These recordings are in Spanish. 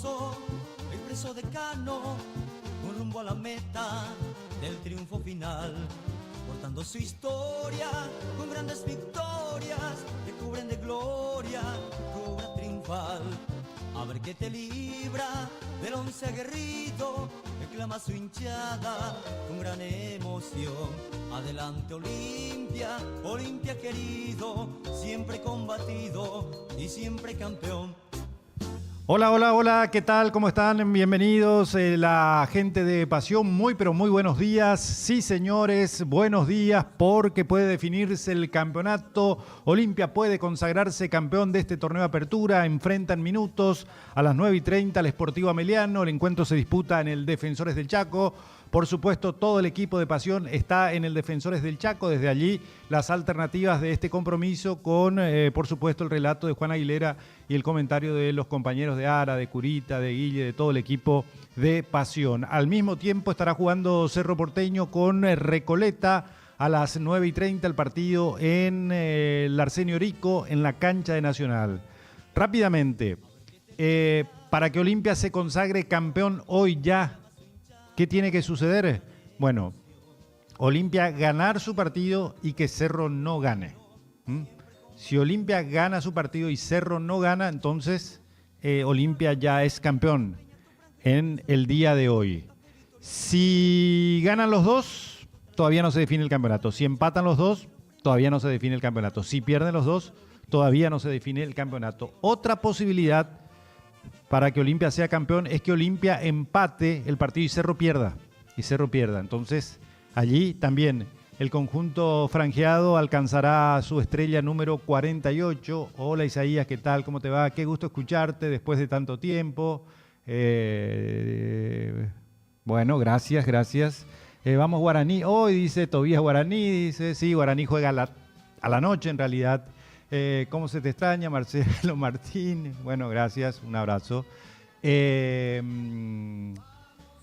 hermoso, expreso decano, con rumbo a la meta del triunfo final, portando su historia con grandes victorias que cubren de gloria tu obra triunfal. A ver qué te libra del once aguerrido que clama su hinchada con gran emoción. Adelante Olimpia, Olimpia querido, siempre combatido y siempre campeón. Hola, hola, hola, ¿qué tal? ¿Cómo están? Bienvenidos, la gente de Pasión, muy pero muy buenos días. Sí, señores, buenos días, porque puede definirse el campeonato. Olimpia puede consagrarse campeón de este torneo de apertura. Enfrentan minutos a las 9:30 al Sportivo Ameliano. El encuentro se disputa en el Defensores del Chaco. Por supuesto, todo el equipo de Pasión está en el Defensores del Chaco. Desde allí, las alternativas de este compromiso con, por supuesto, el relato de Juan Aguilera y el comentario de los compañeros de Ara, de Curita, de Guille, de todo el equipo de Pasión. Al mismo tiempo estará jugando Cerro Porteño con Recoleta a las 9:30 el partido en el Arsenio Rico, en la cancha de Nacional. Rápidamente, para que Olimpia se consagre campeón hoy ya, ¿qué tiene que suceder? Bueno, Olimpia ganar su partido y que Cerro no gane. Si Olimpia gana su partido y Cerro no gana, entonces Olimpia ya es campeón en el día de hoy. Si ganan los dos, todavía no se define el campeonato. Si empatan los dos, todavía no se define el campeonato. Si pierden los dos, todavía no se define el campeonato. Otra posibilidad para que Olimpia sea campeón es que Olimpia empate el partido y Cerro pierda. Entonces, allí también el conjunto franjeado alcanzará su estrella número 48. Hola Isaías, ¿qué tal? ¿Cómo te va? Qué gusto escucharte después de tanto tiempo. Bueno, gracias. Vamos Guaraní. Hoy dice Tobías Guaraní, dice, sí, Guaraní juega a la noche en realidad. ¿Cómo se te extraña, Marcelo Martín? Bueno, gracias, un abrazo.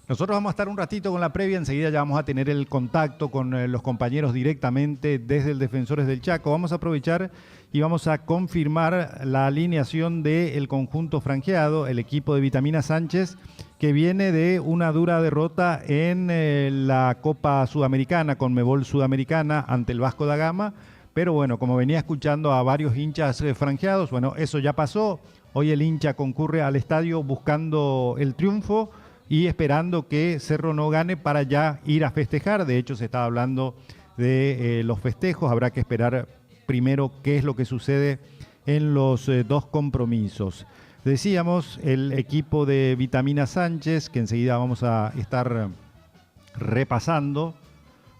Nosotros vamos a estar un ratito con la previa, enseguida ya vamos a tener el contacto con los compañeros directamente desde el Defensores del Chaco. Vamos a aprovechar y vamos a confirmar la alineación del conjunto franjeado, el equipo de Vitamina Sánchez, que viene de una dura derrota en la Copa Sudamericana, Conmebol Sudamericana, ante el Vasco da Gama. Pero bueno, como venía escuchando a varios hinchas franjeados, bueno, eso ya pasó. Hoy el hincha concurre al estadio buscando el triunfo y esperando que Cerro no gane para ya ir a festejar. De hecho, se estaba hablando de los festejos. Habrá que esperar primero qué es lo que sucede en los dos compromisos. Decíamos, el equipo de Vitamina Sánchez, que enseguida vamos a estar repasando,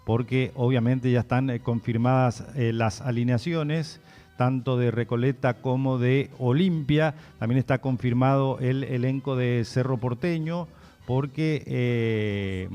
porque obviamente ya están confirmadas las alineaciones, tanto de Recoleta como de Olimpia. También está confirmado el elenco de Cerro Porteño, porque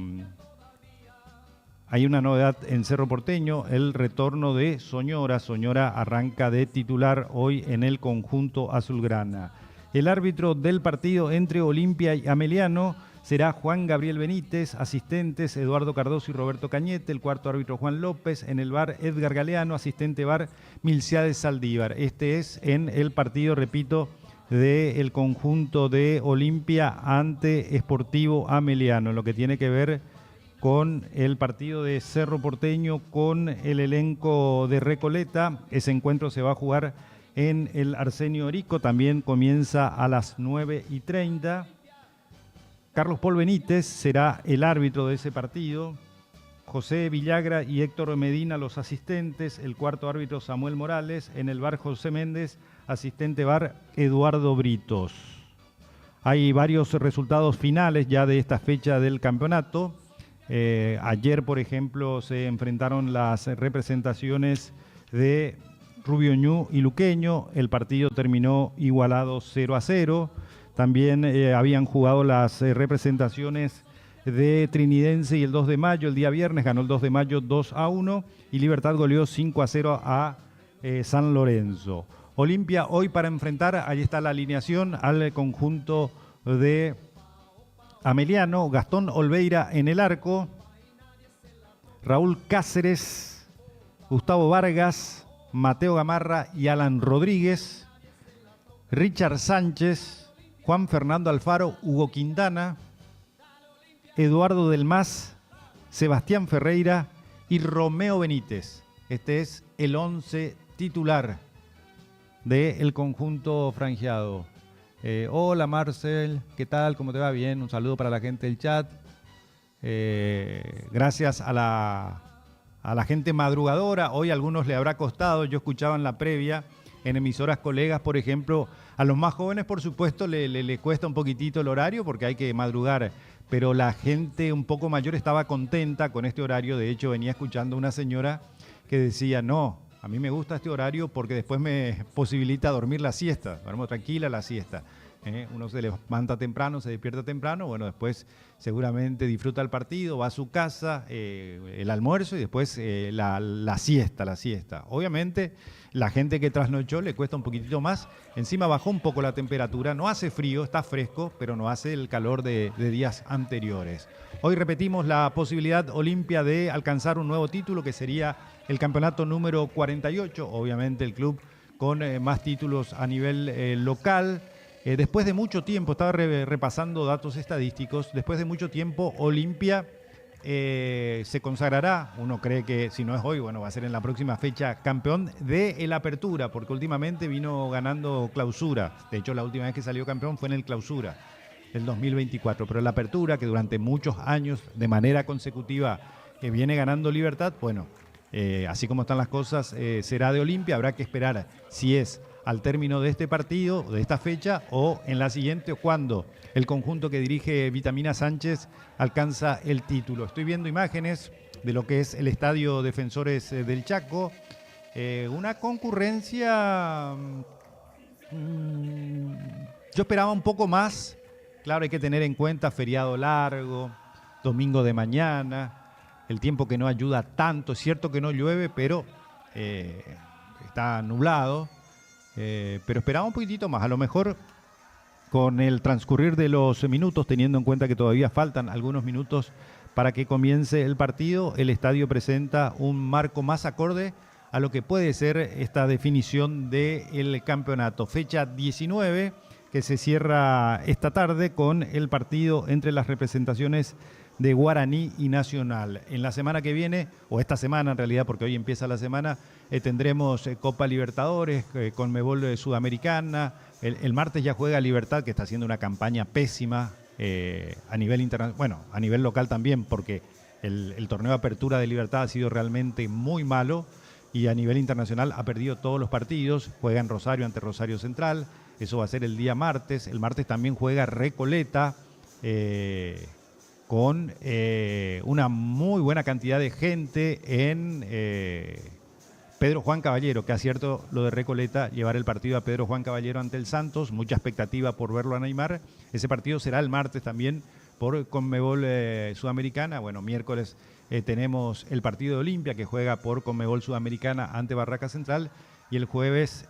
hay una novedad en Cerro Porteño, el retorno de Soñora. Soñora arranca de titular hoy en el conjunto azulgrana. El árbitro del partido entre Olimpia y Ameliano será Juan Gabriel Benítez, asistentes Eduardo Cardoso y Roberto Cañete, el cuarto árbitro Juan López, en el VAR Edgar Galeano, asistente VAR Milciades Saldívar. Este es en el partido, repito, del conjunto de Olimpia ante Sportivo Ameliano, lo que tiene que ver con el partido de Cerro Porteño con el elenco de Recoleta. Ese encuentro se va a jugar en el Arsenio Rico, también comienza a las 9:30. Carlos Paul Benítez será el árbitro de ese partido. José Villagra y Héctor Medina los asistentes. El cuarto árbitro Samuel Morales. En el VAR José Méndez. Asistente VAR Eduardo Britos. Hay varios resultados finales ya de esta fecha del campeonato. Ayer, por ejemplo, se enfrentaron las representaciones de Rubio Ñu y Luqueño. El partido terminó igualado 0-0. También habían jugado las representaciones de Trinidense y el 2 de Mayo. El día viernes ganó el 2 de Mayo 2-1 y Libertad goleó 5-0 a San Lorenzo. Olimpia hoy para enfrentar, ahí está la alineación, al conjunto de Ameliano. Gastón Olveira en el arco, Raúl Cáceres, Gustavo Vargas, Mateo Gamarra y Alan Rodríguez. Richard Sánchez, Juan Fernando Alfaro, Hugo Quintana, Eduardo Del Mas, Sebastián Ferreira y Romeo Benítez. Este es el 11 titular del conjunto franjeado. Hola Marcel, ¿qué tal? ¿Cómo te va? Bien, un saludo para la gente del chat. Gracias a la gente madrugadora. Hoy a algunos le habrá costado, yo escuchaba en la previa, en emisoras colegas, por ejemplo, a los más jóvenes, por supuesto, le cuesta un poquitito el horario porque hay que madrugar, pero la gente un poco mayor estaba contenta con este horario. De hecho, venía escuchando una señora que decía, no, a mí me gusta este horario porque después me posibilita dormir la siesta, duermo tranquila la siesta. Uno se levanta temprano, se despierta temprano, bueno, después seguramente disfruta el partido, va a su casa, el almuerzo y después la siesta. Obviamente la gente que trasnochó le cuesta un poquitito más, encima bajó un poco la temperatura, no hace frío, está fresco, pero no hace el calor de días anteriores. Hoy repetimos la posibilidad Olimpia de alcanzar un nuevo título que sería el campeonato número 48, obviamente el club con más títulos a nivel local. Después de mucho tiempo, estaba repasando datos estadísticos, después de mucho tiempo Olimpia se consagrará, uno cree que si no es hoy, bueno, va a ser en la próxima fecha, campeón de el Apertura, porque últimamente vino ganando Clausura. De hecho, la última vez que salió campeón fue en el Clausura del 2024, pero el Apertura, que durante muchos años de manera consecutiva viene ganando Libertad, bueno, así como están las cosas, será de Olimpia. Habrá que esperar si es al término de este partido, de esta fecha, o en la siguiente, cuando el conjunto que dirige Vitamina Sánchez alcanza el título. Estoy viendo imágenes de lo que es el Estadio Defensores del Chaco. Una concurrencia, yo esperaba un poco más. Claro, hay que tener en cuenta feriado largo, domingo de mañana, el tiempo que no ayuda tanto. Es cierto que no llueve, pero está nublado. Pero esperaba un poquitito más, a lo mejor con el transcurrir de los minutos, teniendo en cuenta que todavía faltan algunos minutos para que comience el partido, el estadio presenta un marco más acorde a lo que puede ser esta definición del campeonato. Fecha 19, que se cierra esta tarde con el partido entre las representaciones de Guaraní y Nacional. En la semana que viene, o esta semana en realidad, porque hoy empieza la semana, tendremos Copa Libertadores, Conmebol Sudamericana. El martes ya juega Libertad, que está haciendo una campaña pésima a nivel internacional, bueno, a nivel local también, porque el torneo de apertura de Libertad ha sido realmente muy malo y a nivel internacional ha perdido todos los partidos. Juega en Rosario ante Rosario Central, eso va a ser el día martes. El martes también juega Recoleta, con una muy buena cantidad de gente en Pedro Juan Caballero. Que acierto lo de Recoleta, llevar el partido a Pedro Juan Caballero ante el Santos. Mucha expectativa por verlo a Neymar. Ese partido será el martes también por Conmebol Sudamericana. Bueno, miércoles tenemos el partido de Olimpia, que juega por Conmebol Sudamericana ante Barraca Central. Y el jueves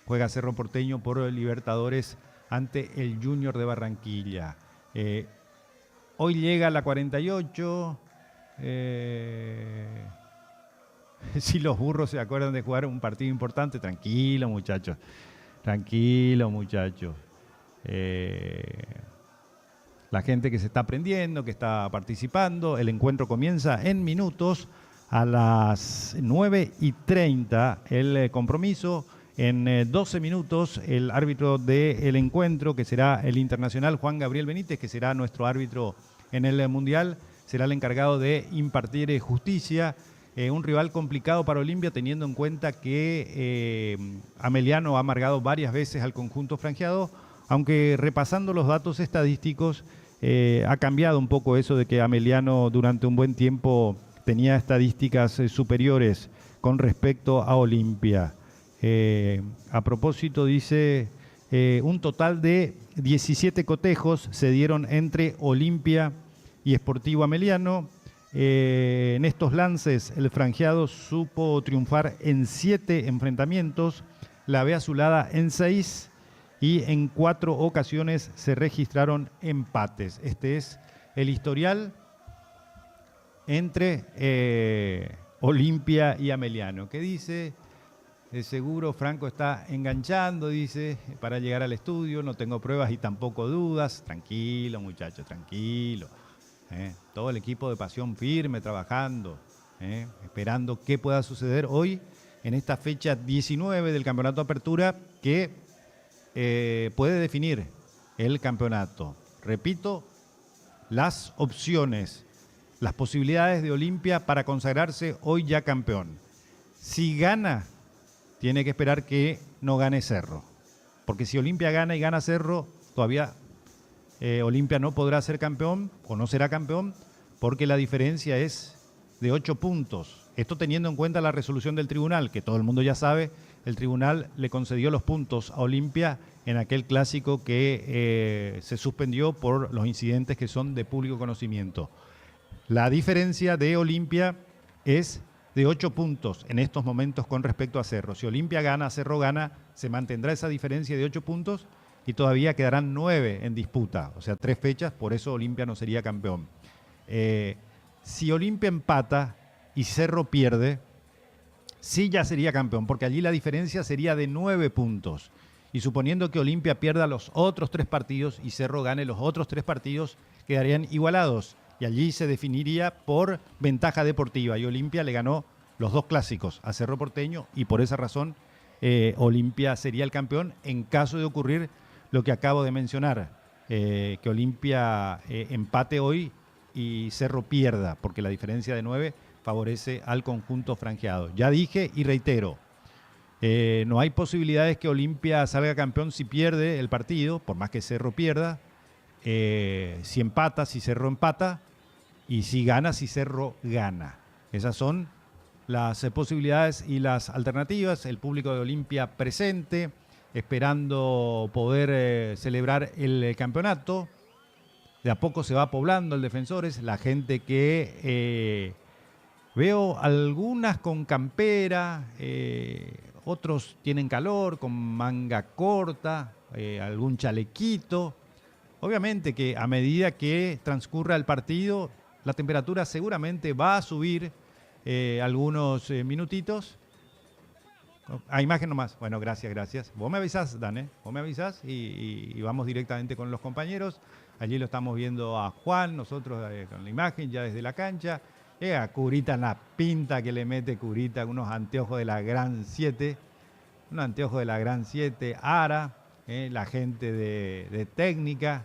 juega Cerro Porteño por Libertadores ante el Junior de Barranquilla. Hoy llega la 48. Si los burros se acuerdan de jugar un partido importante, tranquilo muchachos. Tranquilo muchachos. La gente que se está aprendiendo, que está participando. El encuentro comienza en minutos. A las 9:30 el compromiso. En 12 minutos el árbitro del encuentro, que será el internacional Juan Gabriel Benítez, que será nuestro árbitro en el Mundial, será el encargado de impartir justicia. Un rival complicado para Olimpia, teniendo en cuenta que Ameliano ha amargado varias veces al conjunto franjeado, aunque repasando los datos estadísticos ha cambiado un poco eso de que Ameliano durante un buen tiempo tenía estadísticas superiores con respecto a Olimpia. A propósito, dice, un total de 17 cotejos se dieron entre Olimpia y Sportivo Ameliano. En estos lances, el franjeado supo triunfar en 7 enfrentamientos, la B azulada en 6 y en 4 ocasiones se registraron empates. Este es el historial entre Olimpia y Ameliano. ¿Qué dice? seguro Franco está enganchando, dice, para llegar al estudio. No tengo pruebas y tampoco dudas. Tranquilo, muchachos, tranquilo. Todo el equipo de Pasión Firme trabajando, esperando qué pueda suceder hoy en esta fecha 19 del Campeonato Apertura que puede definir el campeonato. Repito, las opciones, las posibilidades de Olimpia para consagrarse hoy ya campeón. Si gana, tiene que esperar que no gane Cerro. Porque si Olimpia gana y gana Cerro, todavía Olimpia no podrá ser campeón o no será campeón porque la diferencia es de 8 puntos. Esto teniendo en cuenta la resolución del tribunal, que todo el mundo ya sabe, el tribunal le concedió los puntos a Olimpia en aquel clásico que se suspendió por los incidentes que son de público conocimiento. La diferencia de Olimpia es de 8 puntos en estos momentos con respecto a Cerro. Si Olimpia gana, Cerro gana, se mantendrá esa diferencia de 8 puntos y todavía quedarán 9 en disputa, o sea, 3 fechas, por eso Olimpia no sería campeón. Si Olimpia empata y Cerro pierde, sí ya sería campeón, porque allí la diferencia sería de 9 puntos. Y suponiendo que Olimpia pierda los otros 3 partidos y Cerro gane los otros 3 partidos, quedarían igualados. Y allí se definiría por ventaja deportiva. Y Olimpia le ganó los 2 clásicos a Cerro Porteño y por esa razón Olimpia sería el campeón en caso de ocurrir lo que acabo de mencionar, que Olimpia empate hoy y Cerro pierda, porque la diferencia de 9 favorece al conjunto franjeado. Ya dije y reitero, no hay posibilidades que Olimpia salga campeón si pierde el partido, por más que Cerro pierda. Si empata, si Cerro empata, y si gana, si Cerro gana. Esas son las posibilidades y las alternativas. El público de Olimpia presente, esperando poder celebrar el campeonato. De a poco se va poblando el Defensores, la gente que veo algunas con campera, otros tienen calor, con manga corta, algún chalequito. Obviamente que a medida que transcurra el partido, la temperatura seguramente va a subir algunos minutitos. A imagen nomás. Bueno, gracias. Vos me avisás, Dan, vos me avisás y vamos directamente con los compañeros. Allí lo estamos viendo a Juan, nosotros con la imagen ya desde la cancha. A Curita en la pinta que le mete Curita, unos anteojos de la Gran 7. Unos anteojos de la Gran 7, Ara, la gente de técnica.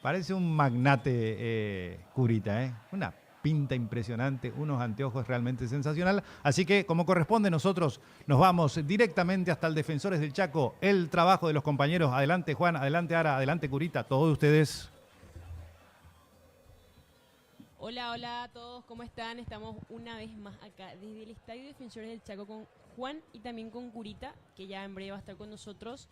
Parece un magnate Curita, una pinta impresionante, unos anteojos realmente sensacional. Así que, como corresponde, nosotros nos vamos directamente hasta el Defensores del Chaco. El trabajo de los compañeros. Adelante, Juan, adelante, Ara, adelante, Curita, todos ustedes. Hola a todos, ¿cómo están? Estamos una vez más acá desde el Estadio Defensores del Chaco con Juan y también con Curita, que ya en breve va a estar con nosotros.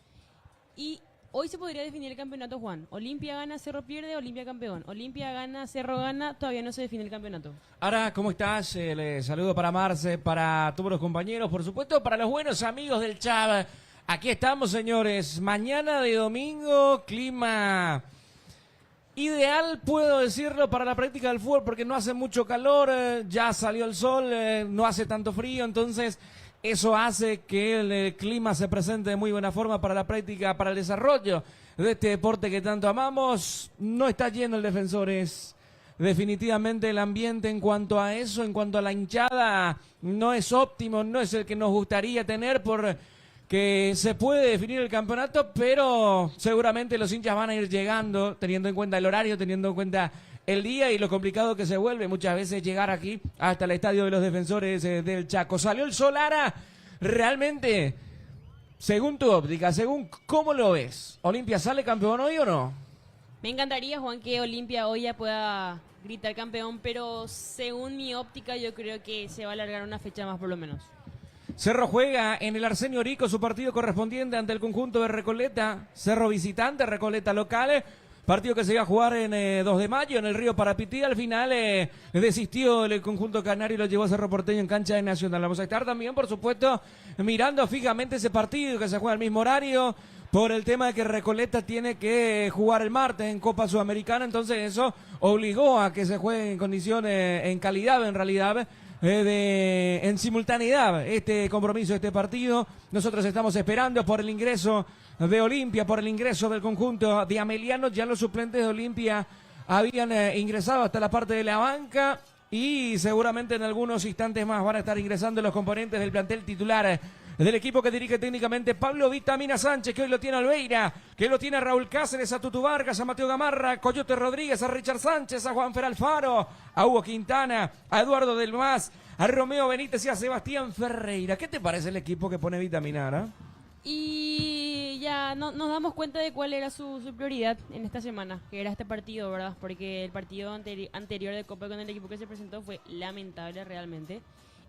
Y hoy se podría definir el campeonato, Juan. Olimpia gana, Cerro pierde, Olimpia campeón. Olimpia gana, Cerro gana, todavía no se define el campeonato. Ara, ¿cómo estás? Les saludo para Marce, para todos los compañeros, por supuesto, para los buenos amigos del Chava. Aquí estamos, señores. Mañana de domingo, clima ideal, puedo decirlo, para la práctica del fútbol, porque no hace mucho calor, ya salió el sol, no hace tanto frío, entonces eso hace que el clima se presente de muy buena forma para la práctica, para el desarrollo de este deporte que tanto amamos. No está lleno el Defensores. Definitivamente el ambiente en cuanto a eso, en cuanto a la hinchada, no es óptimo, no es el que nos gustaría tener porque se puede definir el campeonato, pero seguramente los hinchas van a ir llegando, teniendo en cuenta el horario, teniendo en cuenta el día y lo complicado que se vuelve muchas veces llegar aquí hasta el estadio de los Defensores del Chaco. Salió el sol, Ara, realmente, según tu óptica, según cómo lo ves, ¿Olimpia sale campeón hoy o no? Me encantaría, Juan, que Olimpia hoy ya pueda gritar campeón, pero según mi óptica yo creo que se va a alargar una fecha más por lo menos. Cerro juega en el Arsenio Orico su partido correspondiente ante el conjunto de Recoleta. Cerro visitante, Recoleta local. Partido que se iba a jugar en 2 de mayo en el Río Parapití. Al final desistió el conjunto canario y lo llevó a Cerro Porteño en cancha de Nacional. Vamos a estar también, por supuesto, mirando fijamente ese partido que se juega al mismo horario por el tema de que Recoleta tiene que jugar el martes en Copa Sudamericana. Entonces eso obligó a que se juegue en condiciones, en calidad en realidad, en simultaneidad este compromiso, este partido. Nosotros estamos esperando por el ingreso de Olimpia, por el ingreso del conjunto de Ameliano. Ya los suplentes de Olimpia habían ingresado hasta la parte de la banca y seguramente en algunos instantes más van a estar ingresando los componentes del plantel titular del equipo que dirige técnicamente Pablo Vitamina Sánchez, que hoy lo tiene Alveira, que lo tiene a Raúl Cáceres, a Tutu Vargas, a Mateo Gamarra, a Coyote Rodríguez, a Richard Sánchez, a Juan Fer Alfaro, a Hugo Quintana, a Eduardo Del Mas, a Romeo Benítez y a Sebastián Ferreira. ¿Qué te parece el equipo que pone Vitamina? Y ya nos damos cuenta de cuál era su prioridad en esta semana, que era este partido, ¿verdad? Porque el partido anterior de Copa con el equipo que se presentó fue lamentable realmente.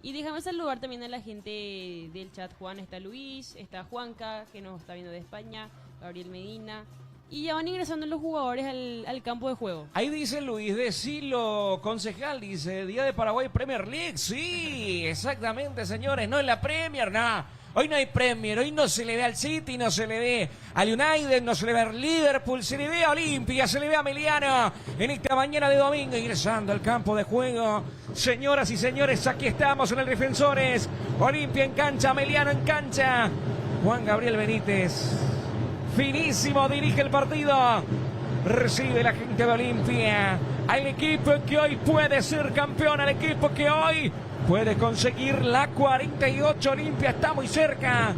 Y déjame saludar también a la gente del chat, Juan, está Luis, está Juanca, que nos está viendo de España, Gabriel Medina, y ya van ingresando los jugadores al campo de juego. Ahí dice Luis, decilo, concejal, dice, Día de Paraguay Premier League, sí, exactamente, señores, no en la Premier, no. Hoy no hay Premier, hoy no se le ve al City, no se le ve al United, no se le ve al Liverpool, se le ve a Olimpia, se le ve a Ameliano en esta mañana de domingo ingresando al campo de juego. Señoras y señores, aquí estamos en el Defensores. Olimpia en cancha, Ameliano en cancha. Juan Gabriel Benítez, finísimo, dirige el partido. Recibe la gente de Olimpia al equipo que hoy puede ser campeón, al equipo que hoy puede conseguir la 48. Olimpia está muy cerca.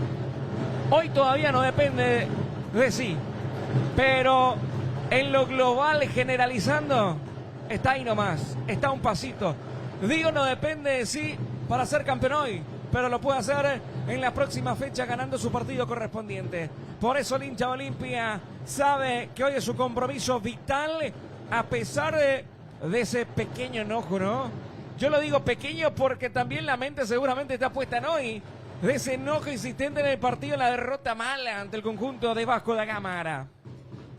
Hoy todavía no depende de sí, pero en lo global, generalizando, está ahí nomás, está un pasito. Digo, no depende de sí para ser campeón hoy, pero lo puede hacer en la próxima fecha ganando su partido correspondiente. Por eso el hincha Olimpia sabe que hoy es su compromiso vital, a pesar de ese pequeño enojo, ¿no? Yo lo digo pequeño porque también la mente seguramente está puesta en hoy, de ese enojo insistente en el partido, en la derrota mala ante el conjunto de Vasco da Gama.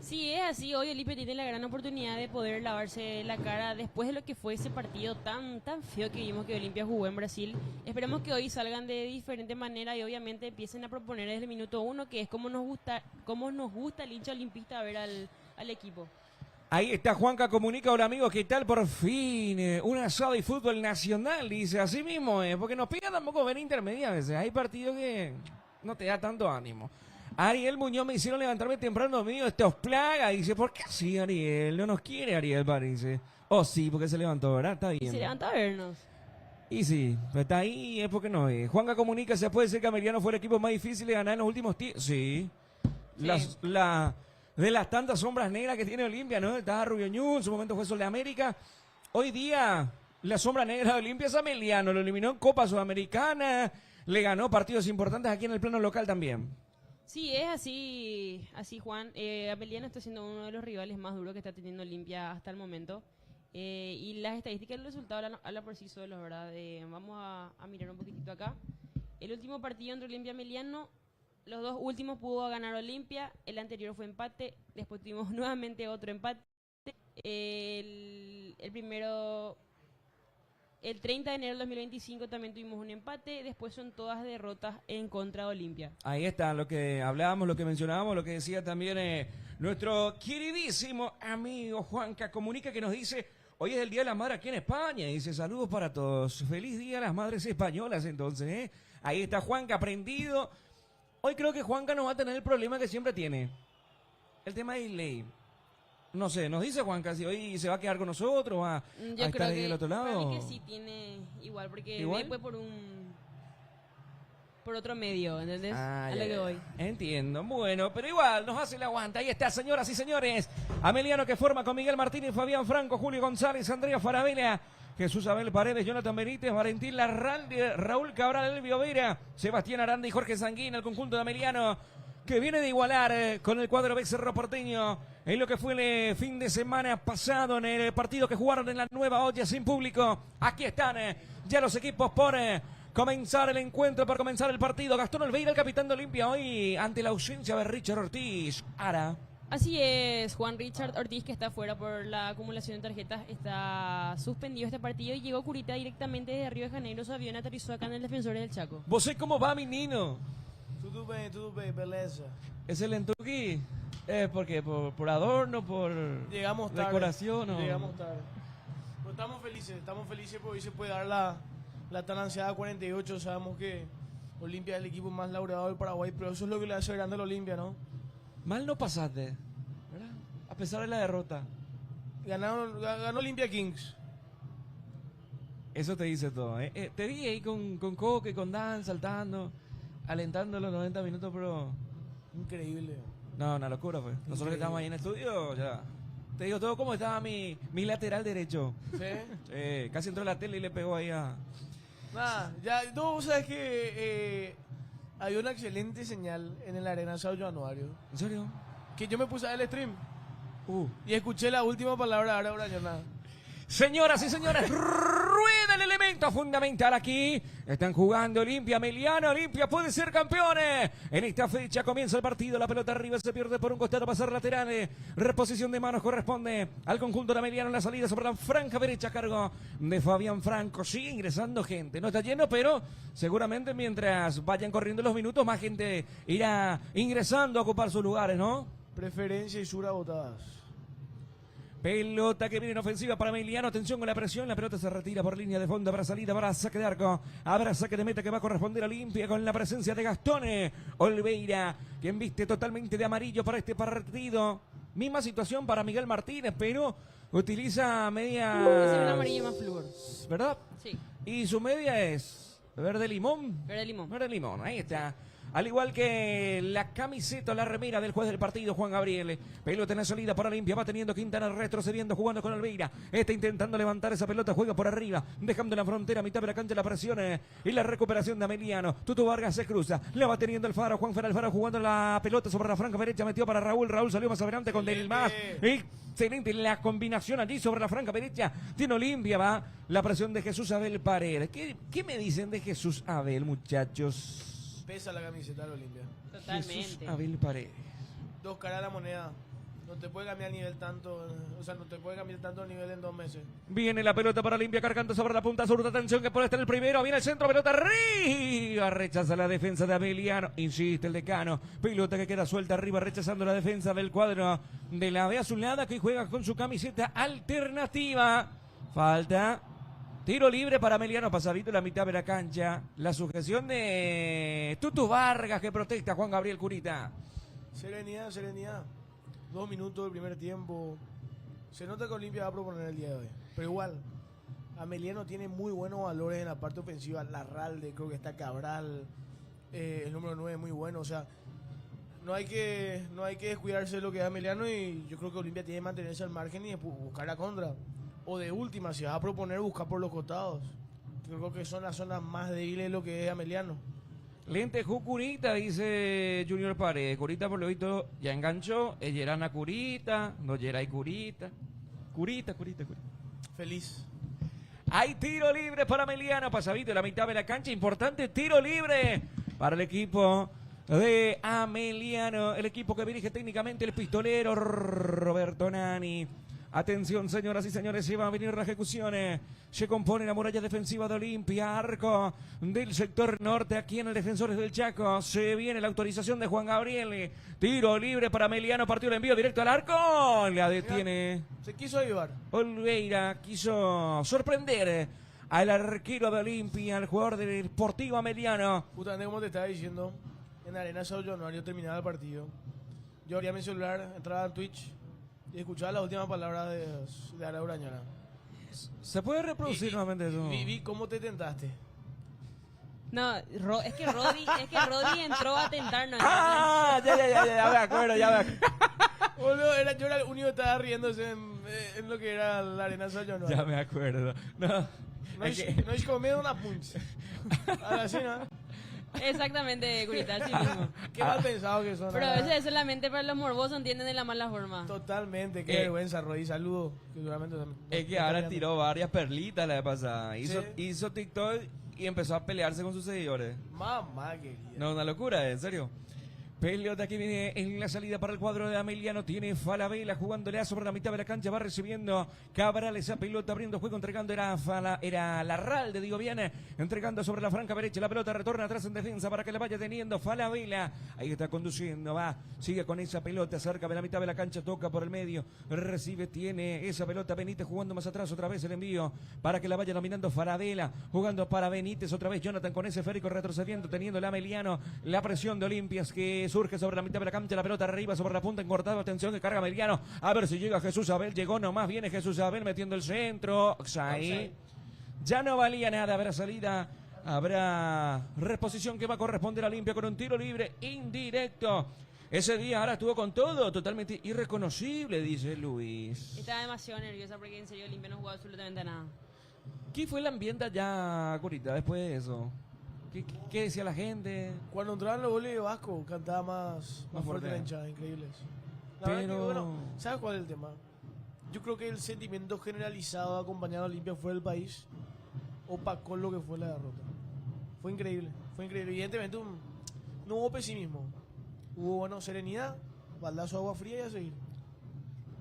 Sí, es así. Hoy Olimpia tiene la gran oportunidad de poder lavarse la cara después de lo que fue ese partido tan feo que vimos que Olimpia jugó en Brasil. Esperemos que hoy salgan de diferente manera y obviamente empiecen a proponer desde el minuto 1, que es como nos gusta el hincha olimpista ver al equipo. Ahí está Juanca Comunica, hola amigos, ¿qué tal? Por fin, un asado y fútbol nacional, dice, así mismo, porque nos pega tampoco ver intermedia a veces, hay partidos que no te da tanto ánimo. Ariel Muñoz, me hicieron levantarme temprano, amigo, esto es plaga, dice, ¿por qué así Ariel? No nos quiere Ariel, parece. Oh sí, porque se levantó, ¿verdad? Está bien. Se levanta a vernos. Y sí, está ahí, es porque no es. Juanca Comunica, ¿se puede decir que Ameliano fue el equipo más difícil de ganar en los últimos tiempos? Sí. De las tantas sombras negras que tiene Olimpia, ¿no? Estaba Rubio Ñu, en su momento fue Sol de América. Hoy día, la sombra negra de Olimpia es Ameliano. Lo eliminó en Copa Sudamericana, le ganó partidos importantes aquí en el plano local también. Sí, es así Juan. Ameliano está siendo uno de los rivales más duros que está teniendo Olimpia hasta el momento. Y las estadísticas del resultado hablan por sí solos, ¿verdad? Vamos a mirar un poquitito acá. El último partido entre Olimpia y Ameliano, los dos últimos pudo ganar Olimpia, el anterior fue empate, después tuvimos nuevamente otro empate. El primero, el 30 de enero del 2025 también tuvimos un empate, después son todas derrotas en contra de Olimpia. Ahí está lo que hablábamos, lo que mencionábamos, lo que decía también nuestro queridísimo amigo Juanca Comunica, que nos dice, hoy es el Día de las Madres aquí en España, y dice, saludos para todos, feliz Día a las Madres Españolas entonces, Ahí está Juanca prendido. Hoy creo que Juanca no va a tener el problema que siempre tiene. El tema de ley. No sé, nos dice Juanca si hoy se va a quedar con nosotros, va a estar ahí del otro lado. Para mí que sí tiene igual, porque ¿Igual? fue por otro medio, ¿entendés? Ah, a lo que voy. Entiendo, bueno, pero igual nos hace el aguante. Ahí está, señoras y señores. Ameliano que forma con Miguel Martínez, Fabián Franco, Julio González, Andrea Farabella, Jesús Abel Paredes, Jonathan Benítez, Valentín Larralde, Raúl Cabral, Elvio Vera, Sebastián Aranda y Jorge Sanguín, el conjunto de Ameliano, que viene de igualar con el cuadro Cerro Porteño en lo que fue el fin de semana pasado en el partido que jugaron en la Nueva Olla sin público. Aquí están ya los equipos por comenzar el encuentro, por comenzar el partido. Gastón Olveira, el capitán de Olimpia, hoy ante la ausencia de Richard Ortiz. Ara. Así es, Juan Richard Ortiz, que está fuera por la acumulación de tarjetas, está suspendido este partido y llegó Curita directamente desde Río de Janeiro. Su avión aterrizó acá en el Defensores del Chaco. ¿Vos sé cómo va, menino? Tudo bem, beleza. ¿Es el Entuqui? ¿Por qué? ¿Por adorno? ¿Por Llegamos tarde. decoración? ¿O? Llegamos tarde. Pero estamos felices porque hoy se puede dar la la tan ansiada 48. Sabemos que Olimpia es el equipo más laureado del Paraguay, pero eso es lo que le hace grande al Olimpia, ¿no? Mal no pasaste, ¿verdad? A pesar de la derrota. Ganó Olimpia Kings. Eso te dice todo, ¿eh? Te vi ahí con Coque, con Dan, saltando, alentando los 90 minutos, pero... Increíble. No, una locura, pues. Nosotros que estamos ahí en el estudio, ya... Te digo todo cómo estaba mi lateral derecho. ¿Sí? Casi entró a la tele y le pegó ahí a... Nada, ya, no, vos sabes que había una excelente señal en el Arena Sao Januario. ¿En serio? Que yo me puse a ver el stream y escuché la última palabra de Ara Urañona. Señoras y señores, rueda el elemento fundamental aquí. Están jugando Olimpia, Emiliano. Olimpia puede ser campeones. En esta fecha comienza el partido. La pelota arriba se pierde por un costado. Pasar laterales. Reposición de manos corresponde al conjunto de Emiliano. La salida sobre la franja derecha a cargo de Fabián Franco. Sigue ingresando gente. No está lleno, pero seguramente mientras vayan corriendo los minutos, más gente irá ingresando a ocupar sus lugares, ¿no? Preferencia y Sura votadas. Pelota que viene en ofensiva para Emiliano. Atención con la presión. La pelota se retira por línea de fondo. Habrá salida, habrá saque de arco. Habrá saque de meta que va a corresponder a Olimpia con la presencia de Gastón Olveira, quien viste totalmente de amarillo para este partido. Misma situación para Miguel Martínez, pero utiliza media... Es un amarillo más flúor. ¿Verdad? Sí, Y su media es verde limón. verde limón. Verde limón, ahí está. Al igual que la camiseta, la remera del juez del partido, Juan Gabriel. Pelota en la salida para Olimpia. Va teniendo Quintana retrocediendo, jugando con Olveira. Está intentando levantar esa pelota. Juega por arriba, dejando la frontera a mitad de la cancha la presión y la recuperación de Emiliano. Tutu Vargas se cruza. La va teniendo el Faro. Juan Alfaro jugando la pelota sobre la franja derecha. Metió para Raúl. Raúl salió más adelante con Del Más. Excelente la combinación allí sobre la franja derecha. Tiene Olimpia. Va la presión de Jesús Abel Paredes. ¿Qué me dicen de Jesús Abel, muchachos? Pesa la camiseta de Olimpia. Totalmente. Jesús Abel Paredes. Dos caras de la moneda. No te puede cambiar nivel tanto, o sea, no te puede cambiar tanto el nivel en 2 meses. Viene la pelota para Olimpia cargando sobre la punta sur. Atención que puede estar el primero. Viene el centro, pelota arriba. Rechaza la defensa de Emiliano. Insiste el decano. Pelota que queda suelta arriba, rechazando la defensa del cuadro de la B azulada, que juega con su camiseta alternativa. Falta. Tiro libre para Emiliano, pasadito en la mitad de la cancha. La sujeción de Tutu Vargas que protesta a Juan Gabriel Curita. Serenidad, serenidad. 2 minutos del primer tiempo. Se nota que Olimpia va a proponer el día de hoy. Pero igual, Emiliano tiene muy buenos valores en la parte ofensiva. Larralde, creo que está Cabral. El número 9 muy bueno. O sea, no hay que descuidarse de lo que es Emiliano. Y yo creo que Olimpia tiene que mantenerse al margen y buscar la contra. O de última, si vas a proponer, buscar por los costados. Yo creo que son las zonas más débiles de lo que es Emiliano. Lentejú Curita, dice Junior Paredes. Curita por lo visto ya enganchó. Yerana Curita, no Yeray Curita. Curita. Feliz. Hay tiro libre para Emiliano, pasadito en la mitad de la cancha. Importante tiro libre para el equipo de Emiliano. El equipo que dirige técnicamente el pistolero Roberto Nani. Atención, señoras y señores, se va a venir la ejecución. Se compone la muralla defensiva de Olimpia, arco del sector norte, aquí en el Defensores del Chaco. Se viene la autorización de Juan Gabriel. Tiro libre para Emiliano, partió el envío directo al arco. La detiene. Se quiso ayudar. Olveira quiso sorprender al arquero de Olimpia, al jugador del Sportivo Emiliano. Justamente como te estaba diciendo, en Arena Sao Januario terminaba el partido. Yo abría mi celular, entraba en Twitch y escuchaba las últimas palabras de Ara Urañona. ¿Se puede reproducir nuevamente eso? Vi cómo te tentaste. No, es que Rodri entró a tentarnos. ¡Ah! Ya me acuerdo. Boludo, yo era el único que estaba riéndose en lo que era la Arena Sao Januario. Ya me acuerdo. No es comer una punch. Ahora sí, ¿no? Exactamente, Curita, así mismo. Qué mal pensado que son. Pero a veces es solamente para los morbosos, entienden de la mala forma. Totalmente, qué vergüenza, Rodri. Saludos. Es que ahora tiró varias perlitas la vez pasada. Hizo TikTok y empezó a pelearse con sus seguidores. Mamá querida. No, una locura, en serio. Pelota que viene en la salida para el cuadro de Ameliano. Tiene Falabella jugándole sobre la mitad de la cancha. Va recibiendo Cabral esa pelota, abriendo juego, entregando. Era Larralde, digo bien. Entregando sobre la franca derecha. La pelota retorna atrás en defensa para que la vaya teniendo Falabella. Ahí está conduciendo, va. Sigue con esa pelota cerca de la mitad de la cancha. Toca por el medio. Recibe, tiene esa pelota Benítez jugando más atrás. Otra vez el envío para que la vaya dominando Falabella. Jugando para Benítez. Otra vez Jonathan con ese esférico retrocediendo. Teniendo el Ameliano. La presión de Olimpias que surge sobre la mitad de la cancha, la pelota arriba sobre la punta, encortado, atención que carga Ameliano, a ver si llega Jesús Abel, llegó nomás, viene Jesús Abel metiendo el centro, ahí ya no valía nada, habrá salida, habrá reposición que va a corresponder a Olimpia con un tiro libre indirecto. Ese día ahora estuvo con todo, totalmente irreconocible, dice Luis. Estaba demasiado nerviosa porque en serio Olimpia no jugó absolutamente nada. ¿Qué fue el ambiente allá, Curita, después de eso? ¿Qué decía la gente? Cuando entraban los goles de Vasco, cantaba más fuerte la hinchada, increíbles. La verdad que, bueno, ¿sabes cuál es el tema? Yo creo que el sentimiento generalizado acompañado a Olimpia fuera del país opacó lo que fue la derrota. Fue increíble. Evidentemente no hubo pesimismo. Hubo, bueno, serenidad, baldazo de agua fría y a seguir.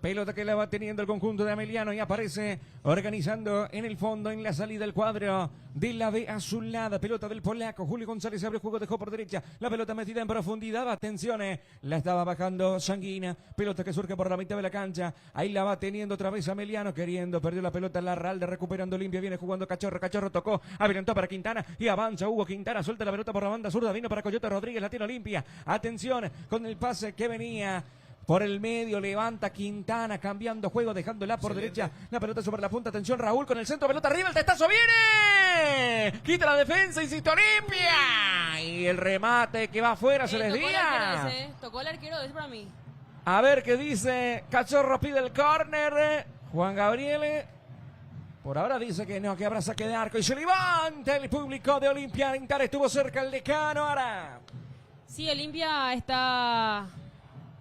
Pelota que la va teniendo el conjunto de Ameliano y aparece organizando en el fondo, en la salida del cuadro de la B azulada. Pelota del polaco. Julio González abre el juego, dejó por derecha. La pelota metida en profundidad. Atención, la estaba bajando Sanguina. Pelota que surge por la mitad de la cancha. Ahí la va teniendo otra vez Ameliano queriendo. Perdió la pelota Larralde, recuperando Olimpia. Viene jugando Cachorro. Cachorro tocó. Adelantó para Quintana y avanza Hugo Quintana. Suelta la pelota por la banda zurda. Vino para Coyote Rodríguez. La tiene Olimpia. Atención con el pase que venía. Por el medio levanta Quintana, cambiando juego, dejándola por derecha. La pelota sobre la punta. Atención, Raúl con el centro. Pelota arriba, el testazo viene. Quita la defensa, insiste Olimpia. Y el remate que va afuera se desvía. Tocó el arquero ese para mí. A ver qué dice. Cachorro pide el córner. Juan Gabriel. Por ahora dice que no, que habrá saque de arco. Y se levanta el público de Olimpia. Inter estuvo cerca el decano ahora. Sí, Olimpia está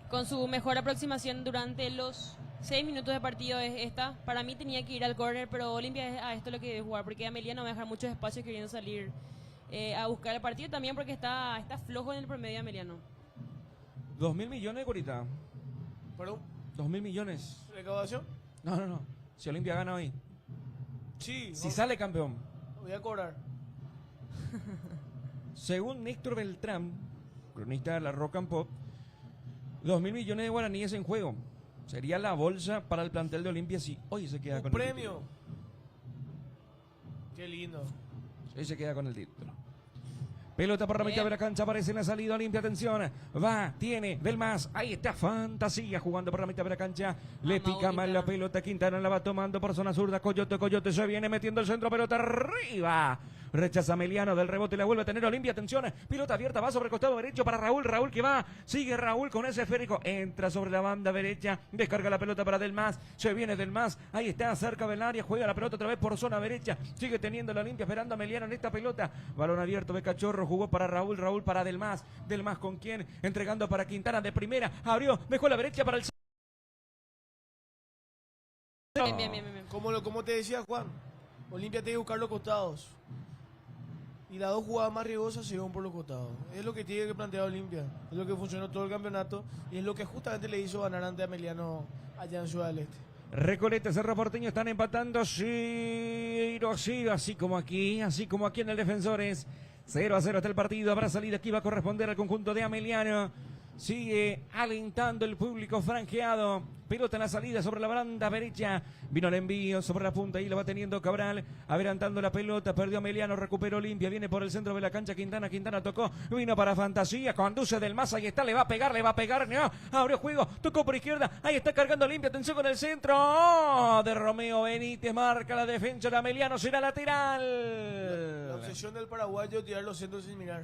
con su mejor aproximación durante los 6 minutos de partido es esta. Para mí tenía que ir al córner, pero Olimpia es a esto lo que debe jugar, porque Amelia no va a dejar muchos espacios queriendo salir a buscar el partido, también porque está flojo en el promedio Ameliano. 2.000 millones, Corita. ¿Perdón? 2.000 millones. ¿Recaudación? No. Si Olimpia gana hoy. Sí. Si sale campeón. Voy a cobrar. Según Néstor Beltrán, cronista de la Rock and Pop, 2.000 millones de guaraníes en juego. Sería la bolsa para el plantel de Olimpia si hoy se queda Un con premio. el título. Qué lindo. Hoy se queda con el título. Pelota por la mitad de la cancha, aparece en la salida Olimpia, atención, va, tiene, del más, ahí está Fantasía jugando por la mitad de la cancha, le pica mal la pelota, Quintana la va tomando por zona zurda, Coyote se viene metiendo el centro, pelota arriba, rechaza Ameliano del rebote, la vuelve a tener Olimpia, atención, pelota abierta, va sobre el costado derecho para Raúl que va, sigue Raúl con ese esférico, entra sobre la banda derecha, descarga la pelota para Del Mas, se viene Del Mas, ahí está cerca del área, juega la pelota otra vez por zona derecha, sigue teniendo la Olimpia, esperando a Ameliano en esta pelota, balón abierto de Cachorro, jugó para Raúl para Del Mas con quién, entregando para Quintana de primera, abrió, dejó la derecha para el... Bien. Como te decía Juan, Olimpia tiene que buscar los costados. Y las dos jugadas más riesgosas se van por los costados. Es lo que tiene que plantear Olimpia. Es lo que funcionó todo el campeonato. Y es lo que justamente le hizo ganar ante Ameliano allá en Ciudad del Este. Recoleta, Cerro Porteño están empatando 0-0, así como aquí en el Defensores. 0-0 está el partido, habrá salida que va a corresponder al conjunto de Ameliano. Sigue alentando el público franjeado. Pelota en la salida sobre la banda derecha. Vino el envío sobre la punta y lo va teniendo Cabral. Adelantando la pelota. Perdió Ameliano. Recuperó Olimpia. Viene por el centro de la cancha. Quintana tocó. Vino para Fantasía. Conduce Del Mas. Ahí está. Le va a pegar. No. Abrió juego. Tocó por izquierda. Ahí está cargando Olimpia. Atención con el centro. Oh, de Romeo Benítez. Marca la defensa de Ameliano. Será lateral. La obsesión del paraguayo tirar los centros sin mirar.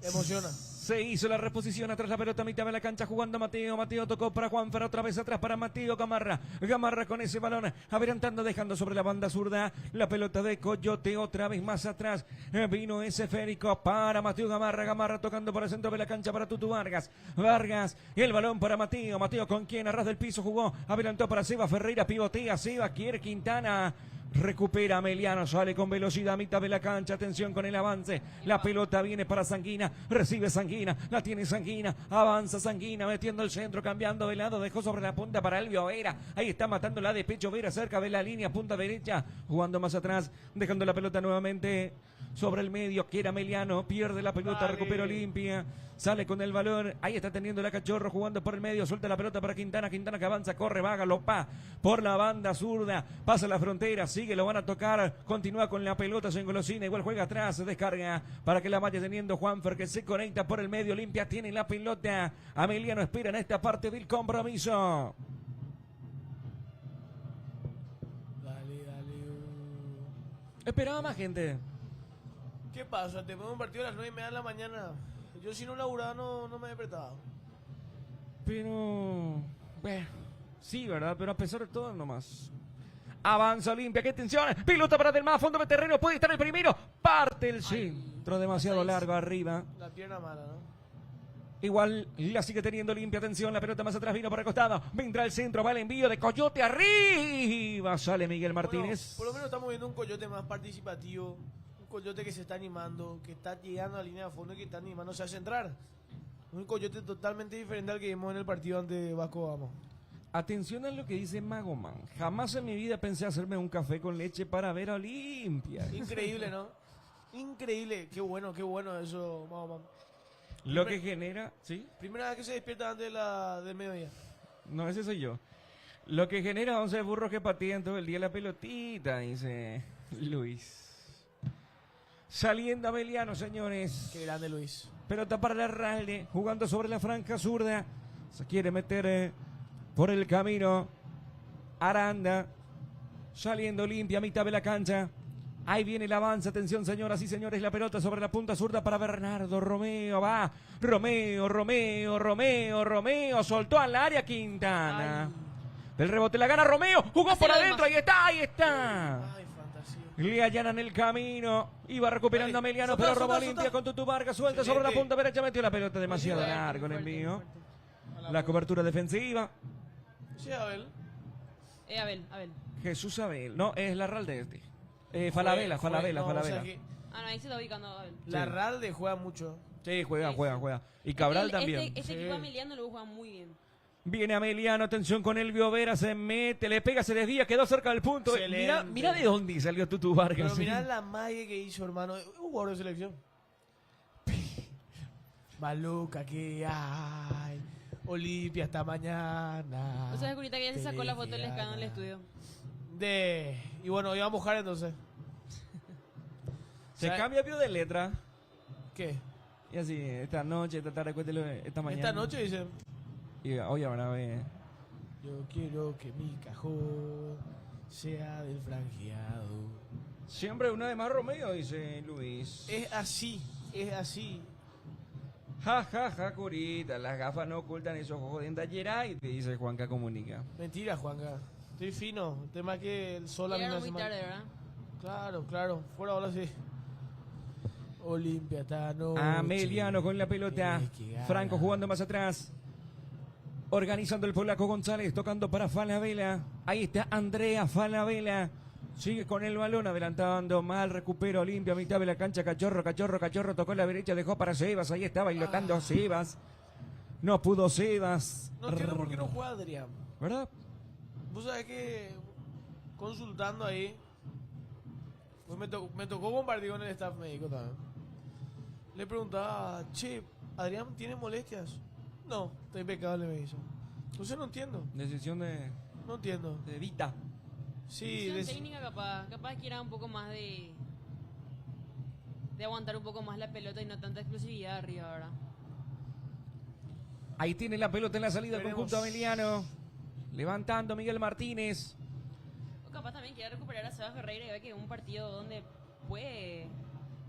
Emociona. Se hizo la reposición atrás la pelota a mitad de la cancha jugando Mateo. Mateo tocó para Juanfer, otra vez atrás para Mateo Gamarra. Gamarra con ese balón, adelantando, dejando sobre la banda zurda. La pelota de Coyote otra vez más atrás. Vino ese esférico para Mateo Gamarra. Gamarra tocando por el centro de la cancha para Tutu Vargas. Vargas, el balón para Mateo. Mateo con quien a ras del piso jugó. Adelantó para Seba Ferreira, pivotea. Seba quiere Quintana. Recupera Ameliano, sale con velocidad a mitad de la cancha, atención con el avance, la pelota viene para Sanguina, recibe Sanguina, la tiene Sanguina, avanza Sanguina, metiendo el centro, cambiando de lado, dejó sobre la punta para Elvio Vera, ahí está matándola de pecho Vera, cerca de la línea, punta derecha, jugando más atrás, dejando la pelota nuevamente sobre el medio, quiere Ameliano, pierde la pelota, recupera Olimpia, sale con el balón, ahí está teniendo la Cachorro, jugando por el medio, suelta la pelota para Quintana, Quintana que avanza, corre, va, galopa por la banda zurda, pasa la frontera, sigue, lo van a tocar, continúa con la pelota, se engolosina, igual juega atrás, se descarga para que la vaya teniendo Juanfer, que se conecta por el medio, Olimpia tiene la pelota, Ameliano espera en esta parte del compromiso. Dale. Esperaba más gente. ¿Qué pasa? Te pongo un partido a las 9:30 de la mañana. Yo si no laburaba no me despertaba. Pero, bueno, sí, ¿verdad? Pero a pesar de todo, nomás. Avanza Olimpia, qué tensión. Pelota para Del Mar, fondo de terreno, puede estar el primero. Parte el centro, demasiado largo arriba. La pierna mala, ¿no? Igual la sigue teniendo Olimpia, atención, la pelota más atrás vino por el costado. Vendrá el centro, va el envío de Coyote arriba. Sale Miguel Martínez. Bueno, por lo menos estamos viendo un Coyote más participativo. Un Coyote que se está animando, que está llegando a la línea de fondo y que está animándose a centrar. Un Coyote totalmente diferente al que vimos en el partido ante Vasco Vamos. Atención a lo que dice Magoman. Jamás en mi vida pensé hacerme un café con leche para ver a Olimpia. Increíble, ¿no? Increíble. Qué bueno eso, Magoman. Lo que genera, ¿sí? Primera vez que se despierta antes del mediodía. No, ese soy yo. Lo que genera 11 burros que patean todo el día la pelotita, dice Luis. Saliendo Ameliano, señores. Qué grande, Luis. Pelota para Larralde, jugando sobre la franja zurda. Se quiere meter por el camino. Aranda. Saliendo Olimpia a mitad de la cancha. Ahí viene el avance, atención señoras y señores, la pelota sobre la punta zurda para Bernardo Romeo, va, Romeo, soltó al área Quintana. Ay. El rebote la gana Romeo, jugó por adentro, ahí está. Ay, fantasía. Le allanan el camino, iba recuperando a Ameliano, pero roba Olimpia con Tutu Vargas, suelta sobre la punta derecha, metió la pelota demasiado largo el envío. La cobertura defensiva. Sí, Abel. Abel. Jesús Abel, no, es Larralde este. Falabella. O sea que Ah, no, ahí se está ubicando Abel. Larralde juega mucho. Sí, juega. Y Cabral también. Este equipo Ameliano lo juega muy bien. Viene Ameliano, atención con Elvio Vera, se mete, le pega, se desvía, quedó cerca del punto. Excelente. Mira de dónde salió Tutu Vargas. Pero mirá la magia que hizo, hermano. Un jugador de selección. Maluca, que hay. Olimpia hasta mañana. O sea, ahorita que ya se sacó la foto del escándalo en el estudio. Y bueno, iba a mojar entonces. Se ¿Sabe? cambia de letra. ¿Qué? Y así, esta noche, esta tarde, cuéntelo, esta mañana. Esta noche dice: Y hoy ahora ve. yo quiero que mi cajón sea del franjeado. Siempre una de más Romeo, dice Luis. Es así. Ja, curita, las gafas no ocultan esos ojos de y te dice Juanca Comunica. Mentira, Juanca. Estoy fino. El tema es que el sol a mí me Llegaron hace muy mal. tarde, ¿verdad? Claro. Fuera ahora sí. Olimpia esta noche. Ameliano con la pelota. Tienes que ganar. Franco jugando más atrás. Organizando el polaco González, tocando para Falabella. Ahí está Andrea Falabella. Sigue con el balón, adelantando mal, recupera Olimpia, a mitad de la cancha, Cachorro, tocó la derecha, dejó para Sebas, ahí está bailotando Sebas. No pudo Sebas. No entiendo por qué no juega Adrián. ¿Verdad? Vos sabés que consultando ahí, pues me tocó compartir con el staff médico también. Le preguntaba, che, ¿Adrián tiene molestias? No, está impecable, me dice. Entonces no entiendo. Decisión de Vita. Sí, Decisión técnica capaz que era un poco más de aguantar un poco más la pelota y no tanta explosividad arriba, ¿verdad? Ahí tiene la pelota en la salida del Veremos. conjunto Ameliano. Levantando Miguel Martínez. O capaz también quiere recuperar a Sebas Ferreira y ve que es un partido donde puede,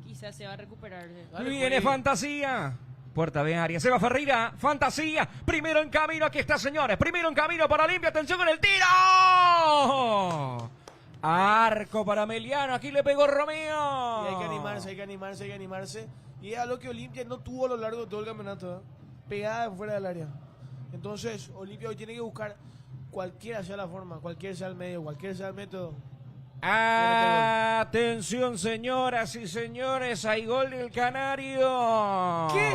quizás se va a recuperar. Dale, Viene pues. Fantasía. Puerta de área. Seba Ferreira. Fantasía. Primero en camino. Aquí está, señores. Primero en camino para Olimpia. Atención con el tiro. Arco para Ameliano. Aquí le pegó Romeo. Y hay que animarse. Y es algo que Olimpia no tuvo a lo largo de todo el campeonato. Pegada fuera del área. Entonces, Olimpia hoy tiene que buscar cualquiera sea la forma, cualquiera sea el medio, cualquiera sea el método. Atención, señoras y señores, hay gol del Canario. ¿Qué?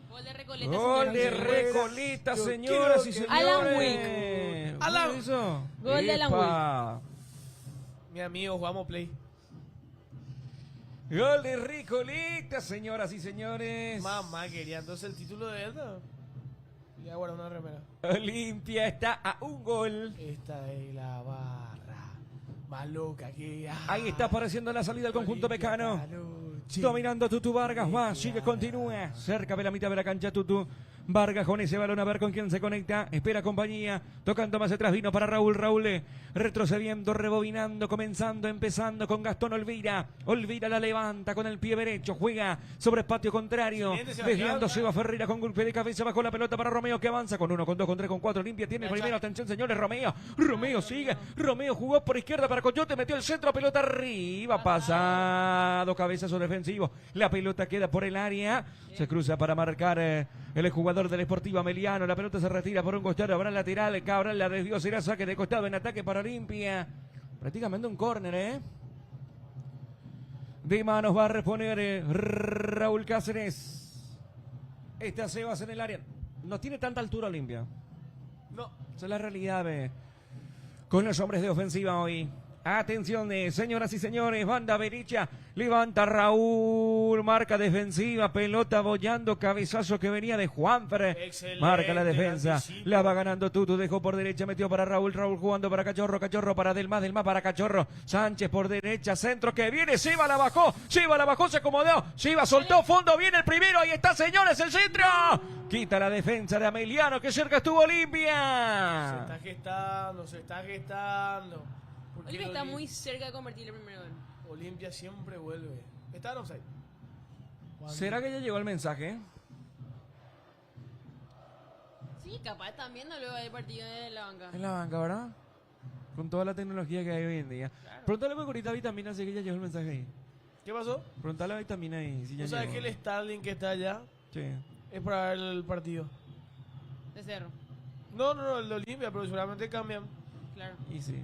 Gol de Recoleta. Gol de señoras y señores. Recoleta, Yo señoras y quiero señores. Alan Wick. Alan. ¿Qué hizo? Gol de Alan Epa. Mi amigo, jugamos play. Gol de Recoleta, señoras y señores. Mamá, quería entonces el título de él, ¿no? Le voy a guardar una remera. Olimpia está a un gol. Esta es la barra más loca que hay. Ahí está apareciendo la salida del conjunto Olimpia mecano. Caluchi. Dominando Tutu Vargas, va, sigue, continúa. Cerca de la mitad de la cancha Tutu. Vargas con ese balón a ver con quién se conecta. Espera compañía. Tocando más atrás vino para Raúl. Raúl retrocediendo, rebobinando, comenzando, empezando con Gastón Olvira. Olvira la levanta con el pie derecho. Juega sobre patio contrario. Excelente, Desviando Sebastián. Seba Ferreira con golpe de cabeza. Bajó la pelota para Romeo que avanza con 1, con 2, con 3, con 4. Limpia tiene el Gacha. primero. Atención señores. Romeo. Romeo sigue. Romeo jugó por izquierda para Coyote. Metió el centro. Pelota arriba. Pasado. Cabezazo defensivo. La pelota queda por el área. Se cruza para marcar el jugador del Sportivo Ameliano. La pelota se retira por un costado. Habrá lateral. Cabral la desvió. Será saque de costado en ataque para Olimpia. Prácticamente un córner, ¿eh? De manos va a reponer Raúl Cáceres. Está Sebas en el área. No tiene tanta altura Olimpia. No. Esa es la realidad con los hombres de ofensiva hoy. Atención, señoras y señores, banda derecha, levanta Raúl, marca defensiva, pelota bollando, cabezazo que venía de Juanfer, Excelente, marca la defensa, anticipo. la va ganando Tutu, dejó por derecha, metió para Raúl, Raúl jugando para Cachorro, Cachorro para Delmas, Delmas para Cachorro, Sánchez por derecha, centro que viene, Siva la bajó, se acomodó, Siva soltó fondo, viene el primero, ahí está señores, el centro, quita la defensa de Ameliano, que cerca estuvo Se Olimpia. está gestando, se está gestando. Porque Olimpia está Oli- muy cerca de convertir el primer gol. Olimpia siempre vuelve. ¿Está en offside? ¿Será que ya llegó el mensaje? Sí, capaz también no luego del partido de la banca. En la banca, ¿verdad? Con toda la tecnología que hay hoy en día. Pregúntale a ahorita vitamina, si que ya llegó el mensaje ahí. ¿Qué pasó? Pregúntale a vitamina ahí, si ya ¿No sabes llegó. que el Starling que está allá Sí. es para ver el partido? De Cerro, No, el de Olimpia, pero seguramente cambian. claro. Y sí.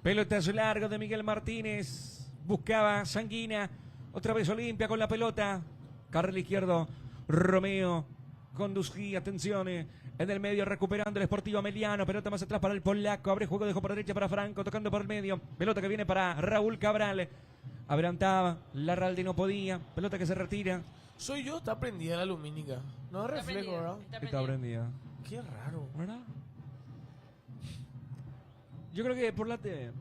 Pelotazo largo de Miguel Martínez. Buscaba Sanguina. Otra vez Olimpia con la pelota. Carril izquierdo. Romeo. Conducía. Atención. En el medio recuperando el Sportivo Ameliano. Pelota más atrás para el polaco. Abre juego. Dejó por derecha para Franco. Tocando por el medio. Pelota que viene para Raúl Cabral. Adelantaba. Larralde no podía. Pelota que se retira. Soy yo, está prendida la lumínica. No es Está reflejo, prendido, ¿verdad? está Está prendido. prendida. Qué raro. ¿Verdad? Yo creo que por la TV.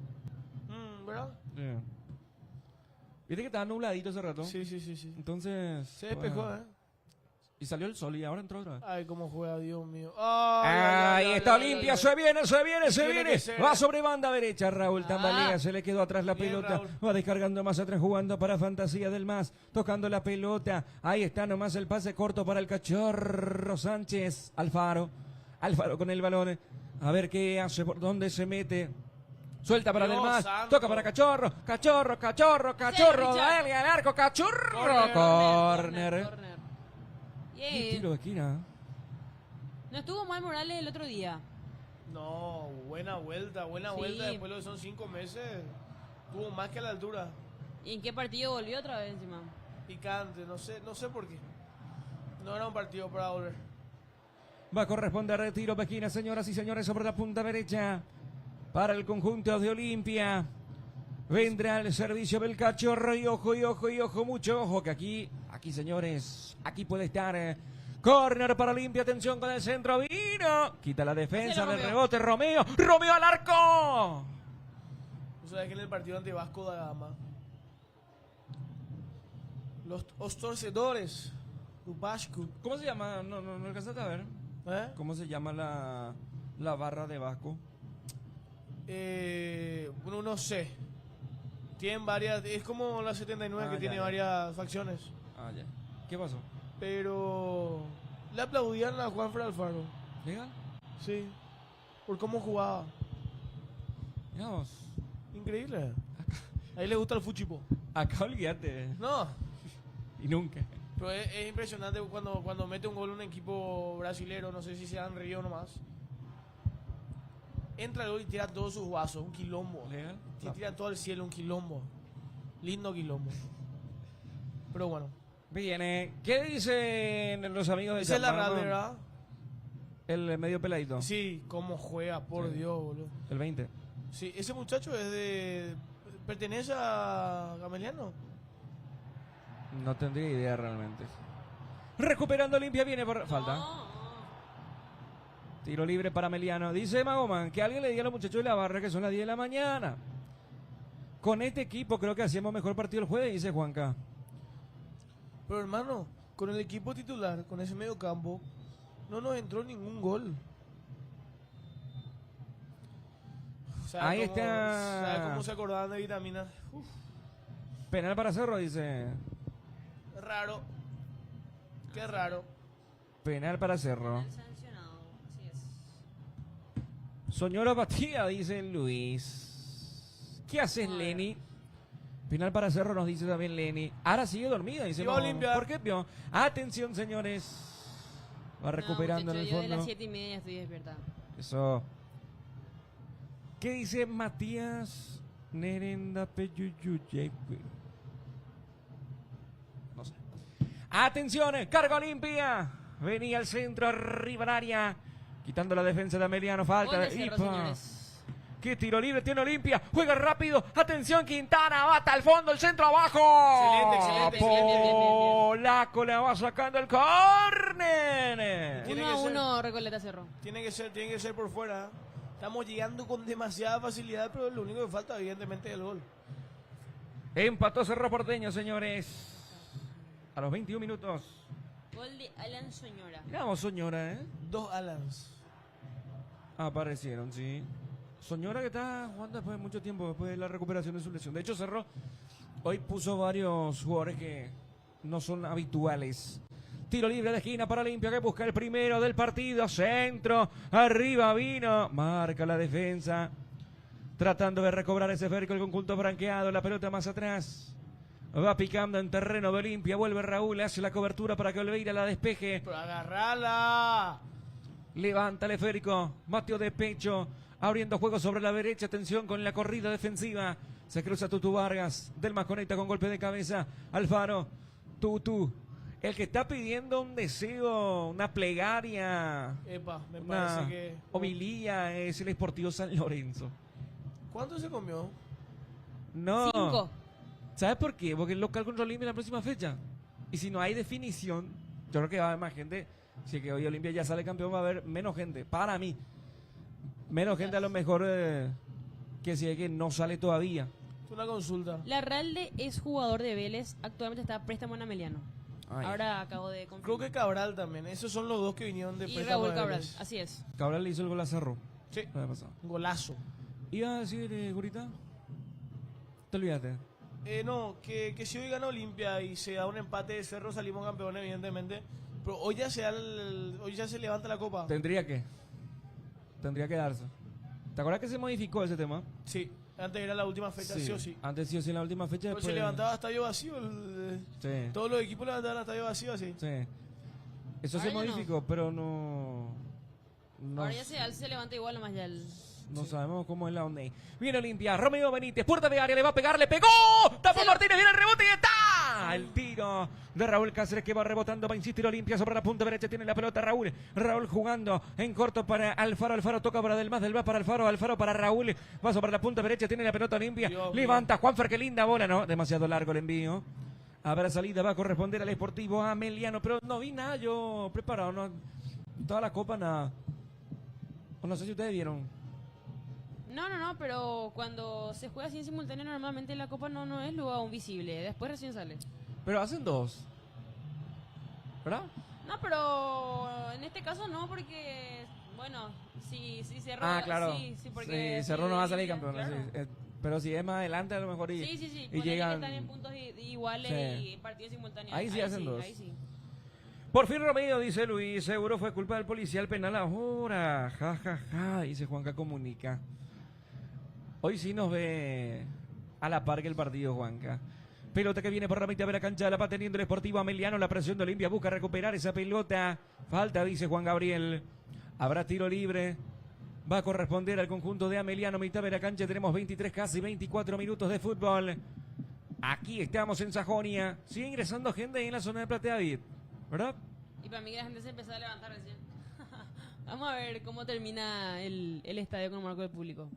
¿Verdad? Sí. Viste que estaba nubladito hace rato. Sí. Entonces. Se despejó, bueno. Y salió el sol y ahora entró otra vez. Ay, cómo juega, Dios mío. Ahí está Olimpia, se viene. Tiene que ser. Va sobre banda derecha, Raúl Tambalea, se le quedó atrás la Bien, pelota. Raúl. Va descargando más atrás, jugando para Fantasía del Más, tocando la pelota. Ahí está nomás el pase corto para el Cachorro Sánchez. Alfaro con el balón. A ver qué hace, por dónde se mete. Suelta para Dios Del Más, santo. toca para Cachorro. Richard. Dale al arco, Cachorro. Corner. Corner. Yeah. Tiro de esquina. No estuvo mal Morales el otro día. No, buena vuelta Sí. después de que son 5 meses. Tuvo más que a la altura. ¿Y en qué partido volvió otra vez encima? Picante, no sé por qué. No era un partido para volver. Va a corresponder retiro de esquina, señoras y señores, sobre la punta derecha. Para el conjunto de Olimpia. Vendrá el servicio del Cachorro y ojo, mucho ojo, que aquí, señores, aquí puede estar. Corner para Olimpia, atención con el centro, vino. Quita la defensa Hacelo, del Romeo. rebote, Romeo al arco. Tú sabes que en el partido ante Vasco da Gama, los torcedores do Vasco, ¿Cómo se llama? No alcanzaste a ver. ¿Cómo se llama la barra de Vasco? Bueno, no sé. Tienen varias, es como la 79 que ya, tiene ya. varias facciones. Ah, ya. ¿Qué pasó? Pero le aplaudían a Juanfer Alfaro. ¿Legal? Sí. Por cómo jugaba. Mirá vos. Increíble. A él le gusta el fútbol. Acá olvídate. No, Y nunca. pero es impresionante cuando mete un gol un equipo brasilero. No sé si se han reído nomás. entra el gol y tira todos sus vasos, un quilombo. ¿Legal? Tira todo al cielo, un quilombo. Lindo quilombo. Pero bueno. Bien, ¿qué dicen los amigos de Esa es la Chapman? Real, ¿verdad? El medio peladito. Sí, cómo juega, por Sí. Dios, boludo. El 20. Sí, ese muchacho es de... ¿Pertenece a Gameliano? No tendría idea realmente. Recuperando Olimpia, viene por falta. No. Tiro libre para Meliano. Dice Magoman que alguien le diga a los muchachos de la barra que son las 10 de la mañana. Con este equipo creo que hacíamos mejor partido el jueves, dice Juanca. Pero hermano, con el equipo titular, con ese medio campo, no nos entró ningún gol. Ahí está. ¿Sabes cómo se acordaban de Vitamina? Uf, Penal para Cerro, dice. raro. Qué raro. Penal para Cerro. Sancionado, así es. Soñora Batía, dice Luis. ¿Qué haces, Lenny? Penal para Cerro, nos dice también Lenny. Ahora sigue dormida, dice Iba a Magoman. limpiar. ¿Por qué, Pio? Atención, señores. Va recuperando no, en el muchacho, yo de las fondo. 7:30 ya estoy despierta. Eso. ¿Qué dice Matías Nerenda Peyuyuye? No sé. Atención, carga Olimpia. Venía al centro, arriba al área. Quitando la defensa de Ameliano. Falta Gol de de Cerro, Ipa. señores. Qué tiro libre tiene Olimpia. Juega rápido. Atención, Quintana. Va hasta el fondo, el centro abajo. Excelente, excelente, bien, bien, bien, bien. Polaco la va sacando el córner. Tiene 1 que a ser. 1 Recoleta Cerro. Tiene que ser por fuera. Estamos llegando con demasiada facilidad, pero lo único que falta, evidentemente, es el gol. Empató Cerro Porteño, señores. A los 21 minutos. Gol de Alan Soñora. Miramos, Soñora, ¿eh? 2 Alans. Aparecieron, sí. Soñora que está jugando después de mucho tiempo, después de la recuperación de su lesión. De hecho, Cerro hoy puso varios jugadores que no son habituales. Tiro libre de esquina para Olimpia que busca el primero del partido. Centro, arriba vino. Marca la defensa. Tratando de recobrar ese esférico el conjunto franqueado. La pelota más atrás. Va picando en terreno de Olimpia. Vuelve Raúl, hace la cobertura para que Oliveira la despeje. Pero agarrala. Levanta el esférico. Mateo de pecho. Abriendo juego sobre la derecha. Atención con la corrida defensiva. Se cruza Tutu Vargas. Delmas conecta con golpe de cabeza. Alfaro. Tutu. El que está pidiendo un deseo, una plegaria, Epa, me una parece que... homilía es el Sportivo San Lorenzo. ¿Cuánto se comió? No. 5. ¿Sabes por qué? Porque el local contra Olimpia en la próxima fecha. Y si no hay definición, yo creo que va a haber más gente. Si es que hoy Olimpia ya sale campeón, va a haber menos gente. Para mí. Menos gente a lo mejor que si es que no sale todavía. Es una consulta. Larralde es jugador de Vélez. Actualmente está a préstamo en Ameliano. Ay. Ahora acabo de Creo confirmar. que Cabral también. Esos son los dos que vinieron de Y préstamo Raúl de Cabral, Vélez. así es. Cabral le hizo el gol a Cerro. Sí, La vez pasada. un golazo. ¿Iba a decir, Gurita? ¿Te olvidaste? No, que si hoy gana Olimpia y se da un empate de Cerro, salimos campeones, evidentemente. Pero hoy ya hoy ya se levanta la copa. Tendría que darse. ¿Te acuerdas que se modificó ese tema? Sí, antes era la última fecha, sí, o sí. Antes sí o sí en la última fecha. Pero Después... se levantaba estadio vacío. Sí, Todos los equipos levantaban estadio vacío así. sí. Eso Ahora se ya no. modificó, pero no... Ahora ya se levanta igual, nomás ya el... No sabemos cómo es la onda ahí. Viene Olimpia, Romeo Benítez, puerta de área, le va a pegar, le pegó. Tapa Martínez, viene el rebote y está. El tiro de Raúl Cáceres que va rebotando, va a insistir Olimpia sobre la punta derecha, tiene la pelota Raúl. Raúl jugando en corto para Alfaro, Alfaro toca para Del va para Alfaro, Alfaro para Raúl. Va sobre la punta derecha, tiene la pelota Olimpia. Dios Levanta Juanfer, qué linda bola, ¿no? Demasiado largo el envío. Habrá salida, va a corresponder al Sportivo Ameliano, pero no vi nada yo preparado, no, toda la copa nada. No sé si ustedes vieron. No, pero cuando se juega así en simultáneo, normalmente la copa no es luego aún visible. Después recién sale. Pero hacen dos. ¿Verdad? No, pero en este caso no, porque, bueno, si Cerro... Ah, claro. Sí, porque... Sí, Cerro no va a salir campeón. claro. Sí. Pero si es más adelante, a lo mejor. Y, Sí. y Ponele llegan. que están en puntos iguales Sí. y partidos simultáneos. Ahí sí hacen dos. Ahí sí. Por fin Romeo, dice Luis. Seguro fue culpa del policía el penal ahora. Ja, ja, ja. Dice Juanca Comunica. Hoy sí nos ve a la par que el partido, Juanca. Pelota que viene por la mitad de la cancha, la va teniendo el Sportivo Ameliano, la presión de Olimpia, busca recuperar esa pelota. Falta, dice Juan Gabriel. Habrá tiro libre va a corresponder al conjunto de Ameliano. Mitad de la cancha, tenemos 23, casi 24 minutos de fútbol. Aquí estamos en Sajonia. Sigue ingresando gente ahí en la zona de Platea VIP, ¿verdad? Y para mí que la gente se empezó a levantar recién. Vamos a ver cómo termina el estadio con el marco del público.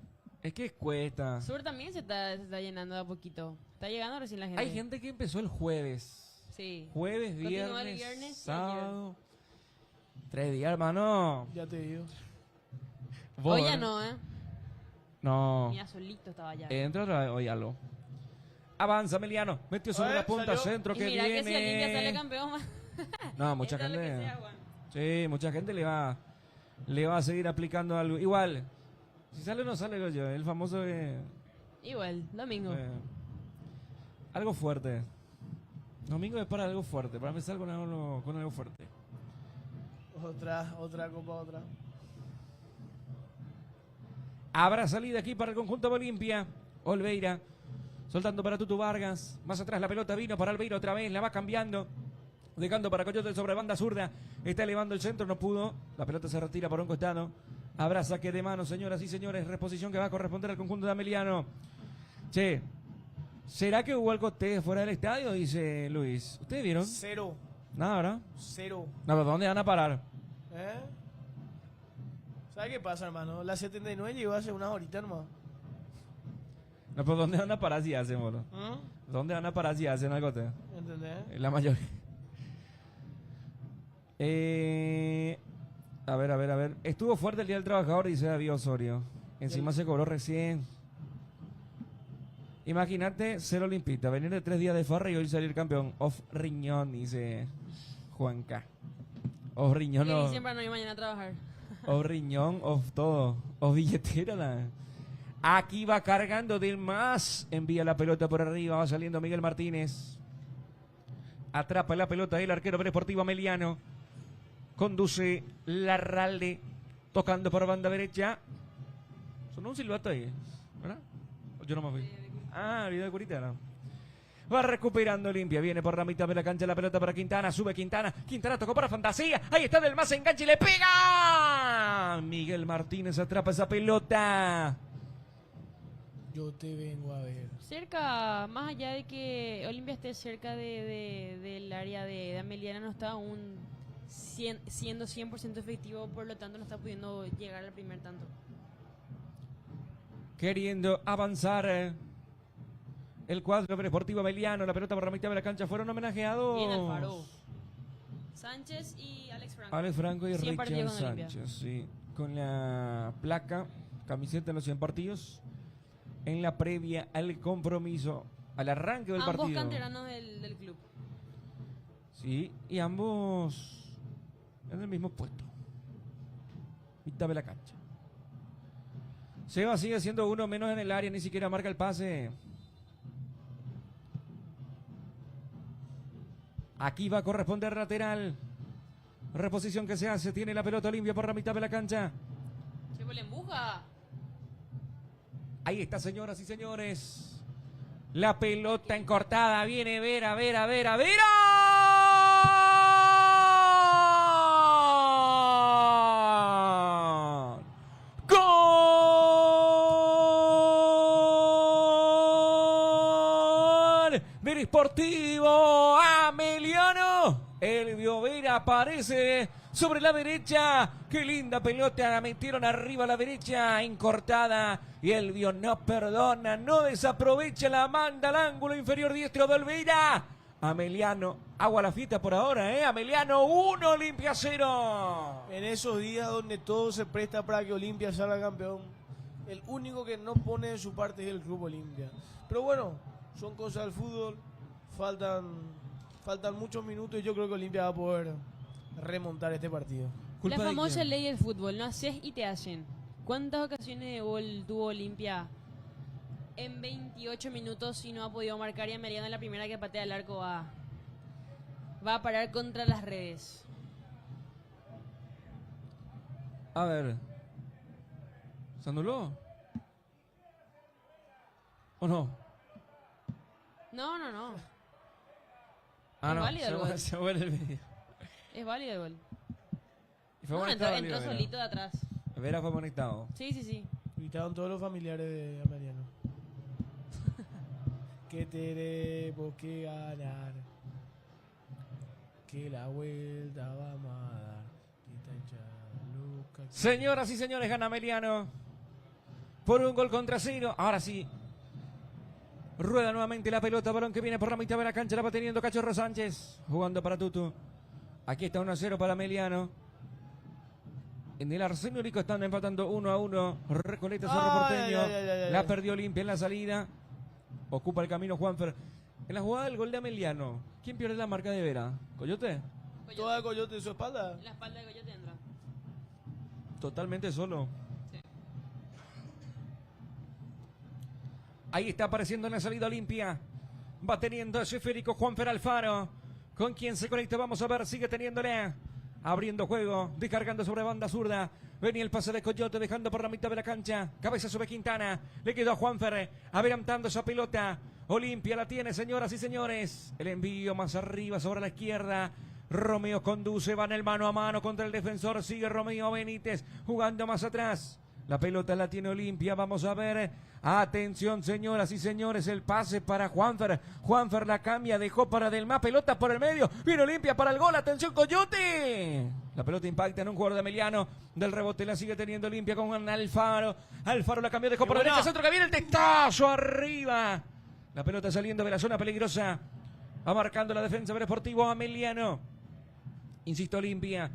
Es que cuesta. Sur también se está llenando de a poquito. Está llegando recién la gente. Hay gente que empezó el jueves. Sí. Jueves, Continúa el viernes, viernes y sábado. 3 días, hermano. Ya te digo. Vos, Hoy ya ¿eh? no, ¿eh? No. Mira, solito estaba allá. Entra otra vez, óyalo. Avanza Emiliano, metió sobre la punta, salió. centro Y que mira que si Olimpia sale viene. campeón, No, mucha entra lo que gente. sea, Juan. Sí, mucha gente le va a seguir aplicando algo. Igual, si sale o no sale, yo, el famoso Igual, domingo. algo fuerte. Domingo es para algo fuerte, para empezar con algo fuerte. Otra copa, otra. Habrá salida aquí para el conjunto de Olimpia. Olveira, soltando para Tutu Vargas. Más atrás la pelota vino para Olveira otra vez, la va cambiando. Dejando para Coyote sobre banda zurda. Está elevando el centro, no pudo. La pelota se retira por un costado. Habrá saque de mano, señoras y señores. Reposición que va a corresponder al conjunto de Ameliano. Che, ¿será que hubo algo fuera del estadio? Dice Luis. ¿Ustedes vieron? 0. Nada, ¿verdad? 0. No, pero ¿dónde van a parar? ¿Eh? ¿Sabes qué pasa, hermano? La 79 llegó hace unas horitas nomás. No, pero ¿dónde van a parar si hacen, boludo? ¿Ah? ¿Dónde van a parar si hacen algo? ¿Entendés? La mayoría. A ver. Estuvo fuerte el Día del Trabajador, dice David Osorio. Encima se cobró recién. Imagínate ser olimpista, venir de 3 días de farra y hoy salir campeón. Off riñón, dice Juanca. Off riñón, Y off, siempre no ir mañana a trabajar. off riñón, off todo. Off billetera. Aquí va cargando del más. Envía la pelota por arriba, va saliendo Miguel Martínez. Atrapa la pelota el arquero del Sportivo Ameliano. Conduce Larralde, tocando por banda derecha. Sonó un silbato ahí, ¿verdad? Yo no me fui. Ah, el video de Curita, no. Va recuperando Olimpia, viene por la mitad de la cancha la pelota para Quintana, sube Quintana, Quintana tocó para Fantasía, ahí está del más enganche y le pega. Miguel Martínez atrapa esa pelota. Yo te vengo a ver. Cerca, más allá de que Olimpia esté cerca del área de Ameliana, no está aún siendo 100% efectivo, por lo tanto no está pudiendo llegar al primer tanto. Queriendo avanzar el cuadro deportivo Ameliano, la pelota por la mitad de la cancha, fueron homenajeados. Bien Alfaro. Sánchez y Alex Franco. Alex Franco y 100 Richard partidos con Olimpia. Sánchez, sí, con la placa, camiseta en los 100 partidos, en la previa al compromiso, al arranque del Ambos partido. canteranos del club. Sí, y ambos en el mismo puesto. Mitad de la cancha. Seba sigue siendo uno menos en el área, ni siquiera marca el pase. Aquí va a corresponder lateral. Reposición que se hace, tiene la pelota limpia por la mitad de la cancha. Che, pues le empuja. Ahí está, señoras y señores. La pelota encortada. Viene Vera. ¡Gol! Del Sportivo Ameliano. Elvio Vera aparece sobre la derecha. Qué linda pelota. La metieron arriba a la derecha. Incortada. Y Elvio no perdona. No desaprovecha. La manda al ángulo inferior diestro de Olveira. Ameliano. Agua la fiesta por ahora, ¿eh? Ameliano 1, Olimpia 0. En esos días donde todo se presta para que Olimpia salga campeón, el único que no pone de su parte es el Club Olimpia. Pero bueno, son cosas del fútbol. Faltan muchos minutos y yo creo que Olimpia va a poder remontar este partido. La famosa ley del fútbol, no haces y te hacen. ¿Cuántas ocasiones de gol tuvo Olimpia en 28 minutos y no ha podido marcar? Y Ameliano en la primera que patea el arco va a parar contra las redes. A ver. ¿Se anuló? ¿O no? No. Ah, Es no. válido el gol. Se vuelve el video. Es válido el gol. Y fue No, bueno, entró válido, mira. solito de atrás. Vera fue conectado. Sí, sí, sí. Invitaron todos los familiares de Ameliano. Que tenemos que ganar. Que la vuelta vamos a dar. Quita hinchada loca. Señoras y señores, gana Ameliano por un gol contra cero. Ahora sí. Rueda nuevamente la pelota, balón que viene por la mitad de la cancha, la va teniendo Cachorro Sánchez, jugando para Tutu. Aquí está 1-0 para Ameliano. En el Arsenio Rico están empatando 1-1. Recoleta Cerro Porteño. La perdió limpia en la salida. Ocupa el camino Juanfer. En la jugada del gol de Ameliano, ¿quién pierde la marca de Vera? ¿Coyote? Toda Coyote en su espalda. La espalda de Coyote entra. Totalmente solo. Ahí está apareciendo en la salida limpia. Va teniendo ese esférico Juanfer Alfaro. Con quien se conecta, vamos a ver, sigue teniéndole. Abriendo juego, descargando sobre banda zurda. Venía el pase de Coyote, dejando por la mitad de la cancha. Cabeza sobre Quintana. Le quedó a Juanfer, adelantando esa pelota. Olimpia la tiene, señoras y señores. El envío más arriba sobre la izquierda. Romeo conduce, va en el mano a mano contra el defensor. Sigue Romeo Benítez, jugando más atrás. La pelota la tiene Olimpia, vamos a ver. Atención, señoras y señores, el pase para Juanfer. Juanfer la cambia, dejó para Delmás, pelota por el medio. Viene Olimpia para el gol, atención Coyote. La pelota impacta en un jugador de Ameliano. Del rebote la sigue teniendo Olimpia con Alfaro. Alfaro la cambió, dejó por la derecha, centro que viene el testazo arriba. La pelota saliendo de la zona peligrosa. Va marcando la defensa del Sportivo Ameliano. Insisto, Olimpia.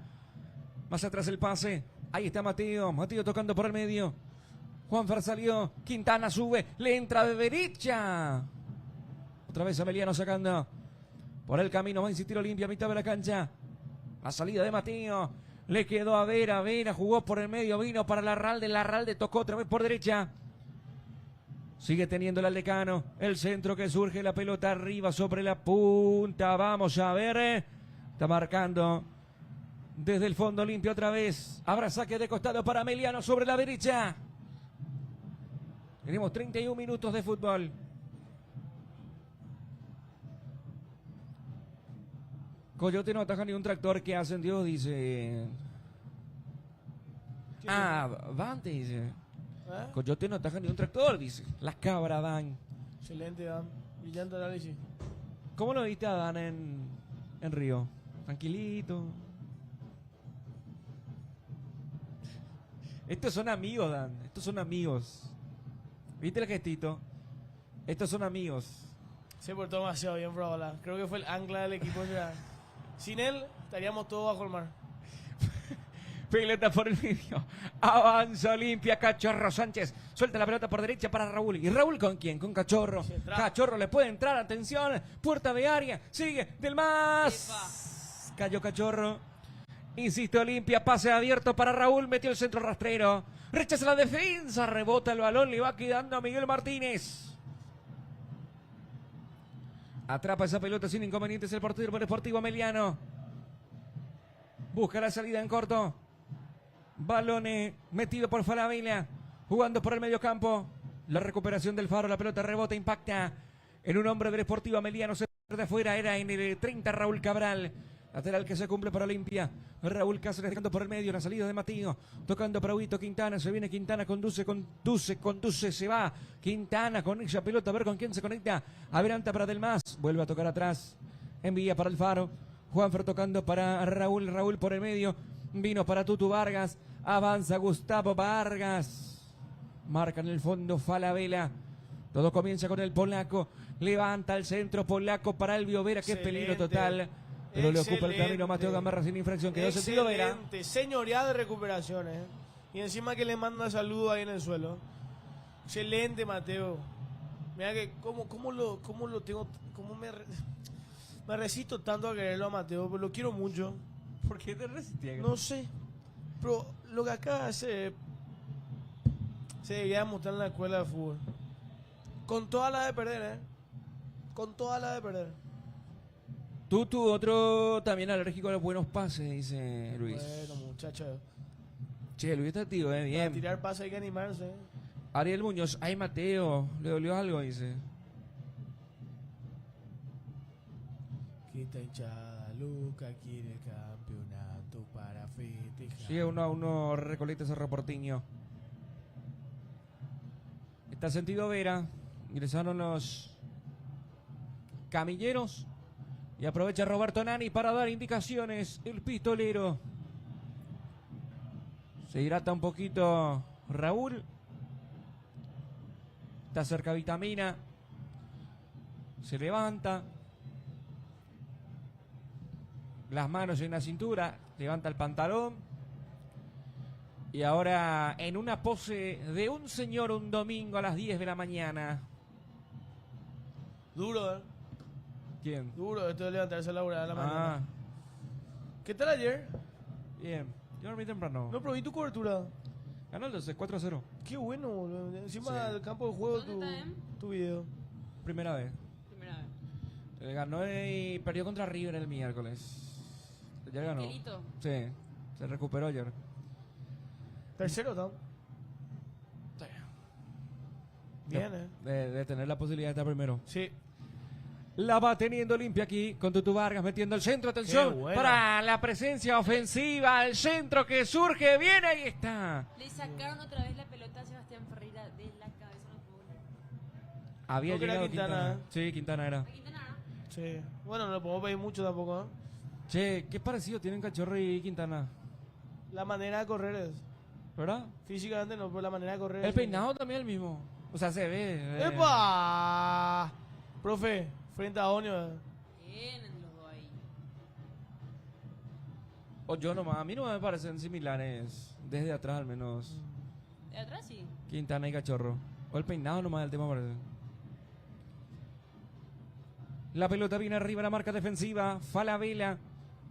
Más atrás el pase. Ahí está Mateo. Mateo tocando por el medio. Juanfer salió. Quintana sube. Le entra de derecha. Otra vez Ameliano sacando. Por el camino va a insistir Olimpia a mitad de la cancha. La salida de Mateo. Le quedó a Vera. Vera jugó por el medio. Vino para Larralde. Larralde tocó otra vez por derecha. Sigue teniendo el Aldecano. El centro que surge. La pelota arriba sobre la punta. Vamos a ver. Está marcando. Desde el fondo limpio otra vez. Habrá saque de costado para Ameliano sobre la derecha. Tenemos 31 minutos de fútbol. Coyote no ataja ni un tractor que ascendió, dice. Vante, dice. Coyote no ataja ni un tractor, dice. Las cabras dan. Excelente, Dan. Brillante análisis. ¿Cómo lo viste a Dan en Río? Tranquilito. Estos son amigos, Dan. Estos son amigos. ¿Viste el gestito? Estos son amigos. Se portó demasiado bien, bro. Creo que fue el ancla del equipo ya. Sin él, estaríamos todos bajo el mar. Pelota por el medio. Avanza Olimpia. Cachorro Sánchez. Suelta la pelota por derecha para Raúl. ¿Y Raúl con quién? Con Cachorro. Sí, Cachorro le puede entrar. Atención. Puerta de área. Sigue del más. Cayó Cachorro. Insiste Olimpia. Pase abierto para Raúl. Metió el centro rastrero. Rechaza la defensa. Rebota el balón. Le va quedando a Miguel Martínez. Atrapa esa pelota sin inconvenientes el portero por Sportivo Ameliano. Busca la salida en corto. Balone metido por Falabella. Jugando por el medio campo. La recuperación del Faro. La pelota rebota, impacta en un hombre del Sportivo Ameliano. Se de afuera. Era en el 30 Raúl Cabral. Lateral que se cumple para Olimpia. Raúl Cáceres dejando por el medio. La salida de Matías. Tocando para Huito Quintana. Se viene Quintana. Conduce. Se va. Quintana con esa pelota. A ver con quién se conecta. Adelanta para Delmás. Vuelve a tocar atrás. Envía para el Faro. Juanfer tocando para Raúl. Raúl por el medio. Vino para Tutu Vargas. Avanza Gustavo Vargas. Marca en el fondo Falabella. Todo comienza con el polaco. Levanta el centro polaco para Elvio Vera. Que es peligro total. Pero le ocupa el camino a Mateo Gamarra sin infracción. Quedó sentido Vera. Señoría de recuperaciones. Y encima que le manda saludo ahí en el suelo. Excelente, Mateo. Mira que cómo lo tengo. Me resisto tanto a quererlo a Mateo, pero lo quiero mucho. ¿Por qué te resistías? No sé. Pero lo que acá se debía mostrar en la escuela de fútbol. Con toda la de perder, Con toda la de perder. Tutu, otro también alérgico a los buenos pases, dice Luis. Bueno, muchacho. Che, Luis está tío, bien. Para tirar pases hay que animarse. Ariel Muñoz, ay Mateo, le dolió algo, dice. Quita hinchada, Luca quiere el campeonato para festejar. Sigue 1-1 Recoleta Cerro Porteño. Está sentido Vera. Ingresaron los camilleros. Y aprovecha Roberto Nani para dar indicaciones. El pistolero. Se hidrata un poquito Raúl. Está cerca Vitamina. Se levanta. Las manos en la cintura. Levanta el pantalón. Y ahora en una pose de un señor un domingo a las 10 de la mañana. Duro, ¿Quién? Duro esto de levantarse a la hora de la Ah, mañana. ¿Qué tal ayer? bien. Yo dormí temprano. No probé tu cobertura. Ganó el 12, 4-0. Qué bueno, boludo. Encima Sí. del campo de juego ¿Dónde está, tu video. Primera vez. Primera vez. Ganó y perdió contra River el miércoles. Ayer ganó. Miguelito. Sí, se recuperó ayer. Tercero, ¿no? Bien, De tener la posibilidad de estar primero. Sí. La va teniendo Olimpia aquí con Tutu Vargas metiendo el centro. Atención Qué buena. para la presencia ofensiva. El centro que surge. Bien, ahí está. Le sacaron otra vez la pelota a Sebastián Ferreira de la cabeza. No pudo. Había Creo que era llegado Quintana, Quintana. Sí, Quintana era. ¿A Quintana, no? Sí. Bueno, no le podemos pedir mucho tampoco, ¿eh? Che, qué parecido tienen Cachorro y Quintana. La manera de correr es. ¿Verdad? Físicamente no, pero la manera de correr El es- peinado también es el mismo. O sea, se ve. ¡Epa! Profe, frente a Onio. Bien, los dos ahí. O yo nomás. A mí no me parecen similares. Desde atrás al menos. De atrás sí. Quintana y Cachorro. O el peinado nomás del tema parece. La pelota viene arriba, la marca defensiva. Falabella.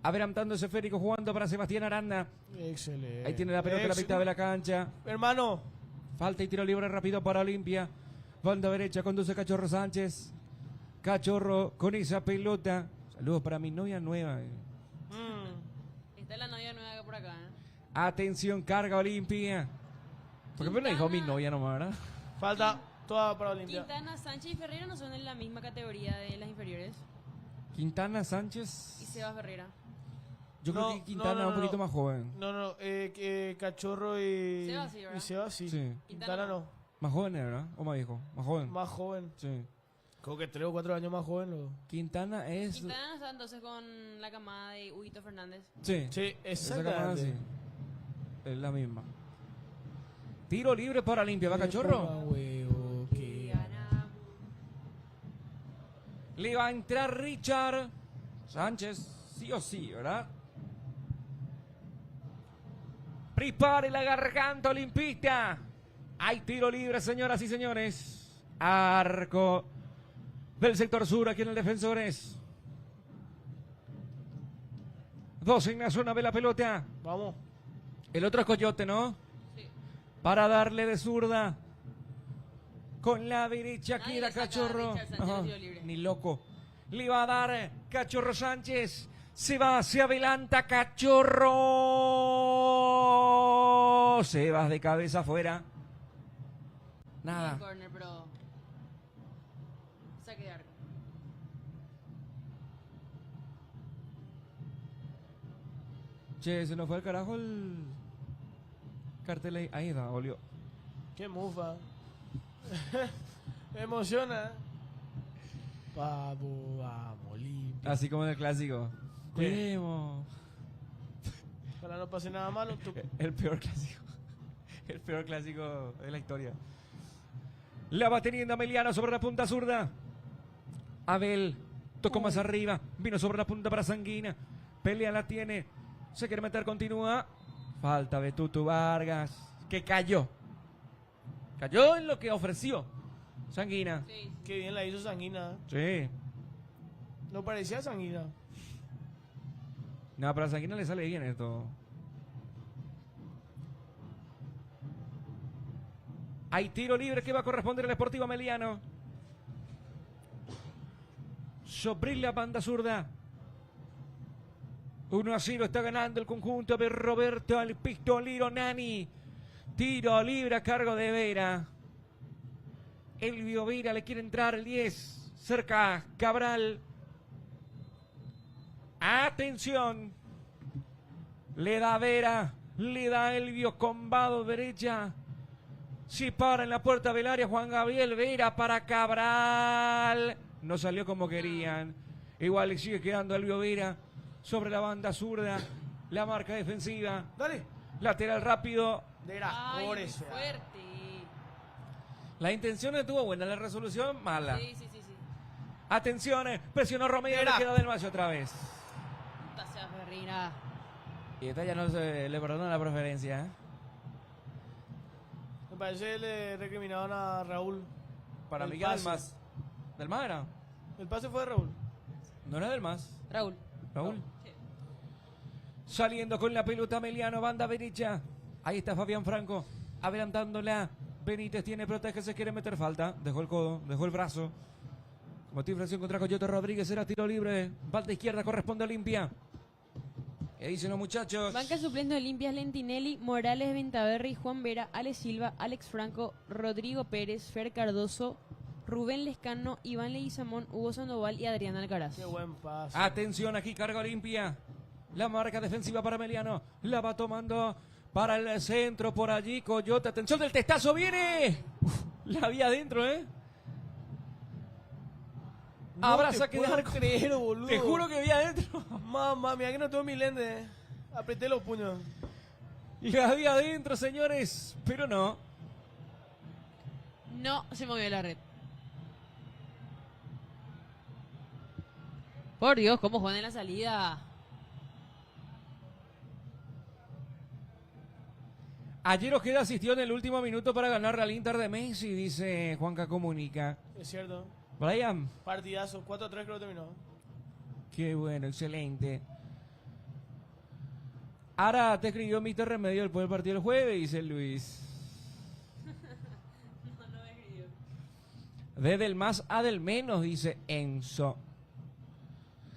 Adelantando ese esférico jugando para Sebastián Aranda. Excelente. Ahí tiene la pelota en la mitad de la cancha. Hermano, Falta y tiro libre rápido para Olimpia. Banda derecha conduce Cachorro Sánchez. Cachorro con esa pelota. Saludos para mi novia nueva. Está la novia nueva por acá, ¿eh? Atención, carga Olimpia. ¿Por qué me lo dijo mi novia nomás, verdad? falta toda para Olimpia. Quintana, Sánchez y Ferreira no son en la misma categoría de las inferiores. Quintana Y Sánchez. Sebas Ferreira. Yo No, creo que Quintana no, es un no, poquito no. más joven. No, Cachorro y. Seba sí, ¿verdad? Y Seba sí. Sí. Quintana no. Más joven, ¿verdad? O más viejo. Más joven. Más joven. Sí. Creo que 3 o 4 años más joven. ¿No? Quintana es. Quintana está entonces con la camada de Huguito Fernández. Sí. Sí, Esa camada sí. exactamente. Es la misma. Tiro libre para Olimpia. ¿Va Cachorro? Epa, huevo, que- Le va a entrar Richard Sánchez, sí o sí, ¿verdad? Prepare la garganta olimpista. Hay tiro libre, señoras y señores. Arco del sector sur, aquí en el Defensores. 2 en la zona de la pelota. Vamos. El otro es Coyote, ¿no? Sí. Para darle de zurda. Con la derecha Nadie quiera le saca a Cachorro. Richard Sánchez Ajá, el tiro libre. ni loco. Le va a dar Cachorro Sánchez. Se va, se adelanta Cachorro. Se va de cabeza afuera. Nada. Bien, corner, pero. Saque de arco. Che, se nos fue al carajo el cartel ahí. Ahí está, olió. Qué mufa. Me emociona. Vamos, vamos, Olimpia. Así como en el clásico. ¿Qué? Cuidemos. Ojalá no pase nada malo. Tú- El peor clásico. El peor clásico de la historia. La va teniendo Ameliano sobre la punta zurda. Abel tocó más arriba. Vino sobre la punta para Sanguina. Pelea la tiene. Se quiere meter, continúa. Falta de Tutu Vargas. Que cayó. Cayó en lo que ofreció Sanguina. Sí. Qué bien la hizo Sanguina. Sí. No parecía Sanguina. No, pero a Sanguina le sale bien esto. Hay tiro libre que va a corresponder al Sportivo Ameliano. Sobre la banda zurda. 1-0 está ganando el conjunto de Roberto al pistolero Nani. Tiro libre a cargo de Vera. Elvio Vera le quiere entrar el 10. Cerca Cabral. Atención. Le da Vera. Le da Elvio combado derecha. Si para en la puerta del área Juan Gabriel Vera para Cabral. No salió como querían. Igual le sigue quedando Elvio Vera sobre la banda zurda. La marca defensiva. Dale. Lateral rápido. Ay, Por muy eso. fuerte. La intención estuvo buena, la resolución mala. Sí, sí, sí, sí. Atención, presionó Romeo y le queda del Mayo otra vez. Puta sea Ferreira. Y esta ya no se le perdona la preferencia. ¿Eh? Me parece que le recriminaban a Raúl. Para El Miguel del pase. Mas. ¿Del Mas era? El pase fue de Raúl. ¿No era del Mas? Raúl. Raúl. Sí. Saliendo con la pelota Meliano, banda derecha. Ahí está Fabián Franco, adelantándola. Benítez tiene, protege, se quiere meter falta. Dejó el codo, dejó el brazo. Motivo infracción contra Coyote Rodríguez, era tiro libre. Falta izquierda, corresponde a Olimpia. ¿Qué dicen los muchachos? Banca suplente de Olimpia Lentinelli, Morales Ventaverri, Juan Vera, Alex Silva, Alex Franco, Rodrigo Pérez, Fer Cardoso, Rubén Lescano, Iván Leguizamón, Hugo Sandoval y Adrián Alcaraz. Qué buen pase. Atención, aquí carga Olimpia. La marca defensiva para Meliano. La va tomando para el centro, por allí Coyote. Atención del testazo, viene. Uf, la había adentro, ¿eh? No Habrá te saque de puedo arco. creer, boludo. Te juro que vi adentro. Mamá, mira que no tengo mi lente. Apreté los puños. La había adentro, señores. Pero no. No se movió la red. Por Dios, cómo juegan en la salida. Ayer Ojeda asistió en el último minuto para ganar al Inter de Messi, dice Juanca Comunica. Es cierto. Brian, Partidazo. 4-3 creo que terminó. qué bueno, excelente. Ahora te escribió Mr. Remedio después del partido del jueves, dice Luis. No me escribió. De del más a del menos, dice Enzo.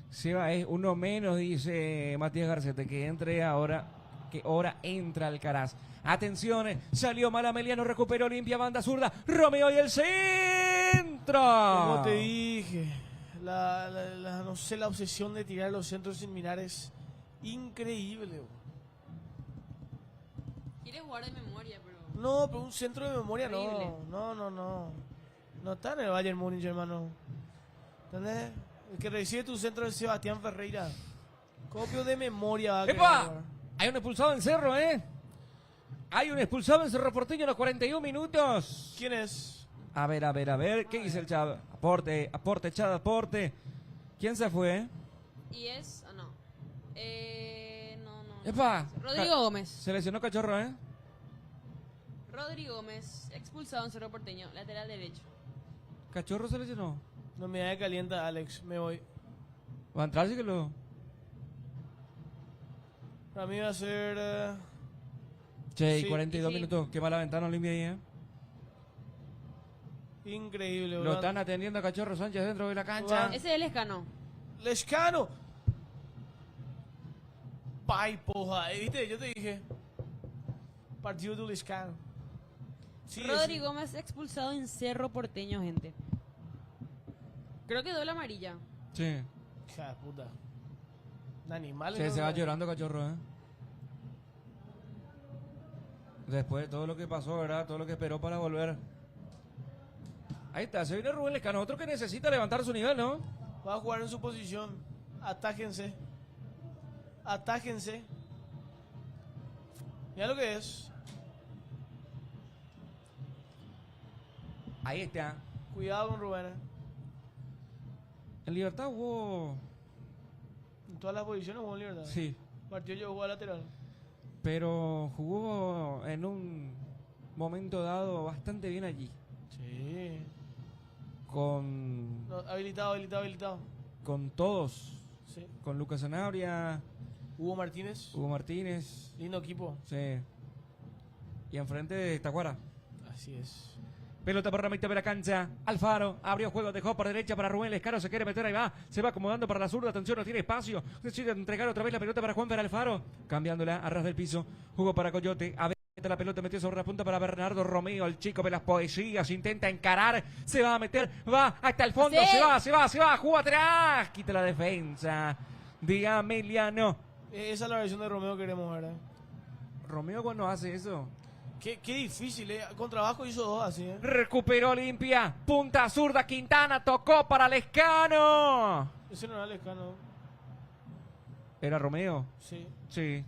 Seba es uno menos, dice Matías Garcete, que entre ahora, que ahora entra Alcaraz. Atención, salió mal Meliano, recuperó Olimpia, banda zurda, Romeo y el centro. Como te dije, no sé, la obsesión de tirar los centros sin mirar es increíble. Bro. Quiere jugar de memoria, pero... No, pero un centro de memoria Increíble. no. No está en el Bayern Múnich, hermano. ¿Entendés? El que recibe tu centro es Sebastián Ferreira. Copio de memoria. Va a querer ¡Epa! jugar. Hay un expulsado en Cerro, ¿eh? Hay un expulsado en Cerro Porteño en los 41 minutos. ¿Quién es? A ver, ¿qué dice el Chavo? Aporte, Chavo, aporte. ¿Quién se fue? Y es... Ah, no. No. ¡Epa! Rodrigo Gómez. Se lesionó Cachorro, ¿eh? Rodrigo Gómez, expulsado en Cerro Porteño, lateral derecho. Cachorro se lesionó. No me da calienta, Alex. Me voy. Va a entrar, sí que lo... Para mí va a ser... Che, y Sí, 42 sí. minutos. Qué mala ventana Olimpia ahí, ¿eh? increíble, Lo bro. están atendiendo a Cachorro Sánchez dentro de la cancha. Va. Ese es el Escano. Lescano. Pai, porra. ¿Viste? Yo te dije. Partido do Lescano. Sí, Rodrigo Gómez expulsado en Cerro Porteño, gente. Creo que doble amarilla. Sí. Hija de puta. Un animal. Sí, se va llorando Cachorro, ¿eh? Después de todo lo que pasó, ¿verdad? Todo lo que esperó para volver. Ahí está, se viene Rubén Lescano. Otro que necesita levantar su nivel, ¿no? Va a jugar en su posición. Atájense. Atájense. Mira lo que es. Ahí está. Cuidado con Rubén. En Libertad jugó... En todas las posiciones jugó en libertad. Sí. Partido yo jugó a lateral. Pero jugó en un momento dado bastante bien allí. Sí. Con Habilitado. todos. Sí. Con Lucas Sanabria, Hugo Martínez. Hugo Martínez. Lindo equipo. Sí. Y enfrente de Tacuara. Así es. Pelota por la mitad de la cancha. Alfaro abrió juego, dejó por derecha para Rubén Lescano. Se quiere meter, ahí va. Se va acomodando para la zurda. Atención, no tiene espacio. Decide entregar otra vez la pelota para Juan para Alfaro. Cambiándola a ras del piso. Jugó para Coyote. A ver, la pelota metió sobre la punta para Bernardo Romeo. El chico de las poesías. Intenta encarar. Se va a meter. Va hasta el fondo. Sí. Se va. Jugó atrás. Quita la defensa. de Ameliano. Esa es la versión de Romeo que queremos ver. Romeo cuando hace eso. Qué difícil, con trabajo hizo 2 así. Recuperó Olimpia. Punta zurda, Quintana tocó para Lescano. Ese no era Lescano. ¿Era Romeo? Sí. Sí.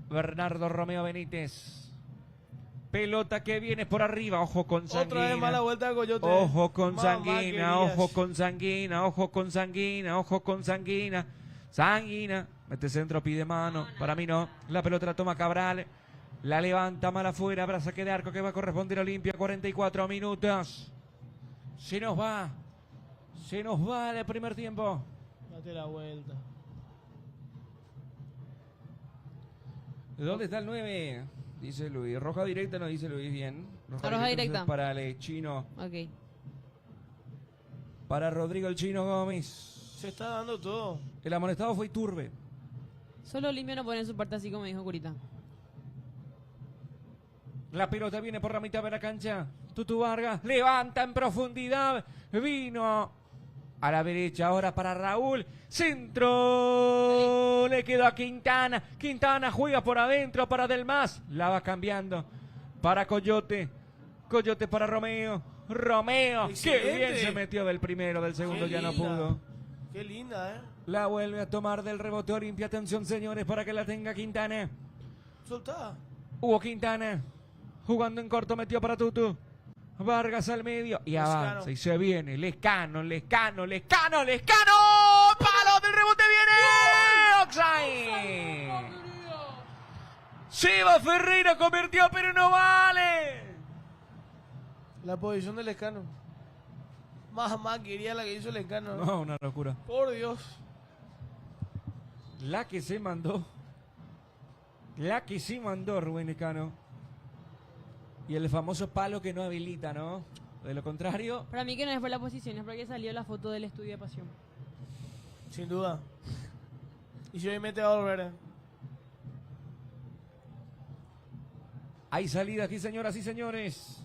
Bernardo Romeo Benítez. Pelota que viene por arriba. Ojo con Sanguina. Otra vez mala vuelta de Coyote. Ojo con Mamá Sanguina. querías. Ojo con Sanguina. Ojo con Sanguina. Ojo con Sanguina. Sanguina. Mete centro, pide mano. Para mí no. La pelota la toma Cabral. La levanta mal afuera. Habrá saque de arco que va a corresponder a Olimpia. 44 minutos. Se nos va. Se nos va el primer tiempo. Date la vuelta. ¿Dónde está el 9? Dice Luis. Roja directa, no dice Luis bien. Roja directa. Para el chino. Ok. Para Rodrigo el Chino Gómez. Se está dando todo. El amonestado fue Iturbe. Solo Olimpia no pone en su parte así como dijo Curita. La pelota viene por la mitad de la cancha. Tutu Vargas levanta en profundidad. Vino a la derecha ahora para Raúl. Centro. Le quedó a Quintana. Quintana juega por adentro para Delmas. La va cambiando para Coyote. Coyote para Romeo. Romeo. Excelente. Qué bien se metió del primero. Del segundo Qué ya no linda. pudo. Qué linda, La vuelve a tomar del rebote Olimpia. Atención, señores, para que la tenga Quintana. Soltada. Hugo Quintana. Jugando en corto, metió para Tutu. Vargas al medio y Lescano. avanza y se viene. Lescano. Palo del rebote viene. Oxide. Seba Ferreira convirtió, pero no vale. La posición del Lescano. Más quería la que hizo el Lescano. No, una locura. Por Dios. La que se mandó. La que sí mandó Rubén Lescano. Y el famoso palo que no habilita, ¿no? De lo contrario. Para mí que no es por la posición, es porque salió la foto del estudio de pasión. Sin duda. Y si hoy mete va a volver. Hay salida aquí, señoras y señores.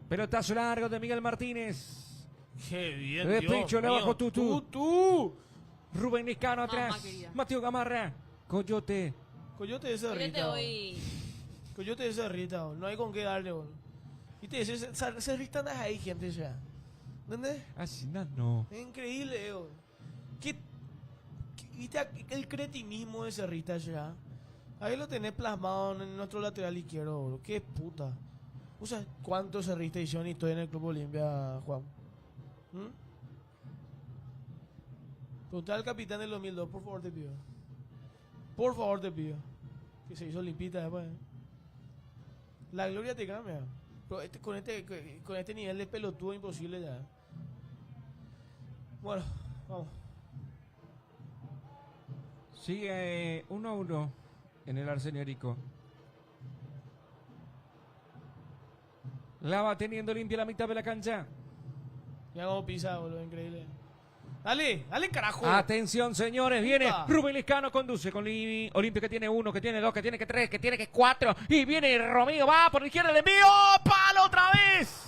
Pelotazo largo de Miguel Martínez. Qué bien. De Dios pecho le mío. abajo Tutu. Tutu. Rubén Lescano Mamá atrás. querida. Mateo Gamarra. Coyote. Coyote de ese Oye, te Rita. voy. Coyote de ese Rita. No hay con qué darle. Bol. Viste, ese Rita anda ahí, gente. Ya. ¿Entendés? Así no. Es increíble, bol. ¿Viste el cretinismo de ese Rita ya? Ahí lo tenés plasmado en nuestro lateral izquierdo, bol. Qué puta. O sea, ¿cuánto ese Rita hicieron historia en el Club Olimpia, Juan? Preguntale al capitán del 2002, por favor te pido. Por favor te pido. Que se hizo limpita después. La gloria te cambia. Pero con este nivel de pelotudo imposible ya. Bueno, vamos. Sigue 1-1 en el Arsenio Rico. La va teniendo limpia la mitad de la cancha. Ya como pisa, boludo, increíble. Dale, carajo. Atención, señores, viene Upa. Rubén Lescano, conduce con Olimpia que tiene 1, que tiene 2, que tiene que 3, que tiene que 4. Y viene Romeo, va por la izquierda, el envío. ¡Palo otra vez!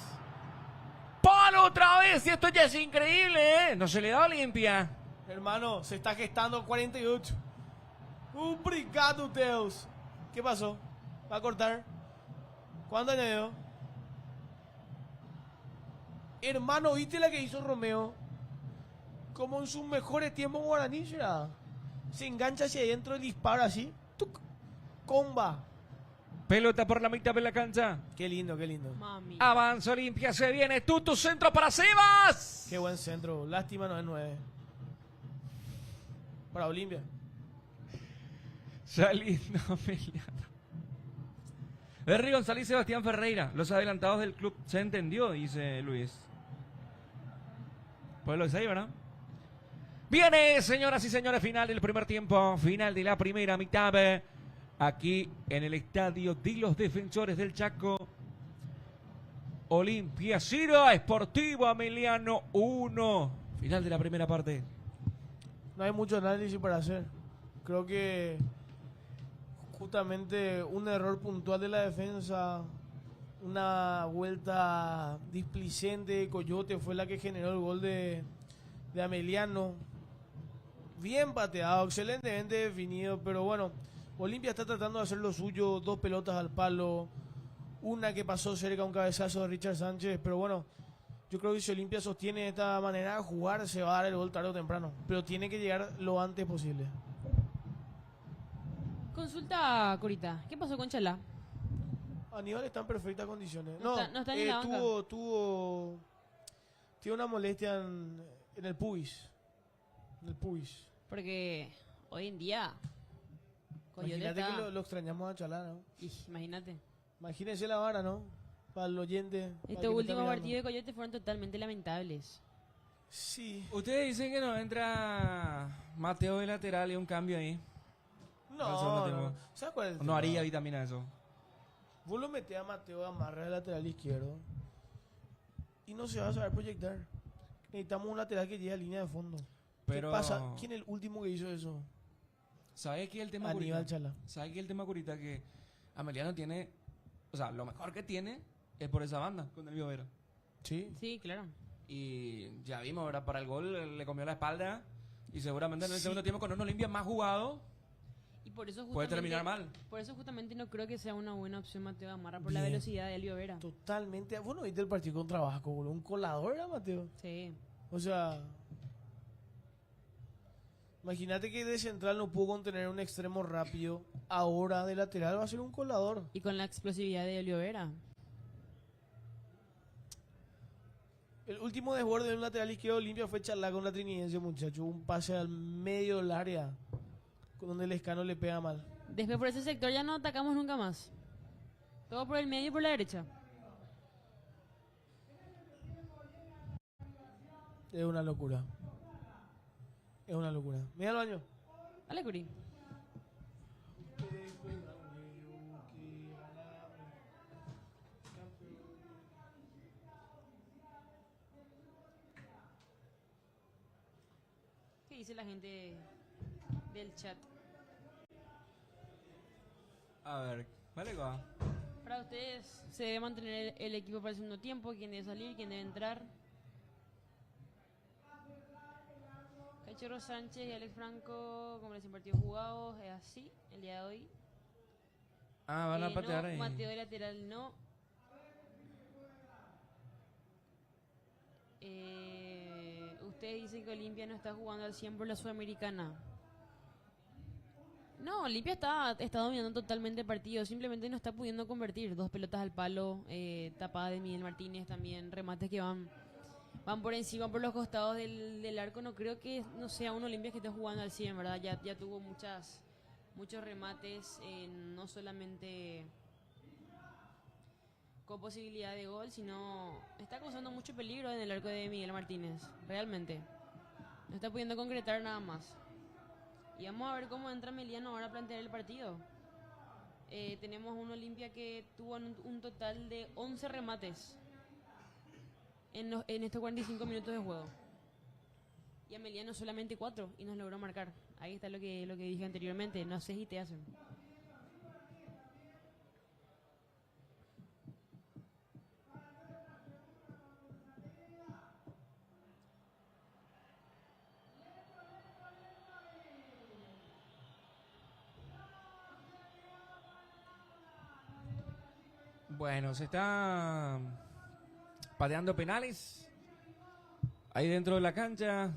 ¡Palo otra vez! Y esto ya es increíble, ¿eh? No se le da a Olimpia. Hermano, se está gestando 48. Obrigado, Deus. ¿Qué pasó? ¿Va a cortar? ¿Cuándo añadió? Hermano, ¿viste la que hizo Romeo? Como en sus mejores tiempos guaraní, ¿será? Se engancha hacia adentro y dispara así. ¡Tuc! Comba. Pelota por la mitad de la cancha. Qué lindo, qué lindo. Mami. Avanza Olimpia, se viene Tutu, centro para Sebas. Qué buen centro. Lástima no es 9. Para Olimpia. Saliendo Ameliano. Henry González y Sebastián Ferreira. Los adelantados del club. Se entendió, dice Luis. Pues lo dice ahí, ¿verdad? Viene, señoras y señores, final del primer tiempo. Final de la primera mitad. Aquí en el estadio de los Defensores del Chaco. Olimpia 0, Sportivo Ameliano 1. Final de la primera parte. No hay mucho análisis para hacer. Creo que justamente un error puntual de la defensa, una vuelta displicente de Coyote fue la que generó el gol de de Ameliano. Bien pateado, excelentemente definido, pero bueno, Olimpia está tratando de hacer lo suyo, 2 pelotas al palo, una que pasó cerca, un cabezazo de Richard Sánchez, pero bueno, yo creo que si Olimpia sostiene esta manera de jugar, se va a dar el gol tarde o temprano, pero tiene que llegar lo antes posible. Consulta, Corita, ¿qué pasó con Chalá? Aníbal está en perfectas condiciones. No está ni en la banca. Tiene una molestia en el pubis. En el pubis. Porque hoy en día Coyote Imagínate está... que lo extrañamos a Chalá, ¿no? Imagínate. Imagínense la vara, ¿no? Para el oyente. para el que Estos me está últimos mirando. partidos de Coyote fueron totalmente lamentables. Sí. Ustedes dicen que no entra Mateo de lateral y un cambio ahí. Al segundo No, tiempo. no. ¿Sabes cuál es el No tema? haría vitamina eso. Vos lo metés a Mateo Amarra de lateral izquierdo y no se va a saber proyectar. Necesitamos un lateral que llegue a línea de fondo. Pero- ¿Qué pasa? ¿Quién es el último que hizo eso? ¿Sabes qué es el tema Aníbal Curita? Chalá. ¿Sabes qué es el tema Curita? Que Ameliano tiene, o sea, lo mejor que tiene es por esa banda con el Vera. Sí. Sí, claro. Y ya vimos, ¿verdad? Para el gol le comió la espalda y seguramente en el Sí. segundo tiempo con uno limpia más jugado Y por eso puede terminar mal. Por eso justamente no creo que sea una buena opción Mateo Gamarra por la Bien. velocidad de Elvio Vera. Totalmente. Bueno, viste el partido contra Vasco, boludo. Un colador era Mateo. Sí. O sea, imagínate que de central no pudo contener un extremo rápido. Ahora de lateral va a ser un colador. Y con la explosividad de Elvio Vera. El último desborde de un lateral izquierdo limpio fue Chalá con la Trinidense, muchacho. Un pase al medio del área, con donde el escano le pega mal. Después por ese sector ya no atacamos nunca más. Todo por el medio y por la derecha. Es una locura. Es una locura. Mira al baño. Dale, Curi. ¿Qué dice la gente del chat? A ver, vale, va. Para ustedes, ¿se debe mantener el equipo para el segundo tiempo? ¿Quién debe salir? ¿Quién debe entrar? Cachorro Sánchez y Alex Franco, como les partidos jugados, es así el día de hoy. Ah, van a patear no, ahí. Mateo de lateral no. Ustedes dicen que Olimpia no está jugando al 100 por la Sudamericana. No, Olimpia está dominando totalmente el partido. Simplemente no está pudiendo convertir. 2 pelotas al palo, tapada de Miguel Martínez también, remates que van por encima, por los costados del arco. No creo que no sea un Olimpia que esté jugando al 100, ¿verdad? Ya tuvo muchos remates, no solamente con posibilidad de gol, sino está causando mucho peligro en el arco de Miguel Martínez, realmente. No está pudiendo concretar nada más. Y vamos a ver cómo entra Meliano ahora a plantear el partido. Tenemos un Olimpia que tuvo un total de 11 remates en estos 45 minutos de juego. Y a Meliano solamente 4 y nos logró marcar. Ahí está lo que dije anteriormente. No sé si te hacen. Bueno, se está pateando penales ahí dentro de la cancha.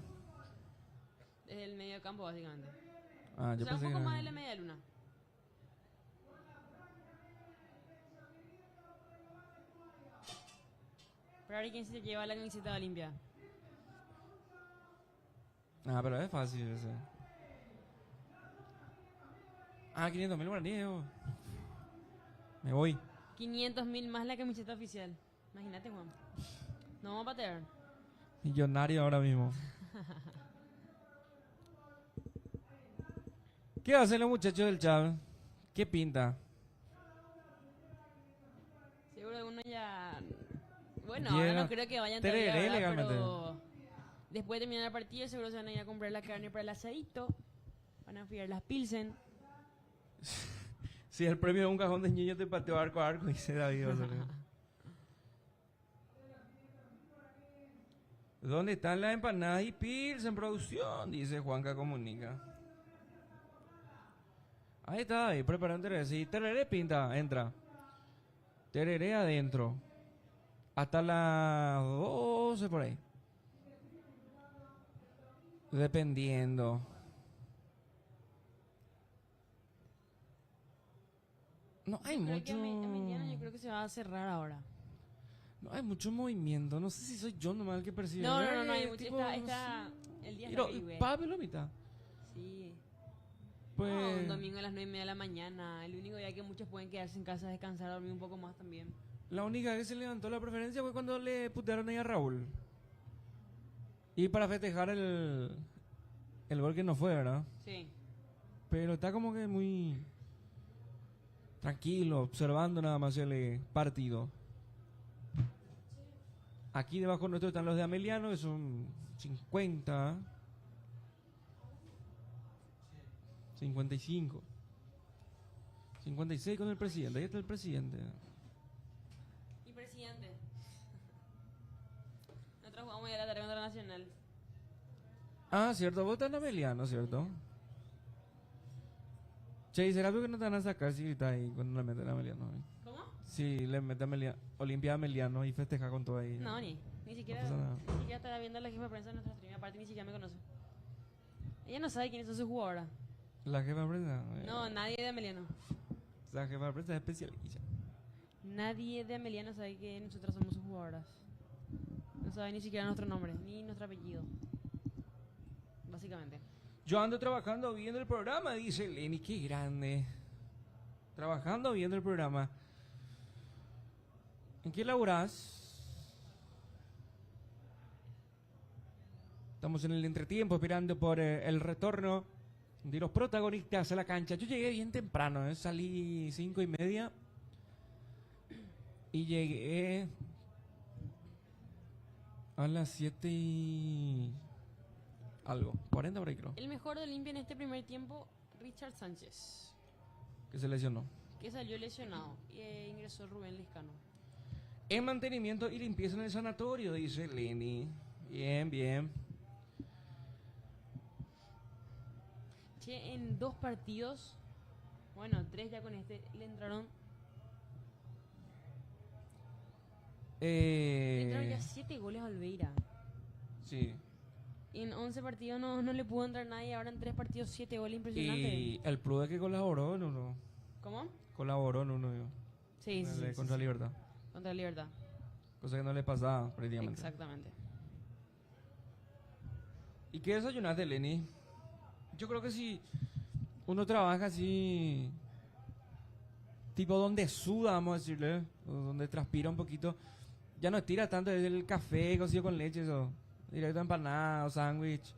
Desde el medio campo, básicamente. Ah, O yo sea, un pensé poco que más era- de la media luna. Pero ahora quién se lleva la camiseta de Olimpia. Ah, pero es fácil ese. Ah, 500.000 guaraníes. Oh. Me voy. 500.000 más la camiseta oficial. Imagínate, Juan. No vamos a patear. Millonario ahora mismo. ¿Qué hacen los muchachos del Chavo? ¿Qué pinta? Seguro que uno ya... Bueno, Llega. ahora no creo que vayan todavía, Tereré ¿verdad? legalmente. Pero después de terminar el partido seguro se van a ir a comprar la carne para el asadito. Van a enfriar las pilsen. Si el premio es un cajón de niños te pateó arco a arco, dice David. ¿Dónde están las empanadas y pils en producción? Dice Juanca Comunica. Ahí está, ahí, preparando tereré. Sí, tereré pinta, entra. Tereré adentro. Hasta las 12 por ahí. Dependiendo. No hay Creo que mucho. Emiliano yo creo que se va a cerrar ahora. No hay mucho movimiento. No sé si soy yo nomás el que percibe. No, ¿Verdad no que, hay mucho. tipo, Está el día Pero, está que Pablo mitad. Sí. Pues. No, un domingo a las 9:30 de la mañana. El único día que muchos pueden quedarse en casa a descansar, dormir un poco más también. La única vez que se levantó la preferencia fue cuando le putearon ahí a Raúl. Y para festejar el gol que no fue, ¿verdad? Sí. Pero está como que muy tranquilo, observando nada más el partido. Aquí debajo nuestro están los de Ameliano, que son 50. 55. 56 con el presidente. Ahí está el presidente. Y presidente. Nosotros jugamos ya la tarea contra Nacional. Ah, cierto, vos estás en Ameliano, ¿cierto? Che, ¿y será porque no te van a sacar si está ahí cuando le meten a Ameliano? ¿Cómo? Si le meten a Olimpia Ameliano y festeja con todo ahí. No, ni siquiera. No pasa nada. Ni siquiera estará viendo a la jefa de prensa de nuestra stream. Aparte, ni siquiera me conoce. Ella no sabe quiénes son sus jugadoras. La jefa de prensa. No, nadie de Ameliano. La jefa de prensa es especialista. Nadie de Ameliano sabe que nosotras somos sus jugadoras. No sabe ni siquiera nuestro nombre, ni nuestro apellido. Básicamente. Yo ando trabajando viendo el programa, dice Lenny, qué grande. Trabajando viendo el programa. ¿En qué laburás? Estamos en el entretiempo esperando por el retorno de los protagonistas a la cancha. Yo llegué bien temprano, salí 5:30 y llegué a las 7 y algo, 40 por ahí creo, El mejor de Olimpia en este primer tiempo, Richard Sánchez, que se lesionó. que salió lesionado y ingresó Rubén Liscano. En mantenimiento y limpieza en el sanatorio, dice Lenny. Bien, bien. Che, en 2 partidos, bueno, 3 ya con este, le entraron ya 7 goles a Olveira. Sí. Y en 11 partidos no le pudo entrar nadie, ahora en 3 partidos 7 goles, impresionante. Y el Prude que colaboró en uno. ¿Cómo? Colaboró en uno, yo. Sí, sí, sí, Contra sí. Libertad. Contra Libertad. Cosa que no le pasaba prácticamente. Exactamente. ¿Y qué desayunaste, Lenny? Yo creo que si uno trabaja así, tipo donde suda, vamos a decirle, o donde transpira un poquito, ya no estira tanto desde el café cocido con leche, eso, directo a empanada o sándwich.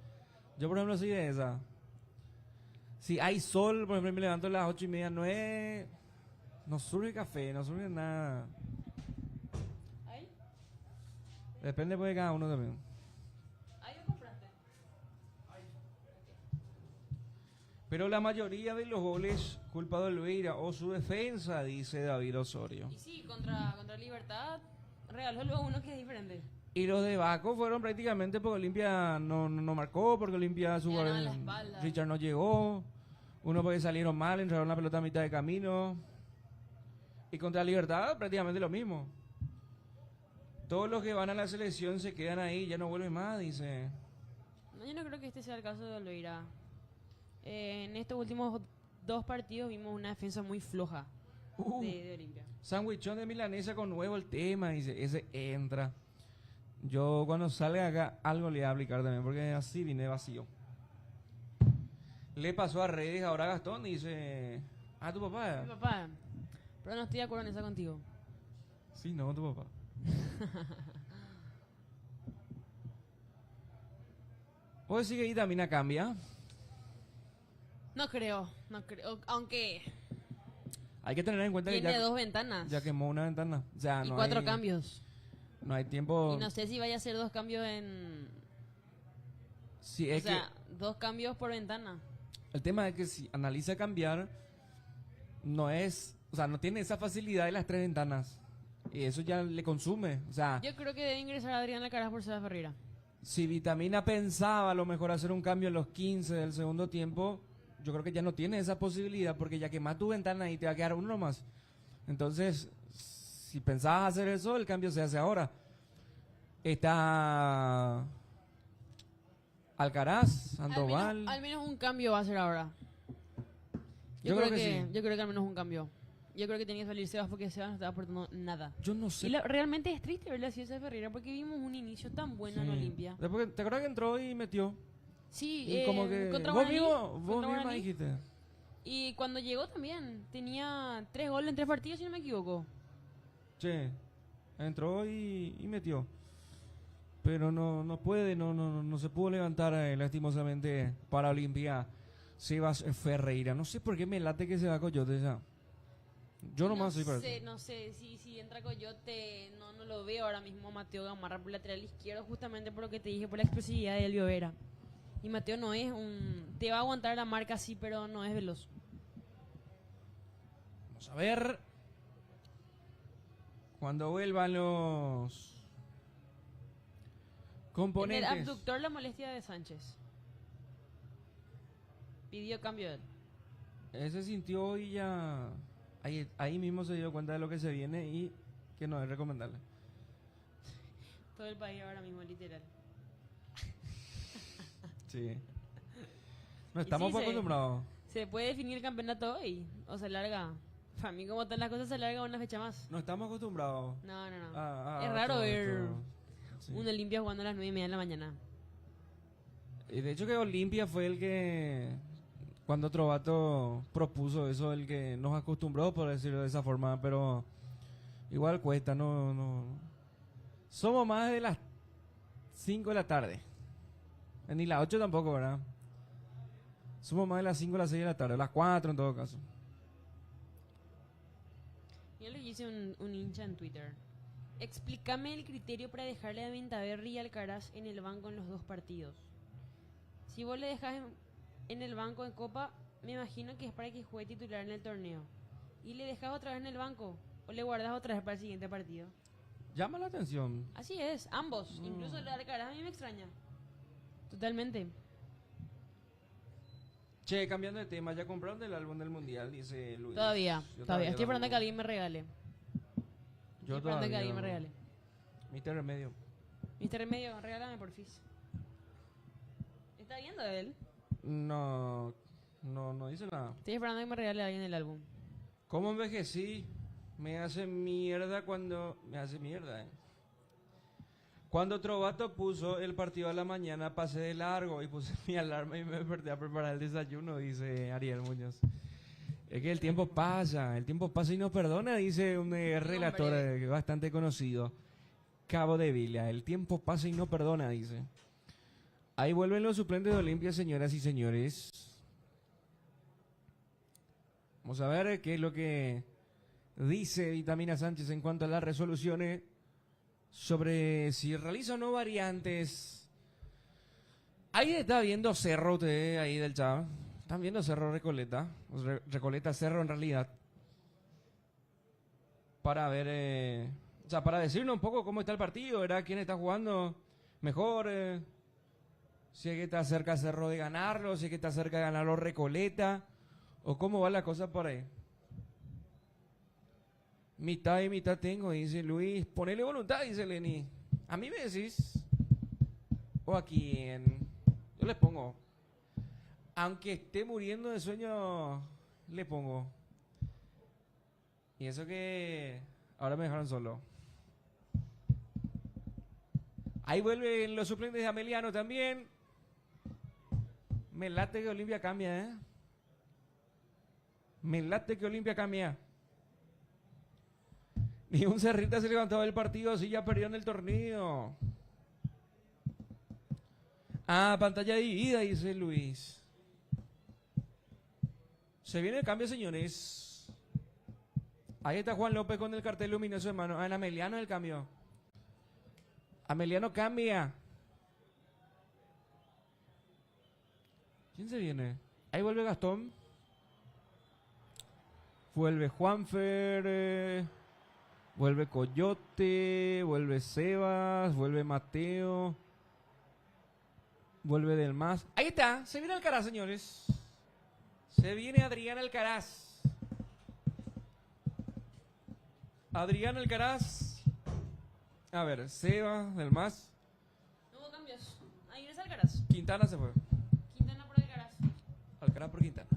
Yo, por ejemplo, soy de esa. Si hay sol, por ejemplo, me levanto a las 8:30, 9, no surge café, no surge nada. ¿Ahí? Depende pues de cada uno también. ¿Ahí lo compraste? Pero la mayoría de los goles culpa de Olveira o su defensa, dice David Osorio. Y sí, contra Libertad regaló luego uno que es diferente. Y los de Baco fueron prácticamente porque Olimpia no marcó, porque Olimpia su Le ganaban jugador, la espalda. Richard no llegó, uno porque salieron mal, entraron la pelota a mitad de camino. Y contra Libertad prácticamente lo mismo. Todos los que van a la selección se quedan ahí, ya no vuelven más, dice. No, yo no creo que este sea el caso de Olveira. En estos últimos 2 partidos vimos una defensa muy floja de Olimpia. Sandwichón de milanesa con huevo el tema, dice, ese entra. Yo cuando salga acá algo le voy a aplicar también, porque así vine vacío. Le pasó a redes ahora a Gastón, dice, ah, tu papá. Mi papá, pero no estoy de acuerdo en eso contigo. Sí, no, tu papá. ¿Vos decís que Vitamina cambia? No creo. Aunque Hay que tener en cuenta que tiene 2 ventanas ya quemó una ventana. O sea, y no 4 hay, cambios. No hay tiempo. Y no sé si vaya a hacer 2 cambios en... Sí, O es sea, 2 cambios por ventana. que el tema es que si analiza cambiar, no es, o sea, no tiene esa facilidad de las 3 ventanas. Y eso ya le consume. O sea, Yo creo que debe ingresar Adrián Alcaraz por Seba Ferreira. Si Vitamina pensaba a lo mejor hacer un cambio en los 15 del segundo tiempo, yo creo que ya no tiene esa posibilidad porque ya quemás tu ventana y te va a quedar uno nomás. Entonces, si pensabas hacer eso, el cambio se hace ahora. Está Alcaraz, Sandoval. Al menos un cambio va a ser ahora. Yo creo que sí. Yo creo que al menos un cambio. Yo creo que tenía que salir Sebas porque Sebas no estaba aportando nada. Yo no sé. Y realmente es triste verle así a ese Ferreira porque vimos un inicio tan bueno en Sí. Olimpia. Después, ¿te acuerdas que entró y metió? Sí, Y como que contra vos Guaraní, mismo, contra vos misma Guaraní. dijiste. Y cuando llegó también tenía 3 goles en 3 partidos, si no me equivoco. Che, entró y metió. Pero no puede, no se pudo levantar lastimosamente para Olimpia Sebas Ferreira. No sé por qué me late que se va Coyote ya. Yo nomás soy para eso. No sé si entra Coyote, no lo veo ahora mismo Mateo Gamarra por lateral izquierdo, justamente por lo que te dije, por la explosividad de Elvio Vera. Y Mateo no es te va a aguantar la marca sí, pero no es veloz. Vamos a ver. Cuando vuelvan los En componentes. el abductor la molestia de Sánchez. Pidió cambio de él. Ese sintió y ya. Ahí mismo se dio cuenta de lo que se viene y que no es recomendable. Todo el país ahora mismo, literal. Sí. No estamos sí, acostumbrados. ¿Se puede definir el campeonato hoy? ¿O se larga? Para mí, como están las cosas, se larga una fecha más. No estamos acostumbrados. No. a Es raro todo ver esto. Sí. un Olimpia jugando a las 9:30 de la mañana. Y de hecho que Olimpia fue el que, cuando Trovato propuso eso, el que nos acostumbró, por decirlo de esa forma, pero igual cuesta, no. Somos más de las 5 de la tarde. Ni las 8 tampoco, ¿verdad? Somos más de las 5 o las 6 de la tarde, las 4 en todo caso. Yo le hice un hincha en Twitter. Explícame el criterio para dejarle a Ventaverri y Alcaraz en el banco en los 2 partidos. Si vos le dejas en el banco en Copa, me imagino que es para que juegue titular en el torneo. Y le dejas otra vez en el banco o le guardas otra vez para el siguiente partido. Llama la atención. Así es, ambos. Incluso el de Alcaraz a mí me extraña. Totalmente. Che, cambiando de tema, ¿ya compraron el álbum del Mundial? Dice Luis. Todavía. Yo Estoy no. esperando que alguien me regale. Yo Estoy esperando que todavía alguien me no. regale. Mr. Remedio. Mr. Remedio, regálame porfis. ¿Está viendo él? No dice nada. Estoy esperando que me regale alguien el álbum. ¿Cómo envejecí? Me hace mierda cuando... Me hace mierda, Cuando Trovato puso el partido a la mañana, pasé de largo y puse mi alarma y me desperté a preparar el desayuno, dice Ariel Muñoz. Es que el tiempo pasa y no perdona, dice un relator bastante conocido. Cabo de Vila, el tiempo pasa y no perdona, dice. Ahí vuelven los suplentes de Olimpia, señoras y señores. Vamos a ver qué es lo que dice Vitamina Sánchez en cuanto a las resoluciones sobre si realiza o no variantes. Ahí está viendo Cerro, usted ahí del chat. Están viendo Cerro Recoleta. Recoleta Cerro en realidad. Para ver, o sea, para decirnos un poco cómo está el partido, ¿verdad? ¿Quién está jugando mejor? Si es que está cerca Cerro de ganarlo, si es que está cerca de ganarlo Recoleta, o cómo va la cosa por ahí. Mitad y mitad tengo, dice Luis. Ponele voluntad, dice Lenny. A mí me decís. O a quién. Yo le pongo. Aunque esté muriendo de sueño, le pongo. Y eso que ahora me dejaron solo. Ahí vuelven los suplentes de Ameliano también. Me late que Olimpia cambia, Me late que Olimpia cambia. Ni un Cerrita se levantaba del partido, así ya perdió en el torneo. Ah, pantalla dividida, dice Luis. Se viene el cambio, señores. Ahí está Juan López con el cartel luminoso en mano. Ah, en Ameliano el cambio. Ameliano cambia. ¿Quién se viene? Ahí vuelve Gastón. Vuelve Juanfer. Vuelve Coyote. Vuelve Sebas. Vuelve Mateo. Vuelve del más. Ahí está, se viene Alcaraz, señores. Se viene Adrián Alcaraz. Adrián Alcaraz. A ver, Seba del más. No hubo cambios. Ahí ingresa Alcaraz. Quintana se fue. Quintana por Alcaraz. Alcaraz por Quintana.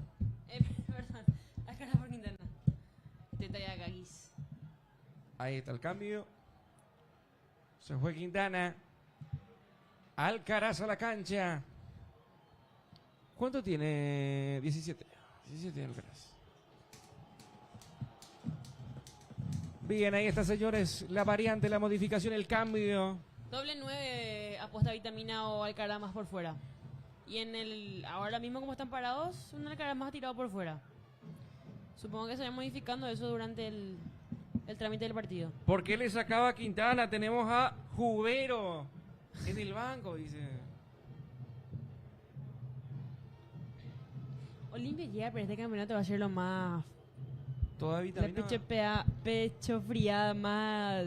Verdad. Alcaraz por Quintana. Teta ya Gaguis. Ahí está el cambio. Se fue Quintana. Alcaraz a la cancha. ¿Cuánto tiene? 17. 17 Alcaraz. Bien, ahí está, señores. La variante, la modificación, el cambio. Doble 9 apuesta vitamina o Alcaraz más por fuera. Y en el ahora mismo como están parados, un Alcaraz más tirado por fuera. Supongo que se va modificando eso durante el trámite del partido. ¿Por qué le sacaba a Quintana? Tenemos a Jubero en el banco, dice. Olimpia llega, pero este campeonato va a ser lo más... Toda La vitamina. pecho friada más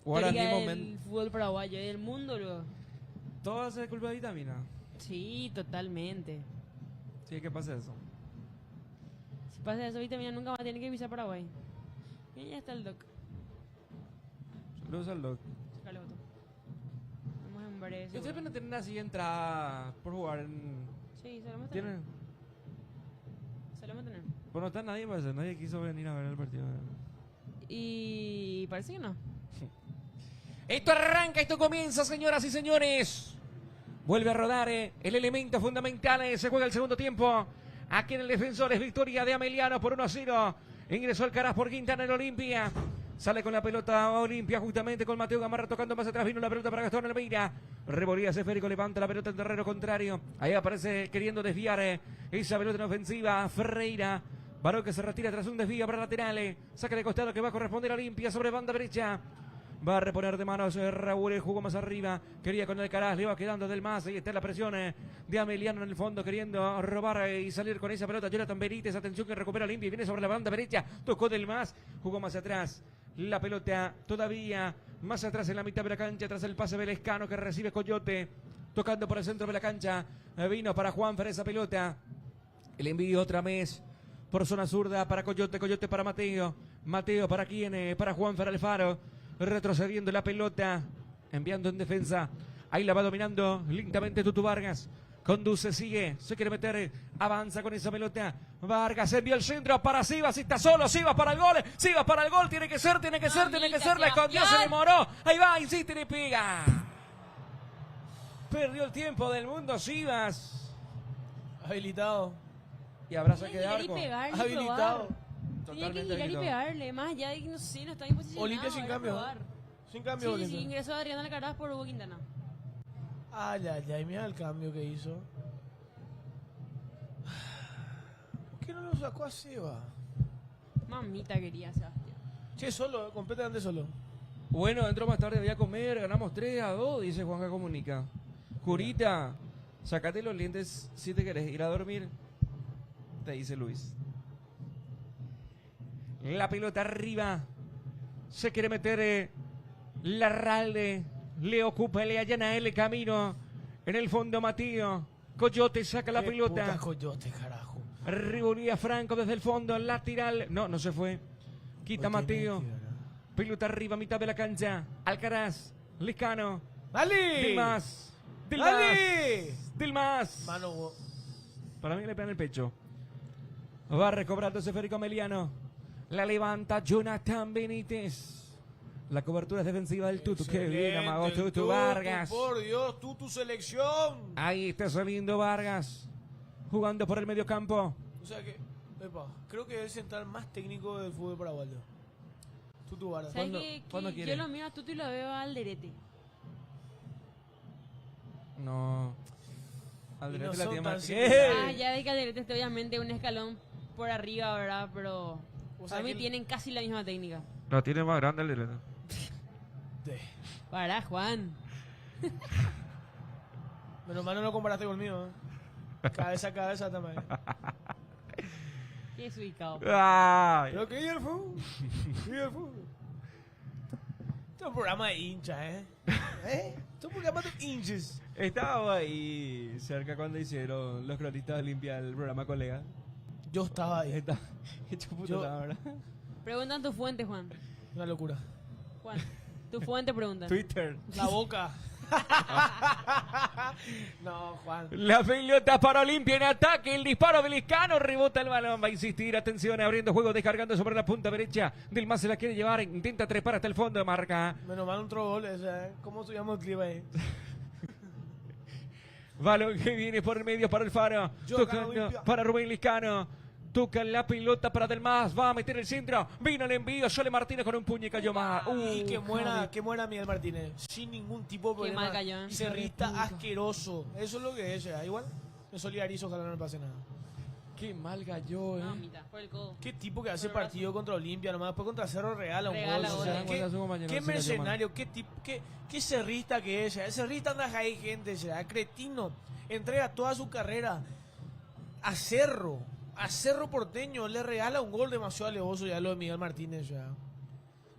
Ahora histórica mismo, del fútbol paraguayo y del mundo, luego. Todo hace de culpa de vitamina. Sí, totalmente. Sí, ¿qué pasa eso? Si pasa eso, vitamina nunca más tiene que pisar Paraguay. Y ya está el doc. Saludos al doc. Sácale botón. Vamos en breve. Ustedes seguro. no tienen así entrada por jugar en... Sí, solemos tener. ¿Tienen? Solemos tener. Pues no está nadie, parece. Nadie quiso venir a ver el partido. Y parece que no. Esto arranca, esto comienza, señoras y señores. Vuelve a rodar el elemento fundamental. Se juega el segundo tiempo. Aquí en el Defensores, victoria de Ameliano por 1-0. Ingresó Alcaraz por Quintana en Olimpia. Sale con la pelota Olimpia justamente con Mateo Gamarra tocando más atrás. Vino la pelota para Gastón Almeida. Revolía esférico, levanta la pelota en terreno contrario. Ahí aparece queriendo desviar esa pelota en ofensiva. Ferreira. Varón que se retira tras un desvío para laterales. Saca de costado que va a corresponder a Olimpia sobre banda derecha. Va a reponer de manos Raúl, jugó más arriba. Quería con Alcaraz, le va quedando del más. Ahí está la presión de Ameliano en el fondo, queriendo robar y salir con esa pelota. Jonathan Benítez, atención que recupera Olimpia y viene sobre la banda derecha. Tocó del más, jugó más atrás. La pelota todavía más atrás en la mitad de la cancha, tras el pase Velescano que recibe Coyote. Tocando por el centro de la cancha. Vino para Juanfer esa pelota. El envío otra vez por zona zurda para Coyote, Coyote para Mateo. Mateo para quién, para Juanfer Alfaro. Retrocediendo la pelota, enviando en defensa. Ahí la va dominando lentamente Tutu Vargas. Conduce, sigue, se quiere meter, avanza con esa pelota. Vargas envía el centro para Sivas, está solo, Sivas para el gol, Sivas para el gol, tiene que ser, la escondió, se demoró. Ahí va, insiste y le pega. Perdió el tiempo del mundo Sivas. Habilitado. Y habrá saque de Tiene que ir arco. y pegarle, Habilitado. probar. Tenía que Totalmente girar y habilitado. pegarle, más allá de que no sé, no está bien posicionado. Olimpia sin era cambio. probar. Sin cambio, Sí, Olimpia. sí, ingresó Adrián Alcaraz por Hugo Quintana. Ay, ay, ay, mira el cambio que hizo. ¿Por qué no lo sacó a Seba? Mamita quería, Sebastián. Che, solo, completamente solo. Bueno, entró más tarde, voy a comer, ganamos 3-2, dice Juanca Comunica. Curita, sacate los lentes si te querés ir a dormir, te dice Luis. La pelota arriba, se quiere meter Larralde, le ocupa, le allana el camino. En el fondo Matío, Coyote saca la Qué pelota. puta Coyote, carajo. Revolvía Franco desde el fondo, lateral. No se fue. Quita No Mateo. tiene que ganar. Pelota arriba, mitad de la cancha. Alcaraz, Lescano. ¡Dale! Dilmas. ¡Dale! Dilmas. Mano, Para mí le pega en el pecho. Va recobrando ese Federico Ameliano. La levanta Jonathan Benítez. La cobertura es defensiva del Tutu. Qué bien, amagó excelente, Tutu Vargas. Por Dios, tu selección. Ahí está saliendo Vargas. Jugando por el medio campo. O sea que, epa, creo que es el central más técnico del fútbol paraguayo. Tutu Vargas. ¿Sabes ¿Cuándo- qué? cuándo Que quiere? yo lo miro a Tutu y lo veo al Derete. No. Y Alderete no la son tiene tan más. similares. Ah, ya de que Alderete está obviamente un escalón por arriba, ¿verdad? Pero O sea para mí que- tienen casi la misma técnica. La tiene más grande Alderete. Para, Juan. Menos mal no lo comparaste conmigo. Cabeza a cabeza también. Qué desubicado. Ay. Pero que el fútbol. Que el fútbol. Esto es un programa de hinchas, ¿eh? Esto es un programa de hinchas. Estaba ahí cerca cuando hicieron los cronistas de Olimpia el programa Colega. Yo estaba ahí. Está hecho puto, Yo- la verdad. Preguntan tu fuente, Juan. Una locura. Juan, tu fuente pregunta. Twitter. La boca. No, Juan. La pelota para Olimpia en ataque, el disparo de Liscano, rebota el balón, va a insistir, atención, abriendo juego, descargando sobre la punta derecha, del más se la quiere llevar, intenta trepar hasta el fondo de marca, Menos mal un gol, o sea, ¿cómo subíamos el clip ahí? balón que viene por el medio para el Faro, Yo tocando gano Olimpia. para Rubén Liscano, toca la pelota para Del Mas, va a meter el centro, vino el envío, Sole Martínez con un puño y cayó más. Y que muera Miguel Martínez, sin ningún tipo de Qué problema. mal cayó, ¿eh? Cerrista asqueroso, eso es lo que es, igual me solidarizo, ojalá no le pase nada. Qué mal cayó, No, mitad, por el codo. ¿Qué tipo que hace Por el brazo. partido contra Olimpia, nomás después contra Cerro regala un Regala gol? gol. O sea, Se cuenta su compañero, qué se cayó mercenario, qué cerrista que es, el cerrista anda ahí, gente, o sea, cretino, entrega toda su carrera a Cerro Porteño, le regala un gol demasiado alevoso ya lo de Miguel Martínez, ya.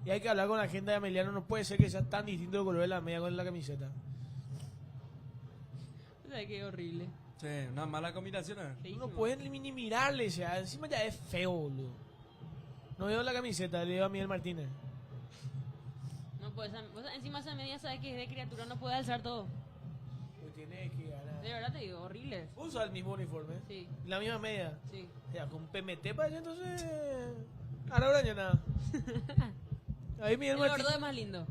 Y hay que hablar con la gente de Emiliano, no puede ser que sea tan distinto el color de la media con la camiseta. O sea, qué horrible. Sí, una mala combinación. No pueden ni mirarle, o sea, encima ya es feo, boludo. No veo la camiseta, le digo a Miguel Martínez. No puedes, o sea, encima esa media sabe que es de criatura, no puede alzar todo. Pues tiene que ganar. De verdad te digo, horrible. Usa el mismo uniforme, Sí, la misma media. sí. O sea, con PMT para allá, entonces. A la hora ya nada. Ahí Miguel El Martínez. gordo es más lindo.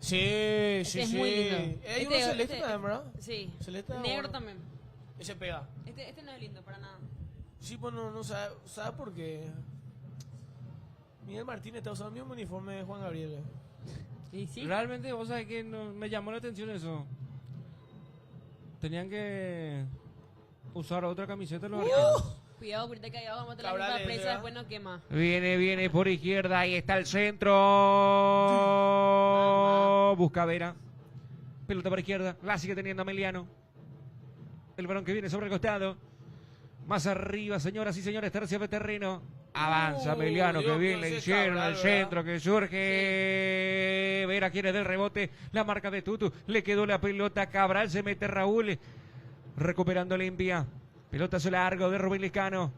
Sí, sí, es sí. muy lindo. Hay uno celeste también, ¿verdad? Sí. Celeste Negro bueno. también. Ese pega. Este no es lindo para nada. Sí, pues no sabe por qué. Miguel Martínez está usando el mismo uniforme de Juan Gabriel. Y sí. Realmente, vos sabés que me llamó la atención eso. Tenían que usar otra camiseta los arqueros. Cuidado, ahorita que allá vamos a tener la Cabrales, junta de prensa, ¿verdad? después no quema. Viene por izquierda, ahí está el centro. Busca Vera. Pelota por izquierda, la sigue teniendo Emiliano. El balón que viene sobre el costado. Más arriba, señoras y señores, tercio de terreno. Avanza Emiliano, que Dios bien mío, le ese hicieron Cabral, el centro que surge. Vera quiere del rebote, la marca de Tutu. Le quedó la pelota, Cabral se mete Raúl. Recuperando Olimpia. Pelotazo largo de Rubén Liscano.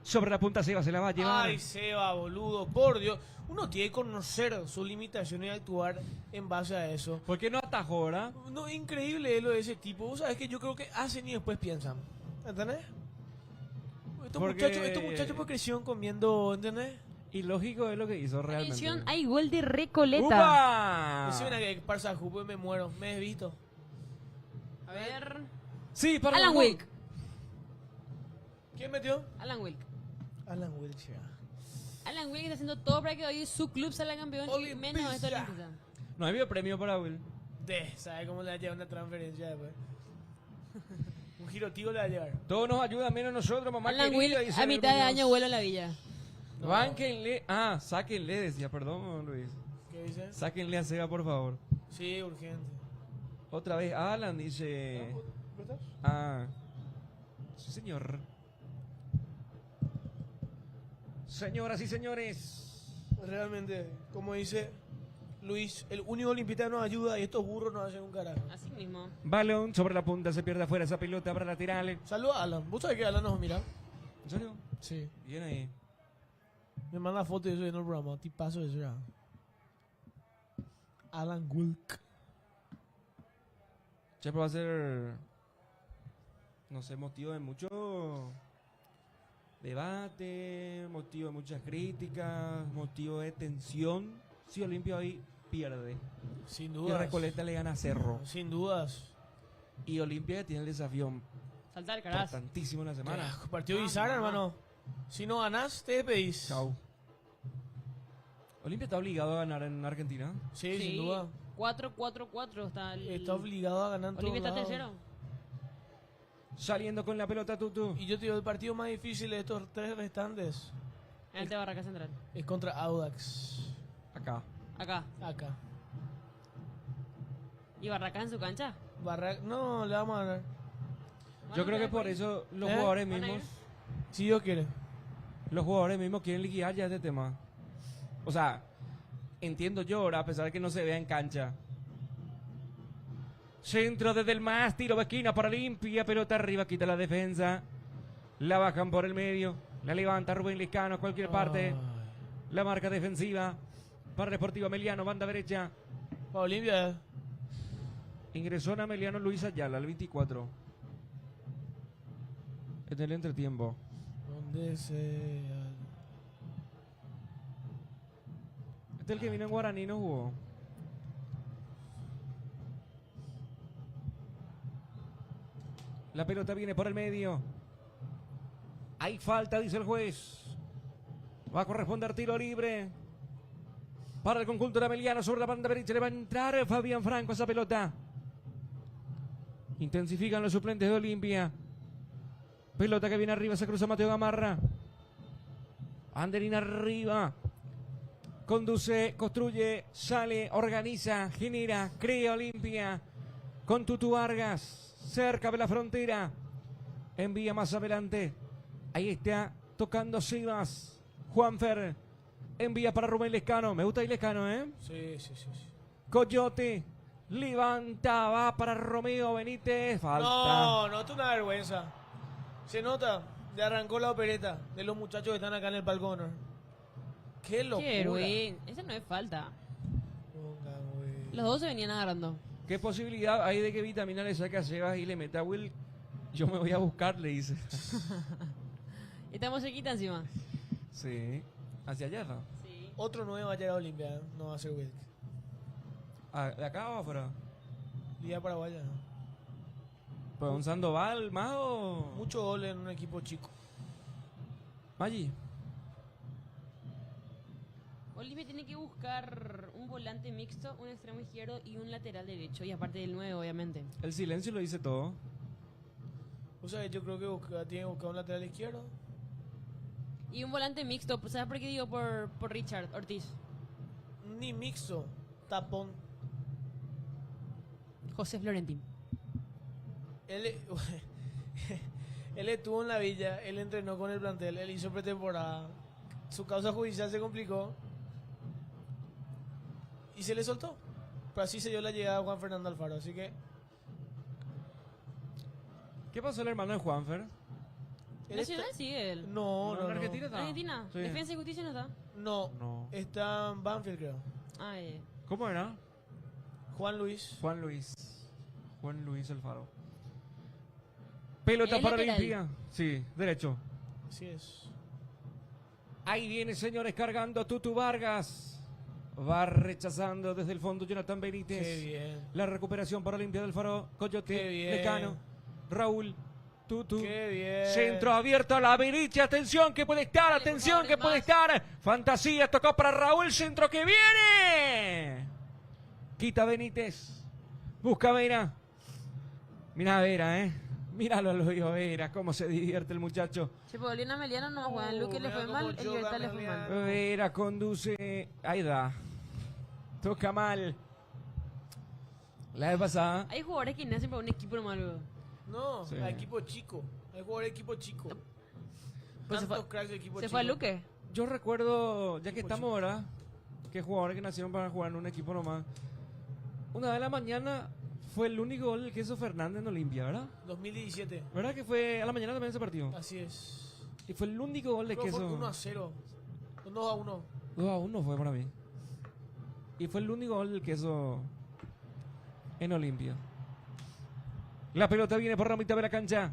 Sobre la punta Seba se la va a llevar. Ay, Seba, boludo, por Dios. Uno tiene que conocer sus limitaciones y actuar en base a eso. ¿Por qué no atajó, verdad? No, increíble lo de ese tipo. Vos sabés que yo creo que hacen y después piensan. ¿Entendés? Porque- Estos muchachos pues crecieron comiendo, ¿entendés? Y lógico es lo que hizo realmente. Atención, hay gol de Recoleta. ¡Upa! Decime que Parsa Jupo y me muero. Me he visto. A ver. Sí, para Alan Wilk. ¿Quién metió? Alan Wilk. Alan Wiltshire. Alan Wilk está haciendo todo para que hoy su club salga campeón y Olimpia. menos esto Olimpia. No había premio para Will. ¿Sabe cómo le va a llevar una transferencia después? Un girotivo le va a llevar. Todo nos ayuda menos nosotros, mamá Alan querida, Wilk dice a el mitad de Muñoz. año vuelo a la villa. No. Bánquenle. Ah, sáquenle, decía, perdón, Luis. ¿Qué dice? Sáquenle a Seba, por favor. Sí, urgente. Otra vez, Alan dice. ¿Qué estás? Ah. Sí, señor. Señoras y señores. Realmente, como dice Luis, el único olimpista nos ayuda y estos burros no hacen un carajo. Así mismo. Balón sobre la punta, se pierde afuera esa pelota para laterales. Saludos a Alan. ¿Vos sabés que Alan nos mira? ¿En serio? Sí. Bien ahí. Me manda foto de eso en el programa. Tipazo de eso ya. Alan Wilk. Ya va a ser. No sé, motivo de mucho debate, motivo de muchas críticas, motivo de tensión. Si Olimpia hoy pierde Sin y dudas. Recoleta le gana a Cerro. Sin dudas. Y Olimpia tiene el desafío Saltar, caras. importantísimo en la semana. Partido bizarro, hermano. Si no ganás, te despedís. Chau. Olimpia está obligado a ganar en Argentina. Sí, sin duda. 4-4-4 está el... Está obligado a ganar en todos Olimpia está lados. tercero. Saliendo con la pelota Tutu. Y yo te digo, el partido más difícil de estos tres restantes En el de Barraca Central. es contra Audax. Acá. Acá. Acá. ¿Y Barraca en su cancha? No, le vamos a ganar. Yo creo que por eso los ¿Eh? jugadores ¿Van a mismos. ir? Si Dios quiere. Los jugadores mismos quieren liquidar ya este tema. O sea, entiendo yo ahora, a pesar de que no se vea en cancha. Centro desde el más, tiro de esquina para Olimpia, pelota arriba, quita la defensa. La bajan por el medio, la levanta Rubén Lescano a cualquier parte. La marca defensiva para el Sportivo Ameliano, banda derecha. Para Olimpia. Ingresó en Ameliano Luis Ayala, al 24. En el entretiempo. Donde sea. Este es el que vino en Guaraní, no jugó. La pelota viene por el medio. Hay falta, dice el juez. Va a corresponder tiro libre para el conjunto de Ameliano sobre la banda derecha. Le va a entrar Fabián Franco esa pelota. Intensifican los suplentes de Olimpia. Pelota que viene arriba, se cruza Mateo Gamarra. Anderín arriba. Conduce, construye, sale, organiza, genera, crea Olimpia. Con Tutu Vargas, cerca de la frontera. Envía más adelante. Ahí está, tocando Sivas. Juanfer. Envía para Rubén Lescano. Me gusta ahí Lescano, ¿eh? Sí. Coyote. Levanta, va para Romeo Benítez. Falta. No, esto es una vergüenza. Se nota, le arrancó la opereta de los muchachos que están acá en el balcón. Qué locura. Qué héroe. Esa no es falta. Los dos se venían agarrando. ¿Qué posibilidad hay de que Vitamina le saque a Sebas y le meta a Will? Yo me voy a buscar, le dice. Estamos cerquita encima. Sí. Hacia allá, ¿no? Sí. Otro 9 va a llegar a Olimpia, ¿eh? No va a ser Wilk. ¿De acá o afuera? Liga Paraguaya. ¿Pues un Sandoval más o...? Mucho gol en un equipo chico. Maggi. Olimpia tiene que buscar un volante mixto, un extremo izquierdo y un lateral derecho. Y aparte del 9, obviamente. El silencio lo dice todo. O sea, yo creo que tiene que buscar un lateral izquierdo. Y un volante mixto. ¿Sabes por qué digo? Por Richard Ortiz. Ni mixto, tapón. José Florentín. Él, él estuvo en la villa, él entrenó con el plantel, él hizo pretemporada. Su causa judicial se complicó y se le soltó. Pero así se dio la llegada a Juan Fernando Alfaro. Así que ¿Qué pasó el hermano de Juanfer? él Nacional está- sigue él. No, ¿En Argentina está? ¿Argentina? Sí. ¿Defensa y Justicia no está? No, No. está en Banfield, creo. Ah, ¿Cómo era? Juan Luis. Juan Luis. Juan Luis Alfaro. Pelota El para lateral. Olimpia. Sí, derecho. Así es. Ahí viene, señores, cargando Tutu Vargas. Va rechazando desde el fondo Jonathan Benítez. Qué bien. La recuperación para Olimpia del Faro. Coyote, Qué bien. Lecano, Raúl, Tutu. Qué bien. Centro abierto a la derecha. Atención que puede estar. Dale, Atención por que favor, puede más. estar. Fantasía. Tocó para Raúl. Centro que viene. Quita Benítez. Busca Vera. Mira a Vera, ¿eh? Míralo lo digo Vera. Cómo se divierte el muchacho. Se volvió en Ameliano, no Juan Luque le mira fue cómo mal, el choca Libertad le fue Ameliano. mal. Vera conduce. Ahí da. Toca mal. La vez pasada. Hay jugadores que nacen para un equipo nomás luego. No, Sí. a equipo chico. Hay jugadores de equipo chico. Pues se Tantos fue- cracks de equipo ¿Se chico. fue a Luque? Yo recuerdo, ya que Equipo estamos ahora, que jugadores que nacieron para jugar en un equipo nomás. Una vez a la mañana fue el único gol del Queso Fernández en Olimpia, ¿verdad? 2017. ¿Verdad que fue a la mañana también ese partido? Así es. Y fue el único gol de Creo que fue Queso. 1-0. 2-1. 2-1 fue para mí. Y fue el único gol del Queso en Olimpia. La pelota viene por la mitad de la cancha.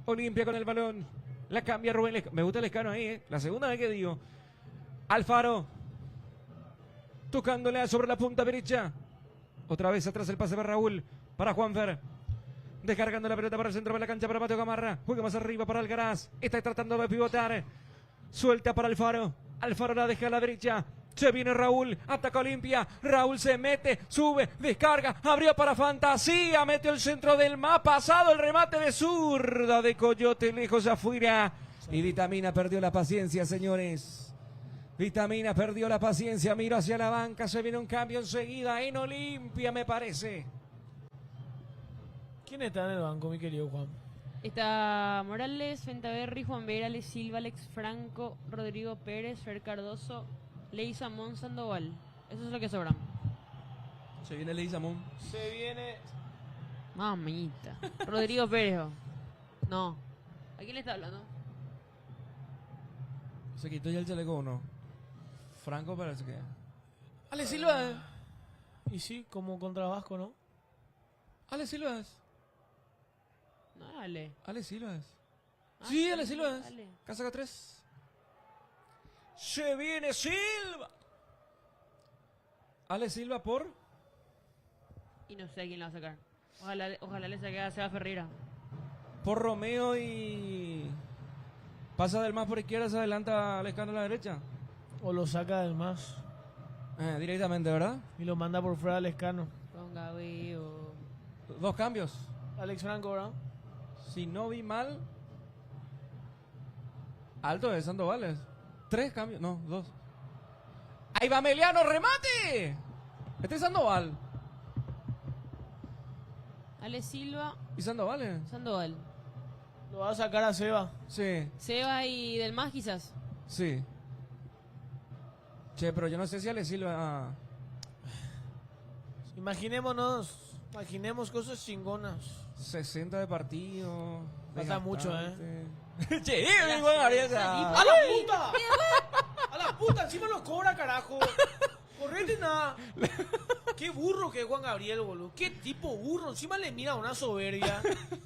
Olimpia con el balón. La cambia Rubén Lescano. Me gusta el Lescano ahí, ¿eh? La segunda vez que digo. Alfaro. Tocándole sobre la punta derecha. Otra vez atrás el pase para Raúl. Para Juanfer. Descargando la pelota para el centro de la cancha para Mateo Gamarra. Juega más arriba para Alcaraz. Está tratando de pivotar. Suelta para Alfaro. Alfaro la deja a la derecha. Se viene Raúl. Ataca Olimpia. Raúl se mete. Sube. Descarga. Abrió para Fantasía. Metió el centro del más pasado. El remate de zurda de Coyote. Lejos afuera. Y Vitamina perdió la paciencia, señores. Vitamina perdió la paciencia. Miró hacia la banca. Se viene un cambio enseguida en Olimpia, me parece. ¿Quién está en el banco, mi querido Juan? Está Morales, Fentaverri, Juan Vera, Alex Silva, Alex Franco, Rodrigo Pérez, Fer Cardoso, Ley Samón, Sandoval. Eso es lo que sobran. Se viene Ley Samón. Se viene Mamita. Rodrigo Pérez. No. ¿A quién le está hablando? ¿Se quitó ya el chaleco o no? Franco parece que... Ale Silva. Y sí, como contra Vasco, ¿no? Ale Silva. No, dale. Ale Silva. Ah, Sí, Ale Silva. dale. Casaca 3. Se viene Silva. Ale Silva por... Y no sé a quién la va a sacar. Ojalá le saque a Seba Ferreira. Por Romeo y... Pasa del más por izquierda, se adelanta al escándalo a la derecha. O lo saca del más Directamente, ¿verdad? y lo manda por fuera al escano. Con Gaby o... 2 cambios. Alex Franco, ¿verdad? Si no vi mal... Alto de Sandoval. 3 cambios, no, 2. ¡Ahí va Meliano, remate! Este es Sandoval. Ale Silva, ¿Y Sandoval? Sandoval. Lo va a sacar a Seba. Sí, Seba y Del Más quizás. sí. Che, pero yo no sé si Ale Silva... Imaginemos cosas chingonas. 60 de partido. Pasa mucho, Che, mi buen Arieta. ¡A la puta! ¡A la puta! Encima lo cobra, carajo. Correte nada. Qué burro que es Juan Gabriel, boludo. Qué tipo burro. Encima le mira una soberbia.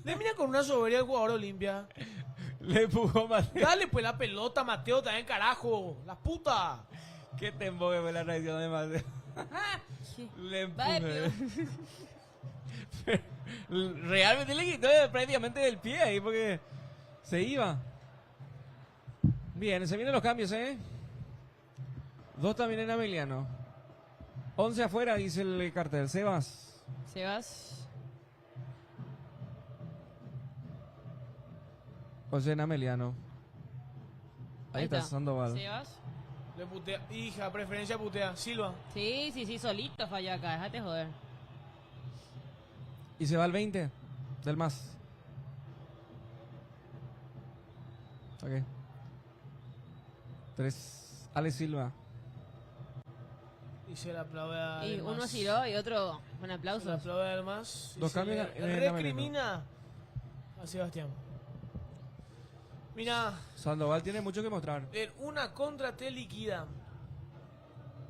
Le mira con una soberbia al jugador de Olimpia. Le empujó Mateo. Dale pues la pelota, Mateo, también, carajo. La puta. Qué tembo que fue la reacción de Mateo. Le Vale, empujó. Realmente le quitó prácticamente del pie ahí porque se iba. Bien, se vienen los cambios, 2 también en Ameliano. 11 afuera, dice el cartel. Sebas. Sebas. José en Ameliano. Ahí está Sandoval. Sebas. Le putea. Hija, preferencia putea. Silva. Sí, solito falló acá, déjate joder. Y se va al 20 del más. Ok. 3. Ale Silva. Y se le aplaude a Y Delmas. uno giró y otro con Se le aplausos. aplaude a Delmas. Y 2 se cambios le en el recrimina a Sebastián. Mira, Sandoval tiene mucho que mostrar. en una contra te liquida.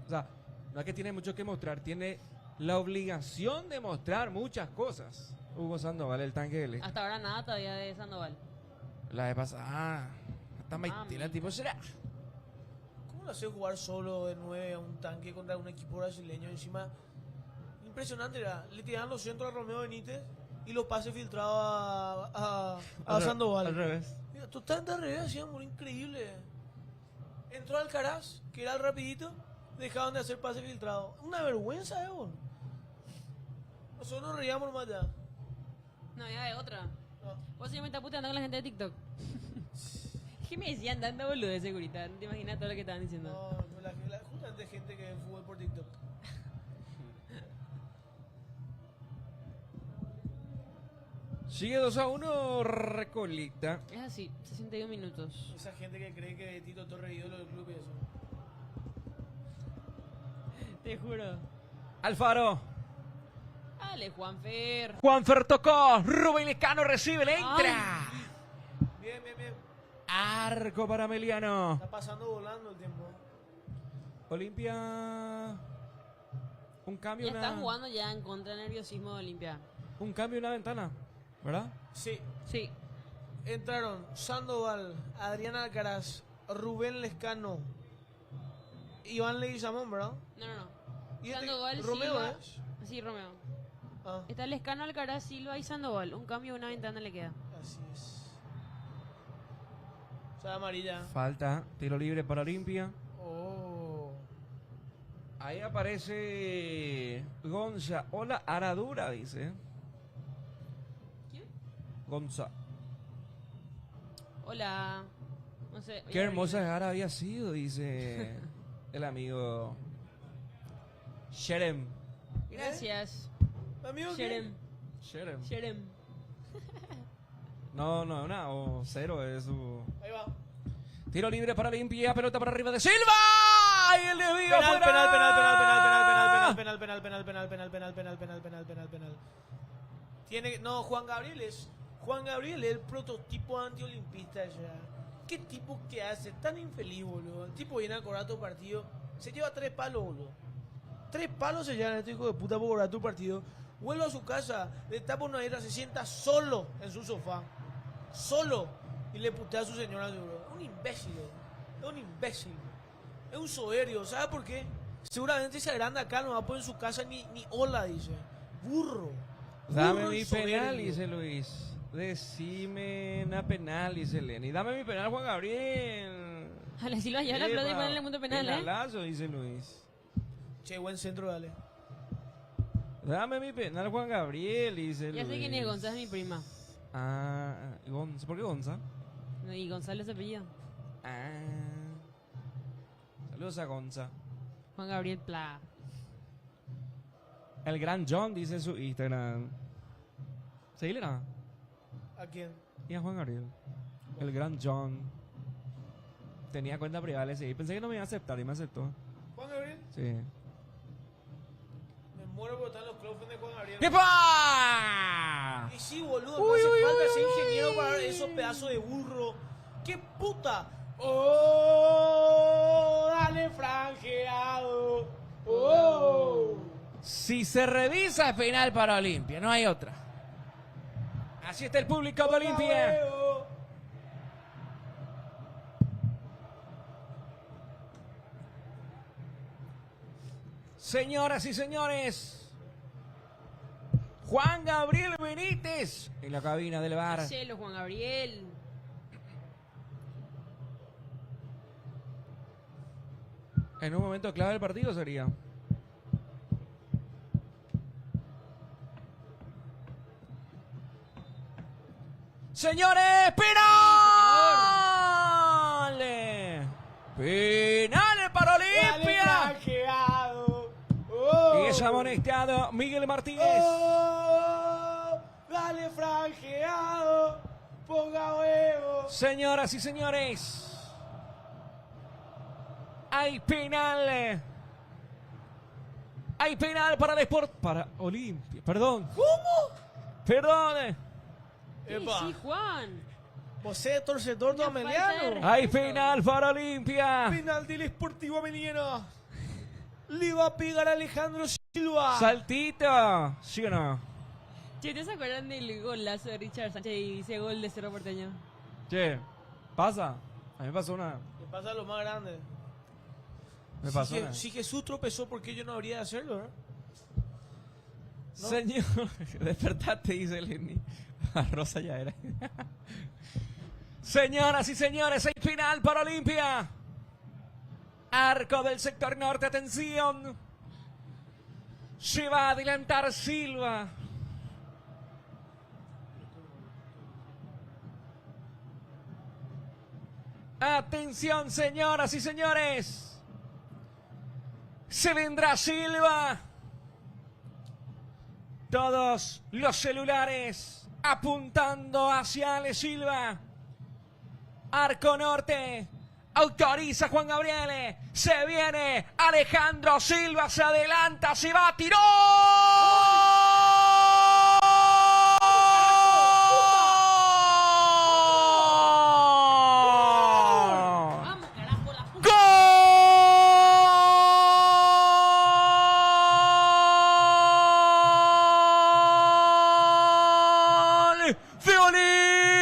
O sea, no es que tiene mucho que mostrar, tiene la obligación de mostrar muchas cosas. Hugo Sandoval, el tanque de Hasta ahora nada todavía de Sandoval. la de pasada. Hasta Maitela, el tipo será. ¿Cómo lo hace jugar solo de 9 a un tanque contra un equipo brasileño? Encima, impresionante era. Le tiraban los centros a Romeo Benítez y los pases filtrados a Sandoval. Al revés. Mira, totalmente al revés, hacían muy increíble. Entró Alcaraz, que era el rapidito, dejaban de hacer pases filtrados. Una vergüenza, boludo. Nosotros nos reíamos más allá. No, ya de otra. No. Vos sí me estás puteando con la gente de TikTok. ¿Qué me decían tanta boludo de seguridad? No te imaginas todo lo que estaban diciendo. No, justamente gente que ve fútbol por TikTok. Sigue 2-1 Recolita. Es así, 61 minutos. Esa gente que cree que Tito Torre es ídolo del club y eso. Te juro. Alfaro. Dale, Juanfer. Juanfer tocó. Rubén Lescano recibe, le entra. Bien, bien, bien. Arco para Meliano. Está pasando volando el tiempo. Olimpia. Un cambio, Ya están una, jugando ya en contra del nerviosismo de Olimpia. un cambio, una ventana, ¿verdad? Sí. Sí. Entraron Sandoval, Adrián Alcaraz, Rubén Lescano, Iván Leguizamón, ¿verdad? No. Y este- Sandoval, Romeo, Silva. ¿es? Sí, Romeo. Ah, Está Lescano, Alcaraz, Silva y Sandoval. Un cambio, una ventana le queda. así es. O sea, amarilla. Falta, tiro libre para Olimpia. Oh. Ahí aparece Gonza. Hola, Aradura, dice. ¿Quién? Gonza. Hola. No sé. Qué hermosa Gara había sido, dice el amigo Sherem. Gracias. Amigo, ¿qué? Sherem. Sherem. Sherem. No, una o 0 es su... Ahí va. Tiro libre para Olimpia, pelota para arriba de Silva. Y el desvío Penal, afuera. penal, penal, penal, penal, penal, penal, penal, penal, penal, penal, penal, penal, penal, penal, penal, penal, penal. No, Juan Gabriel es el prototipo antiolimpista ya. ¿Qué tipo que hace? Tan infeliz, boludo. El tipo viene a cobrar tu partido. Se lleva 3 palos, boludo. 3 palos se llevan este hijo de puta por cobrar tu partido. Vuelve a su casa, le tapa una hierba, se sienta solo en su sofá. Solo. Y le putea a su señora, seguro. Un imbécil. Es un imbécil. Es un soberbio. ¿Sabe por qué? Seguramente se agranda acá, no va a poner en su casa ni hola, dice. Burro. Dame Burro y mi soberbio. penal, dice Luis. Decime una penal, dice Lenny. Dame mi penal, Juan Gabriel. A la Silva ya la pelota y ponerle el punto penal, ¿eh? Penalazo, dice Luis. Che, buen centro, dale. Dame mi penal, Juan Gabriel, dice Ya Luis. sé quién es Gonza, es mi prima. Ah, Gonza. ¿Por qué Gonza? Y Gonzalo es apellido. Ah. Saludos a Gonza. Juan Gabriel Pla. El gran John dice su Instagram. Seguile nada. ¿A quién? Y a Juan Gabriel. El gran John. Tenía cuenta privada, le seguí. Pensé que no me iba a aceptar y me aceptó. ¿Juan Gabriel? Sí. Me muero por estar en los crowdfunding de Juan Gabriel. ¡Epa! Y sí, boludo, no hace falta ser ingeniero para esos pedazos de burro. ¡Qué puta! ¡Oh! ¡Dale, franjeado! ¡Oh! Si se revisa, es penal para Olimpia, no hay otra. Así está el público de Olimpia. ¡Huevo! Señoras y señores, Juan Gabriel Benítez en la cabina del bar. Chelo, Juan Gabriel. En un momento clave del partido sería. Señores, penal. Penal para ¡Dale, Olimpia. franjeado! ¡Oh! Y es amonestado Miguel Martínez. ¡Oh! ¡Dale, franjeado! ¡Ponga huevo! Señoras y señores, hay penal. Hay penal para el Sport. Para Olimpia. Perdón. ¿Cómo? Perdón. ¿Qué Epa. decís, Juan? José Torcedor de Una falta de Ameliano. respeto. Hay penal para Olimpia. Penal del Sportivo Ameliano. Le va a pegar a Alejandro Silva. Saltito. ¿Sí o no? Che, ¿te se acuerdan del golazo de Richard Sánchez y ese gol de Cerro Porteño? Che, ¿pasa? A mí me pasó una. Le pasa a lo más grande. Me pasó una. Si Jesús tropezó, ¿por qué yo no habría de hacerlo? ¿No? Señor, despertate, dice Lenny. La Rosa ya era. Señoras y señores, hay final para Olimpia. Arco del sector norte, atención. Se va a adelantar Silva. Atención, señoras y señores. Se vendrá Silva. Todos los celulares apuntando hacia Ale Silva. Arco norte. Autoriza Juan Gabriel. Se viene Alejandro Silva. Se adelanta. Se va. ¡Tiró! Vamos, carajo, la puta. ¡Gol! ¡De Olimpia!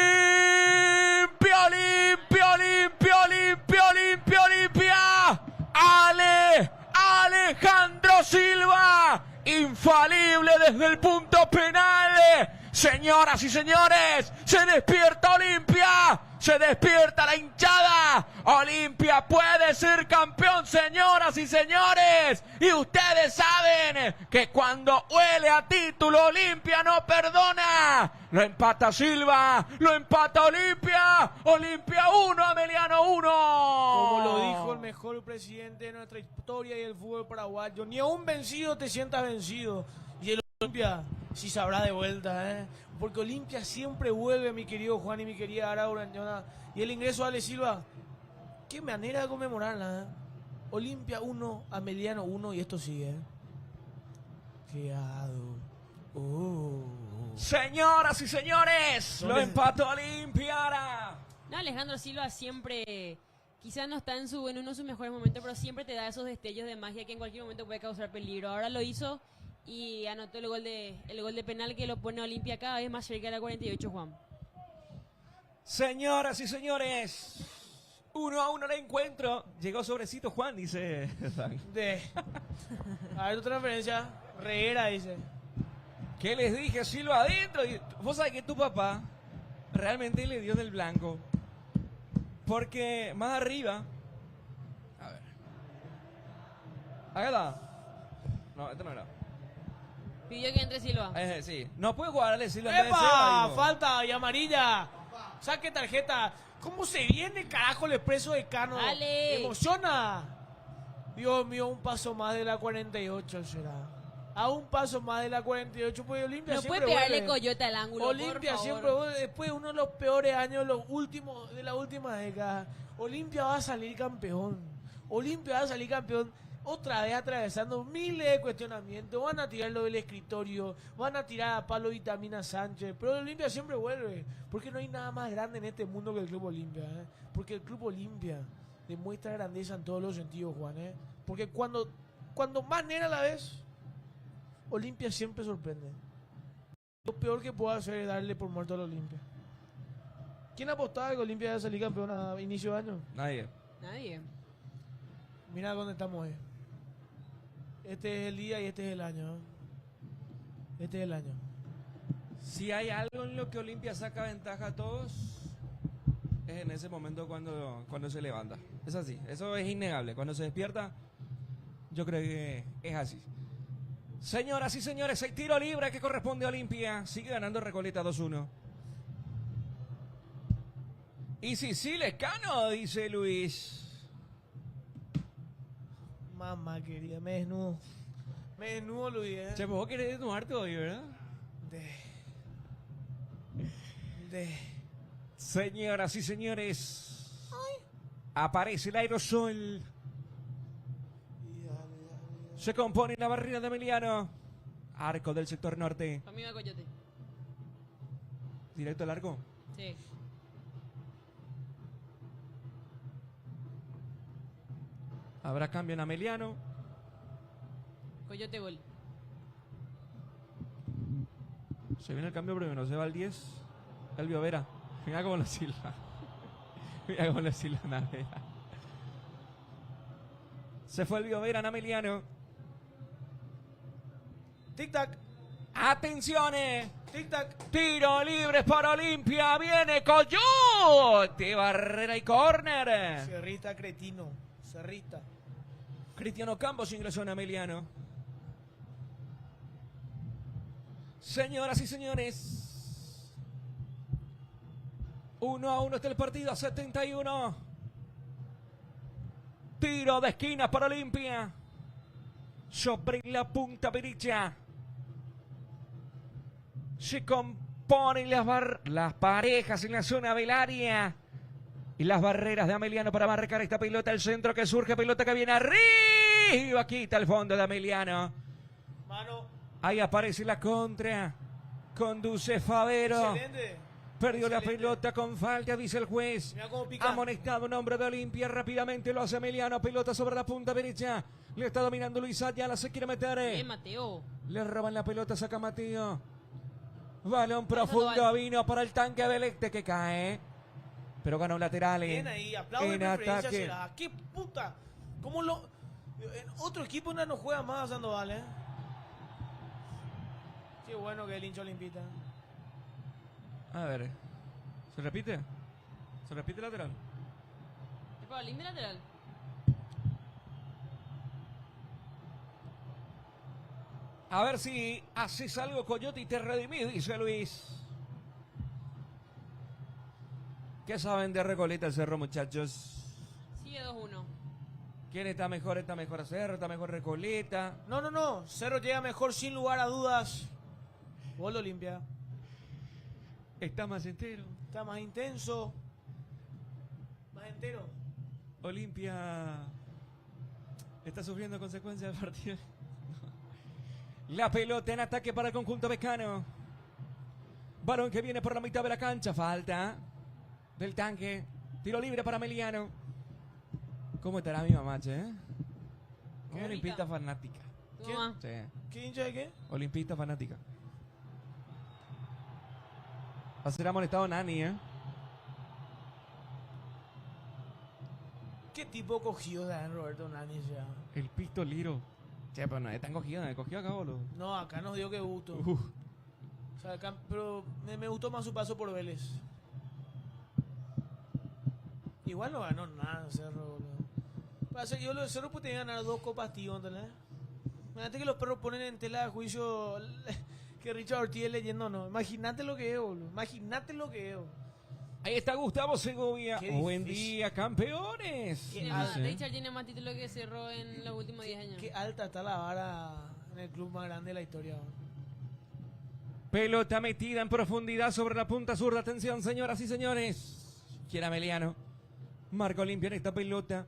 ¡Olimpia! ¡Olimpia! ¡Olimpia! ¡Olimpia! ¡Olimpia! Alejandro Silva, infalible desde el punto penal. Señoras y señores, se despierta Olimpia, se despierta la hinchada. Olimpia puede ser campeón, señoras y señores. Y ustedes saben que cuando huele a título, Olimpia no perdona. Lo empata Silva, lo empata Olimpia. Olimpia 1, Ameliano 1. Como lo dijo el mejor presidente de nuestra historia y el fútbol paraguayo, ni a un vencido te sientas vencido. Y el Olimpia sí sabrá de vuelta, ¿eh? Porque Olimpia siempre vuelve, mi querido Juan y mi querida Ara Urañona. Y el ingreso de Ale Silva, qué manera de conmemorarla, ¿eh? Olimpia 1, Ameliano 1 y esto sigue, ¿eh? Creado. Señoras y señores, lo ¿Dónde? empató Olimpia ahora. No, Alejandro Silva siempre, quizás no está en uno de sus mejores momentos, pero siempre te da esos destellos de magia que en cualquier momento puede causar peligro. Ahora lo hizo y anotó el gol de penal que lo pone a Olimpia cada vez más cerca de la 48, Juan. Señoras y señores, 1-1 el encuentro. Llegó sobrecito Juan, dice Dan. A ver tu transferencia. Reguera dice. ¿Qué les dije? Silva adentro. Y vos sabés que tu papá realmente le dio del blanco. Porque más arriba. A ver. Acá está. No, este no era. Pidió que entre Silva. Sí. No puede jugarle Silva en vez de Seba, ¡Epa! digo. Falta y amarilla. Saque tarjeta. ¿Cómo se viene, carajo, el expreso de Cano? Dale. Emociona. Dios mío, un paso más de la 48 será. A un paso más de la 48, pues Olimpia No siempre puede pegarle vuelve. coyote al ángulo, Olimpia por favor. siempre vuelve. Después de uno de los peores años, los últimos de la última década. Olimpia va a salir campeón. Olimpia va a salir campeón. Otra vez atravesando miles de cuestionamientos. Van a tirarlo del escritorio. Van a tirar a Pablo Vitamina Sánchez. Pero Olimpia siempre vuelve. Porque no hay nada más grande en este mundo que el Club Olimpia. Porque el Club Olimpia demuestra grandeza en todos los sentidos, Juan. Porque cuando más negra la ves, Olimpia siempre sorprende. Lo peor que puedo hacer es darle por muerto a la Olimpia. ¿Quién apostaba que Olimpia iba a salir campeón a inicio de año? Nadie. Nadie. Mira dónde estamos hoy. Este es el día y este es el año. Este es el año. Si hay algo en lo que Olimpia saca ventaja a todos, es en ese momento cuando se levanta. Es así, eso es innegable. Cuando se despierta, yo creo que es así. Señoras y señores, hay tiro libre que corresponde a Olimpia. Sigue ganando Recoleta 2-1. Y si Lescano, dice Luis. Mamá querida, me desnudo. Me desnudo, Luis. Che, pues vos querés desnudarte hoy, ¿verdad? Señoras y señores, aparece el aerosol. Se compone la barrera de Emiliano. Arco del sector norte. Para mí va coyote. Directo al arco. Sí. Habrá cambio en Ameliano. Coyote gol. Se viene el cambio primero. Se va el 10. Elvio Vera. Mira cómo lo silba. Mira cómo lo silba Navera. Se fue Elvio Vera en Ameliano. Tic-tac, ¡Atenciones! tic-tac. Tiro libre para Olimpia. Viene Coyote. Barrera y córner. Cerrista cretino. Cerrista. Cristiano Campos ingresó en Ameliano. Señoras y señores. 1-1 está el partido, 71. Tiro de esquina para Olimpia. Sobre la punta derecha. Se componen las parejas en la zona del área. Y las barreras de Ameliano para marcar esta pelota. El centro que surge, pelota que viene arriba. Aquí está el fondo de Ameliano. Mano. Ahí aparece la contra. Conduce Favero. Excelente. Perdió la Excelente. pelota con falta, dice el juez. Mira cómo pica. Amonestado un hombre de Olimpia. Rápidamente lo hace Emiliano. Pelota sobre la punta derecha. Le está dominando Luis Ayala. Se quiere meter. Bien, Mateo. Le roban la pelota. Saca Mateo. Balón profundo. Sandoval. Vino para el tanque del Este que cae. Pero ganó lateral. Bien ahí, aplaude en preferencia ataque. será. ¡Qué puta! ¿Cómo lo...? En otro equipo no juega más Sandoval, Qué bueno que el hincho limpita. A ver. ¿Se repite? ¿Se repite lateral? ¿Es para Olimpia lateral? A ver si haces algo, Coyote, y te redimís, dice Luis. ¿Qué saben de Recoleta el Cerro, muchachos? Sigue 2-1. ¿Quién está mejor? ¿Está mejor Cerro? ¿Está mejor Recoleta? No. Cerro llega mejor sin lugar a dudas. Gol Olimpia. ¿Está más entero? Está más intenso. Más entero. Olimpia está sufriendo consecuencias del partido. La pelota en ataque para el conjunto mexicano. Balón que viene por la mitad de la cancha. Falta del tanque. Tiro libre para Emiliano. ¿Cómo estará mi mamá, che? ¿Qué? Olimpista fanática. Toma. Sí. ¿Qué hincha de qué? Olimpista fanática. Va a ser amonestado Nani, ¿eh? ¿Qué tipo cogió de Roberto Nani ya? El pistolero. Che, pero no es tan cogido, me cogió acá, boludo. No, acá nos dio que gusto. O sea, acá, pero me gustó más su paso por Vélez. Igual no ganó nada Cerro, boludo. Pasa que yo lo de Cerro pues tenía que ganar 2 copas, tío, ¿entendés? Imagínate que los perros ponen en tela de juicio que Richard Ortiz es leyendo, no. Imagínate lo que es, boludo. Imagínate lo que es, boludo. Ahí está Gustavo Segovia. Qué Buen difícil. día, campeones. Qué Tiene alto. más- Richard tiene más títulos que cerró en los últimos 10 años. Qué alta está la vara en el club más grande de la historia, boludo. Pelota metida en profundidad sobre la punta sur. Atención, señoras y señores. Quiera Meliano. Marco limpio en esta pelota.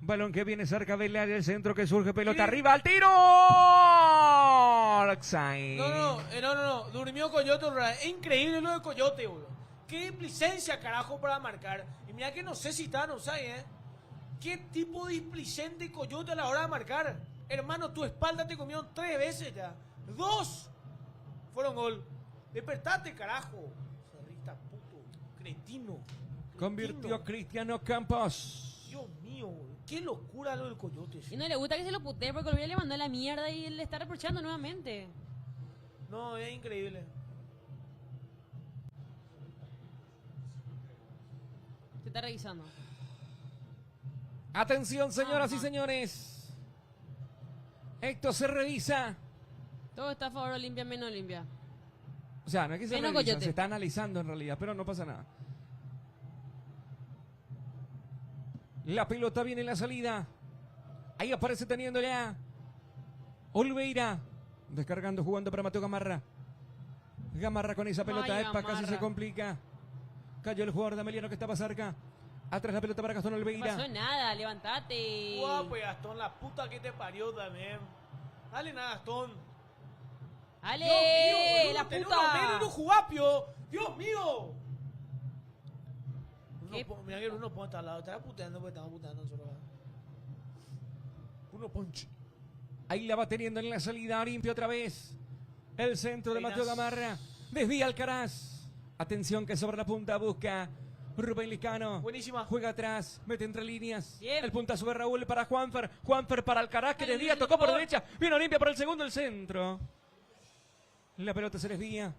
Balón que viene cerca del área del centro que surge. Pelota ¿Qué? arriba al tiro. Offside. No. Durmió Coyote, Urra. Es increíble lo de Coyote, boludo. Qué displicencia, carajo, para marcar. Y mira que no sé si está, no sé, ¿eh? ¿Qué tipo de displicente Coyote a la hora de marcar? Hermano, tu espalda te comieron 3 veces ya. 2 fueron gol. Despertate, carajo. Cerrista puto. Cretino. Convirtió a Cristiano Campos. Dios mío, boludo. Qué locura lo del Coyote. Y no le gusta que se lo putee porque Olivia le mandó a la mierda y él le está reprochando nuevamente. No, es increíble. Se está revisando. Atención, señoras y Ajá. señores. Esto se revisa. Todo está a favor de Olimpia, menos Olimpia. O sea, no es que se Menos revisa, Coyote. se está analizando en realidad, pero no pasa nada. La pelota viene en la salida. Ahí aparece teniendo ya Oliveira. Descargando, jugando para Mateo Gamarra. Gamarra con esa pelota, Ay, epa, casi Gamarra. se complica. Cayó el jugador de Emiliano que estaba cerca. Atrás la pelota para Gastón No Oliveira. pasó nada, levantate. Guapo, Gastón, la puta que te parió también. Dale nada, Gastón. ¡Ale! Dios mío, boludo, ¡La tenés puta! unos menos y unos jugapio. ¡Dios mío! ¿Qué? Mira que Bruno Ponce está al lado. Estaba puteando porque estamos puteando solo. Bruno Ponce. Ahí la va teniendo en la salida. Olimpia otra vez. El centro de Reinas. Mateo Gamarra. Desvía Alcaraz. Atención que sobre la punta busca Rubén Licano. Buenísima. Juega atrás, mete entre líneas. Bien. El puntazo de Raúl para Juanfer. Juanfer para Alcaraz que Dale, desvía, Luis, tocó por por favor. derecha. Viene Olimpia por el segundo, el centro. La pelota se desvía.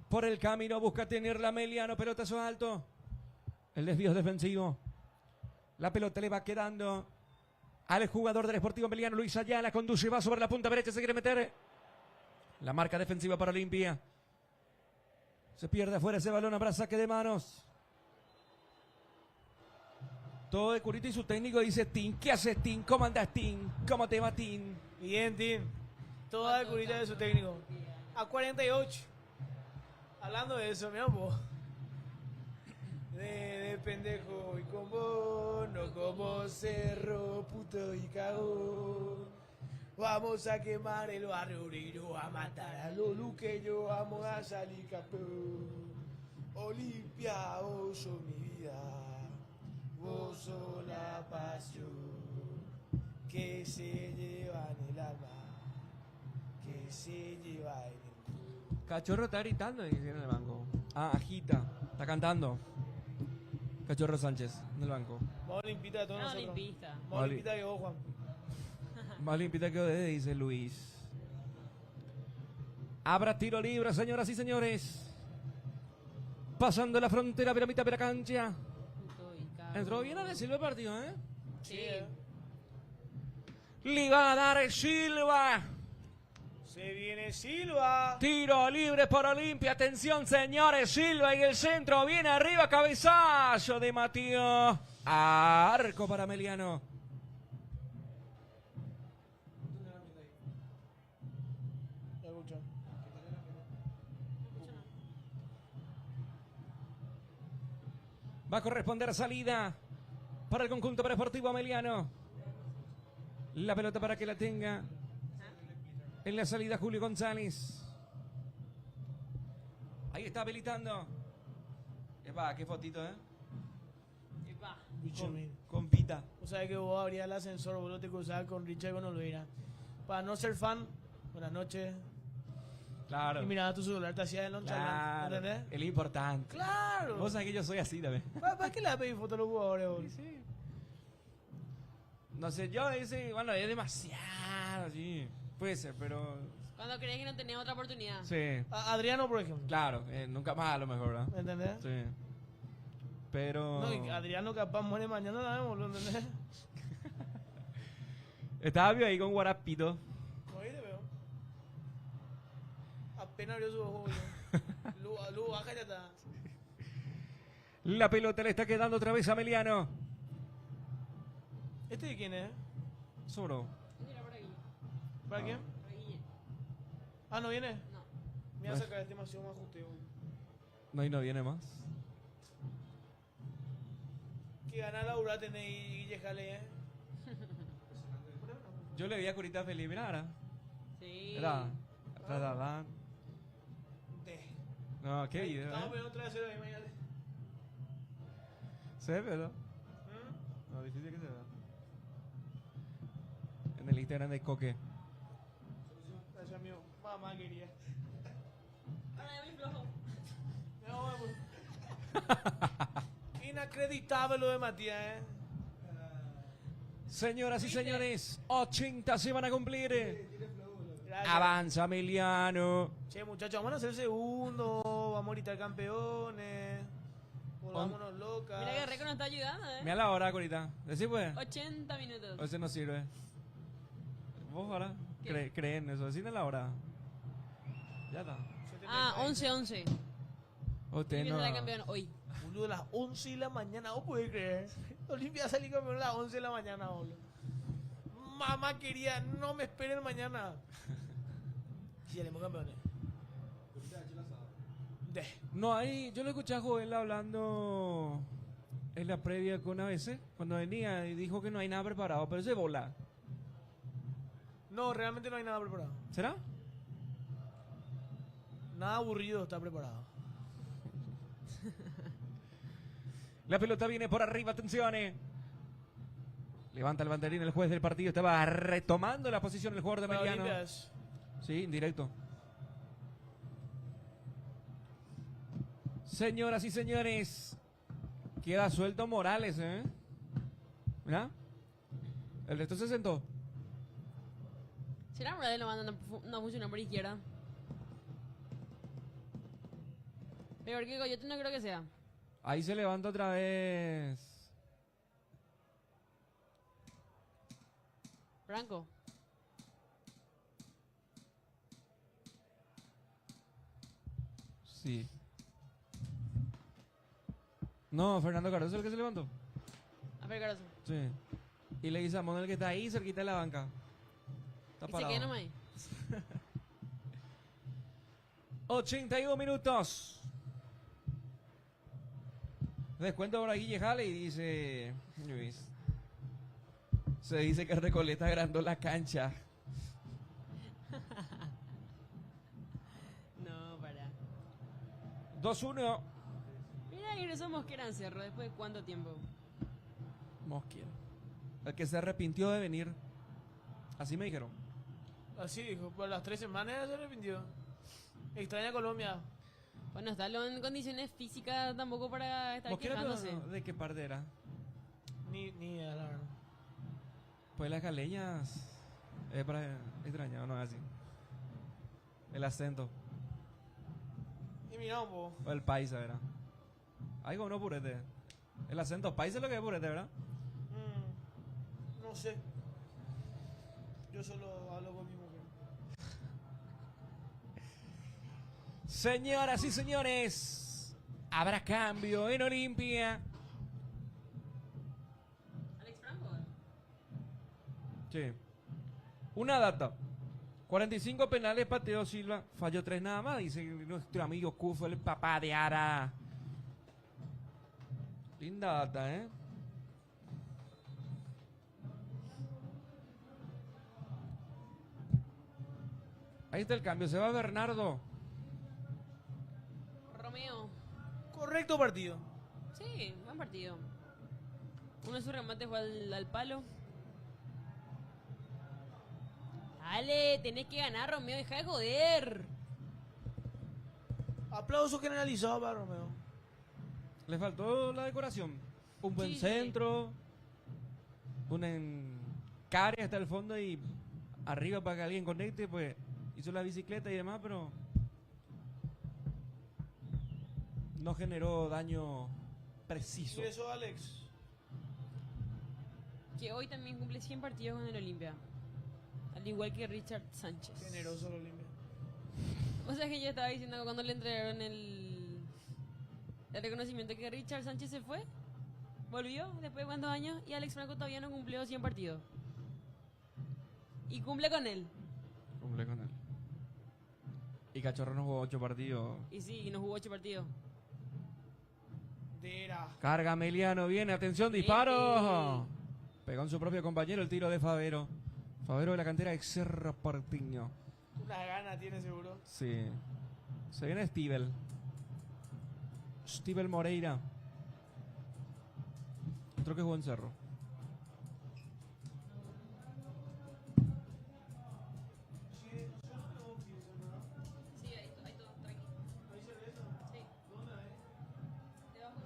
Por el camino busca tenerla Emiliano. Pelotazo alto. El desvío es defensivo. La pelota le va quedando al jugador del Sportivo Emiliano. Luis Ayala conduce, va sobre la punta derecha, se quiere meter. La marca defensiva para Olimpia. Se pierde afuera ese balón, habrá saque de manos. Todo de Curita y su técnico dice: Tim, ¿qué haces, Tim? ¿Cómo andas, Tim? ¿Cómo te va, Tim? Bien, Tim. Toda la curita de su técnico. A 48. Hablando de eso, mi amor. De pendejo y con vos, no como cerro, puto y cagón. Vamos a quemar el barrio obrero, a matar a los luqueños, vamos a salir campeón. Olimpia, vos sos mi vida, vos sos la pasión que se lleva en el alma, que se lleva en el... Cachorro está gritando y viene en el banco. Ah, agita, está cantando. Cachorro Sánchez, en el banco. Más olimpita de todos No, nosotros. olimpista. Más olimpita que vos, Juan. Más limpita que Odede, dice Luis. Habrá tiro libre, señoras y señores. Pasando la frontera de la mitad de la cancha. Entró bien a Silva el partido, ¿eh? Sí. Le va a dar Silva. Se viene Silva. Tiro libre por Olimpia. Atención, señores. Silva en el centro. Viene arriba. Cabezazo de Matías. Arco para Emiliano. Ya escucho. Va a corresponder salida para el conjunto Deportivo Emiliano. La pelota para que la tenga En la salida Julio González. Ahí está habilitando. Epa, qué fotito, ¿eh? Epa. Bicho mío. Con pita. O sea que vos abrías el ascensor, vos lo te cruzabas con Richard con Olveira. Para no ser fan, buenas noches. Claro. Y miraba tu celular, te hacía el nonchalant. Claro. ¿Entendés? El importante. Claro. Vos sabés que yo soy así también. ¿Para qué le vas a pedir fotos a los jugadores, vos? No sé, yo ese, bueno, es demasiado, sí. Puede ser, pero. Cuando crees que no tenés otra oportunidad. Sí. Adriano, por ejemplo. Claro, nunca más a lo mejor, ¿verdad? ¿Entendés? Sí. Pero. No, y Adriano capaz muere mañana, la vemos, ¿entendés? Estaba vivo ahí con Guarapito. Ahí te veo. Apenas abrió su ojo, Lu, baja ya está. La pelota le está quedando otra vez a Meliano. ¿Este de quién es? Sobró. Mira por aquí. ¿Para quién? Por aquí. Ah, ¿no viene? No. Me va a sacar demasiado más ajuste, hoy. No, y no viene más. Que gana Laura tenés y Guille Jale, ¿eh? Yo le vi a Curita feliz, mira ahora. Sí. Era. No, qué video, Estamos ¿eh? viendo otra vez ahí mañana. Se ve, ¿verdad? No, difícil que se vea. En el Instagram de Coque. Gracias, amigo. Mamá quería. Ahora ya me flojo. No, vamos. Inacreditable lo de Matías, ¿eh? Señoras y señores, 80 se van a cumplir. Gracias. Avanza Emiliano. Che, muchachos, vamos a hacer segundo. Vamos a gritar campeones. Volvámonos locas. Mira que Reco nos está ayudando, Mira la hora, Corita. ¿Decís pues? 80 minutos. O ese no sirve. Vos ahora ¿Qué? creen eso. Decime la hora. Ya está. Ah, 11. Usted Olimpia no. será campeón hoy. Boludo, a las 11 de la mañana, ¿vos podés creer? Olimpia salió campeón a las 11 de la mañana, boludo. Mamá quería, no me esperen mañana. Si salimos campeones. No, ahí yo le escuché a Joel hablando en la previa con ABC cuando venía y dijo que no hay nada preparado, pero es de bola. No, realmente no hay nada preparado. ¿Será? Nada aburrido está preparado. La pelota viene por arriba, atención. Levanta el banderín el juez del partido, estaba retomando la posición el jugador de Para Emiliano. Olimpias. Sí, indirecto. Señoras y señores, queda suelto Morales, ¿eh? ¿Mira? El resto se sentó. ¿Será Morales lo manda no funcionó por izquierda? Peor que Coyote no creo que sea. Ahí se levanta otra vez. Franco. Sí. No, Fernando Cardoso es el que se levantó. A ver, Carazo. Sí. Y le dice a Monel que está ahí cerquita de la banca. Está Y se parado. queda nomás ahí. 82 minutos. Descuento ahora Guille Jale y dice Luis. Se dice que Recoleta agrandó la cancha. No, para. 2-1. Mira, ingresó Mosquera en Cerro después de cuánto tiempo. Mosquera. El que se arrepintió de venir. Así me dijeron. Así dijo, por las 3 semanas se arrepintió. Extraña Colombia. Bueno, está en condiciones físicas tampoco para estar Mosquera, quejándose. pero ¿de qué parte era? Ni idea, la verdad. Pues las caleñas. Es para extrañar, no es así. El acento. Y mira un poco. O el paisa, ¿verdad? Ay, como no purete. El acento paisa es lo que es purete, ¿verdad? No sé. Yo solo hablo con mi mujer. Señoras y señores, habrá cambio en Olimpia. Alex Franco. Sí. Una data. 45 penales pateó Silva, falló 3 nada más, dice nuestro amigo Cufo, el papá de Ara. Linda data, ¿eh? Ahí está el cambio. Se va Bernardo. Romeo. Correcto partido. Sí, buen partido. Uno de sus remates fue al palo. Dale, tenés que ganar, Romeo, deja de joder. Aplauso generalizado para Romeo. Le faltó la decoración. Un buen Sí, sí. centro. Un encare hasta el fondo y arriba para que alguien conecte. Pues hizo la bicicleta y demás, pero no generó daño preciso. Ingresó Alex. Que hoy también cumple 100 partidos con el Olimpia. Al igual que Richard Sánchez. Generoso el Olimpia. O sea que yo estaba diciendo que cuando le entregaron el reconocimiento que Richard Sánchez se fue, volvió después de cuántos años y Alex Franco todavía no cumplió 100 partidos. Y cumple con él. Cumple con él. Y Cachorro no jugó 8 partidos. Y sí, y nos jugó 8 partidos. Dera. Carga Meliano, viene, atención, disparo. Pegó en su propio compañero el tiro de Favero. Favero de la cantera de Cerro Porteño. Una gana tiene seguro. Sí. Se viene Stivel. Stivel Moreira. Otro que jugó en Cerro. Sí, ahí todo, tranquilo. ¿Hay cerveza? Sí. ¿Dónde hay? Debajo.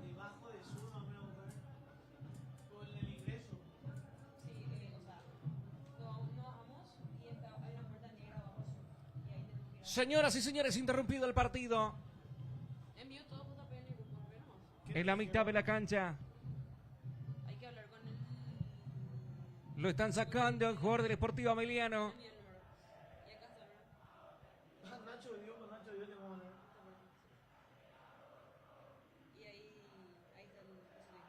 Debajo de sur, más o menos. Con el ingreso. Sí, o sea, no bajamos y hay una puerta negra abajo. Y ahí tenemos que ir a... Señoras y señores, interrumpido el partido. Envío todo JP en el grupo, ¿no vemos? En la mitad de la cancha. Hay que hablar con el... Lo están sacando el jugador del Sportivo Ameliano. Envío el número. Y acá está, ¿verdad? Nacho dio, con Nacho dio, te vamos a ver. Y ahí está la pizza.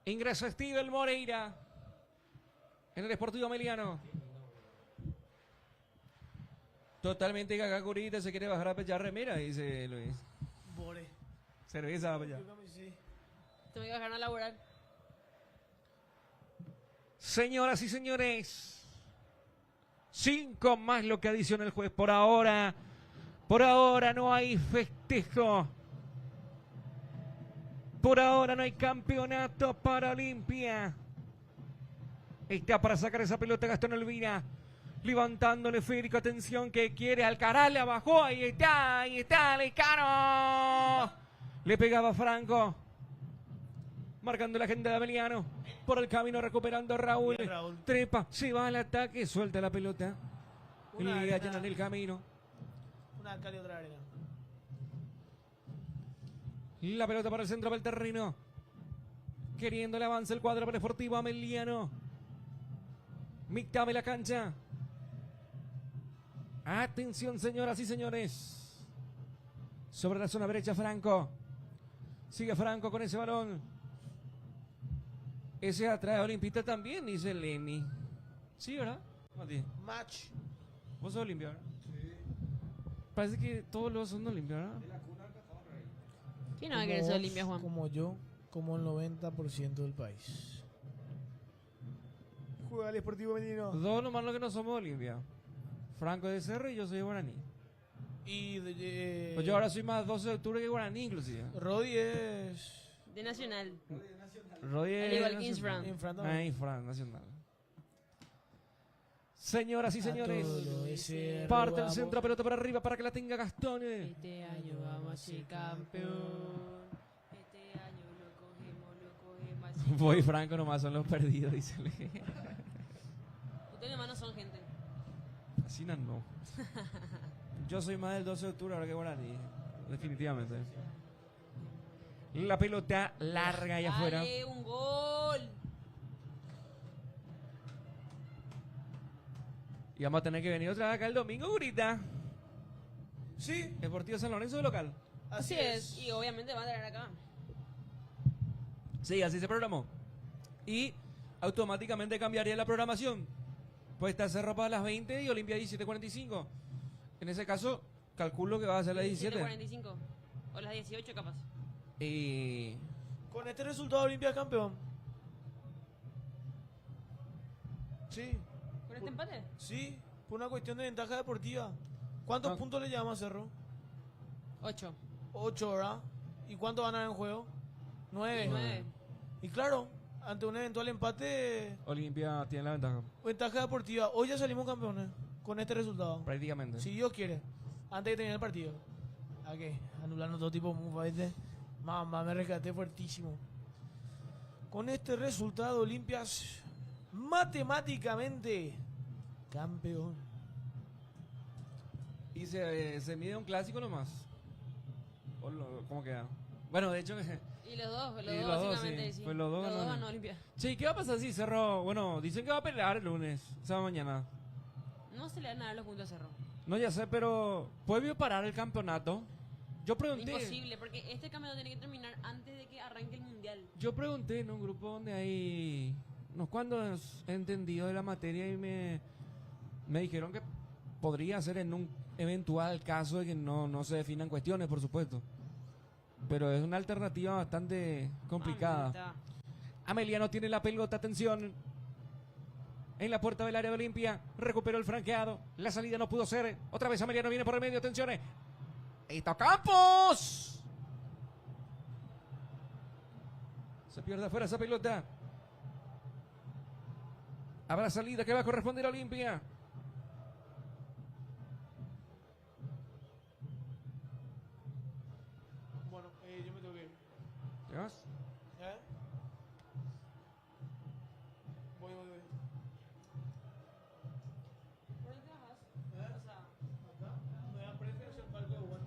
Ingresa Stivel Moreira. En el Sportivo Ameliano. Totalmente cagacurita, se quiere bajar a pechar remera, dice Luis. Bore. Cerveza para allá. Sí. Tengo que bajar a laborar. Señoras y señores, 5 más lo que adiciona el juez. Por ahora no hay festejo. Por ahora no hay campeonato para Olimpia. Está para sacar esa pelota Gastón Elvira. Levantándole Federico, atención que quiere Alcaraz, la bajó, ahí está, Lescano. Le pegaba Franco. Marcando la agenda de Ameliano. Por el camino recuperando a Raúl. Bien, Raúl. Trepa, se va al ataque, suelta la pelota. Y Una le arena. hallan en el camino. Una cal y otra arena. La pelota para el centro del terreno. Queriendo el avance el cuadro para el Sportivo Ameliano. Mitad de la cancha. Atención, señoras y señores. Sobre la zona derecha, Franco. Sigue Franco con ese balón. Ese atrás de Olimpita también, dice Lenny. Sí, ¿verdad, Mati? Match. Vos sos Olimpia, ¿verdad? Sí. Parece que todos los son Olimpia, ¿verdad? ¿Quién no va a querer ser Olimpia, Juan? Como yo, como el 90% del país. Juega el Sportivo Menino. Dos nomás los que no somos Olimpia. Franco de Cerro y yo soy de Guaraní. Y Pues yo ahora soy más 12 de octubre que Guaraní, inclusive. Rodi es. De Nacional. Rodi Al es igual que nacional. Infran. Infran también. Ah, Infran, nacional. Señoras y señores, ese parte el robamos. centro, pelota para arriba para que la tenga Gastón. Este año vamos a ser campeón. Este año lo cogemos así. Voy Franco nomás son los perdidos, dice. Ustedes hermanos son gente. Así no. Yo soy más del 12 de octubre ahora que Guaraní. Definitivamente. La pelota larga allá afuera. Dale, un gol. Y vamos a tener que venir otra vez acá el domingo, Gurita. Sí, Deportivo San Lorenzo de local. Así es. Y obviamente va a traer acá. Sí, así se programó. Y automáticamente cambiaría la programación. Pues está Cerro para las 20 y Olimpia 17:45. En ese caso, calculo que va a ser las 17. 17:45. O las 18 capaz. Y con este resultado Olimpia es campeón. Sí. Con ¿Este empate? Sí, por una cuestión de ventaja deportiva. ¿Cuántos Ah. puntos le llama a Cerro? 8. 8, ¿verdad? ¿Y cuánto van a ganar en juego? 9. 9. Y claro, ante un eventual empate, Olimpia tiene la ventaja, ventaja deportiva. Hoy ya salimos campeones con este resultado. prácticamente. Si Dios quiere, antes de terminar el partido. ¿A qué? Anulando todo tipo de mufa, ¿viste? Mamá, me rescaté fuertísimo. Con este resultado, Olimpias matemáticamente campeón. ¿Y se mide un clásico nomás? ¿Cómo queda? Bueno, de hecho... Y los dos, Y los dos, básicamente, sí. sí. Pues los dos ganaron. ganó Olimpia. Che, ¿qué va a pasar si Cerro? Bueno, dicen que va a pelear el lunes, o sea, mañana. No se le van a dar los puntos a Cerro. No, ya sé, pero ¿puede parar el campeonato? Yo pregunté. Imposible, porque este campeonato tiene que terminar antes de que arranque el mundial. Yo pregunté en un grupo donde hay unos cuantos entendidos de la materia y me dijeron que podría ser en un eventual caso de que no se definan cuestiones, por supuesto. Pero es una alternativa bastante complicada. Mamita. Ameliano tiene la pelota, atención. En la puerta del área de Olimpia, recuperó el franqueado. La salida no pudo ser. Otra vez Ameliano viene por el medio, atención. ¡Está Campos! Se pierde afuera esa pelota. Habrá salida que va a corresponder a Olimpia. Bueno, yo me tengo que ir. ¿Qué más? ¿Eh? Voy. Acá, me da preferencia el parque de Juan.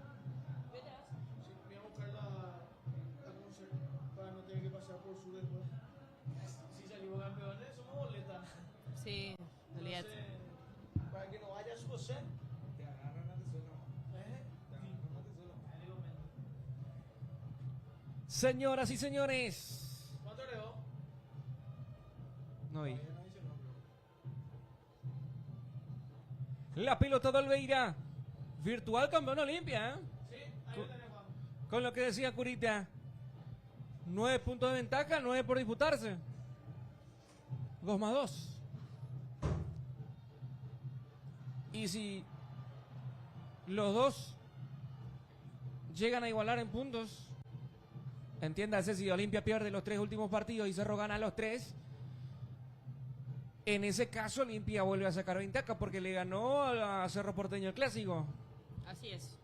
Sí, voy a buscar la concert para no tener que pasar por sur después. Si salimos campeones, somos boletas. Sí, olvídate. Entonces, para que no vaya a suceder. Te agarran antes solo. Señoras y señores. ¿Cuánto agregó? No vi. La pelota de Olveira. Virtual campeón Olimpia, ¿eh? Sí, ahí lo tenés, Juan. Con lo que decía Curita. 9 puntos de ventaja, 9 por disputarse. 2+2. Y si los dos llegan a igualar en puntos, entiéndase, si Olimpia pierde los 3 últimos partidos y Cerro gana los 3, en ese caso Olimpia vuelve a sacar ventaja porque le ganó a Cerro Porteño el clásico. Así es.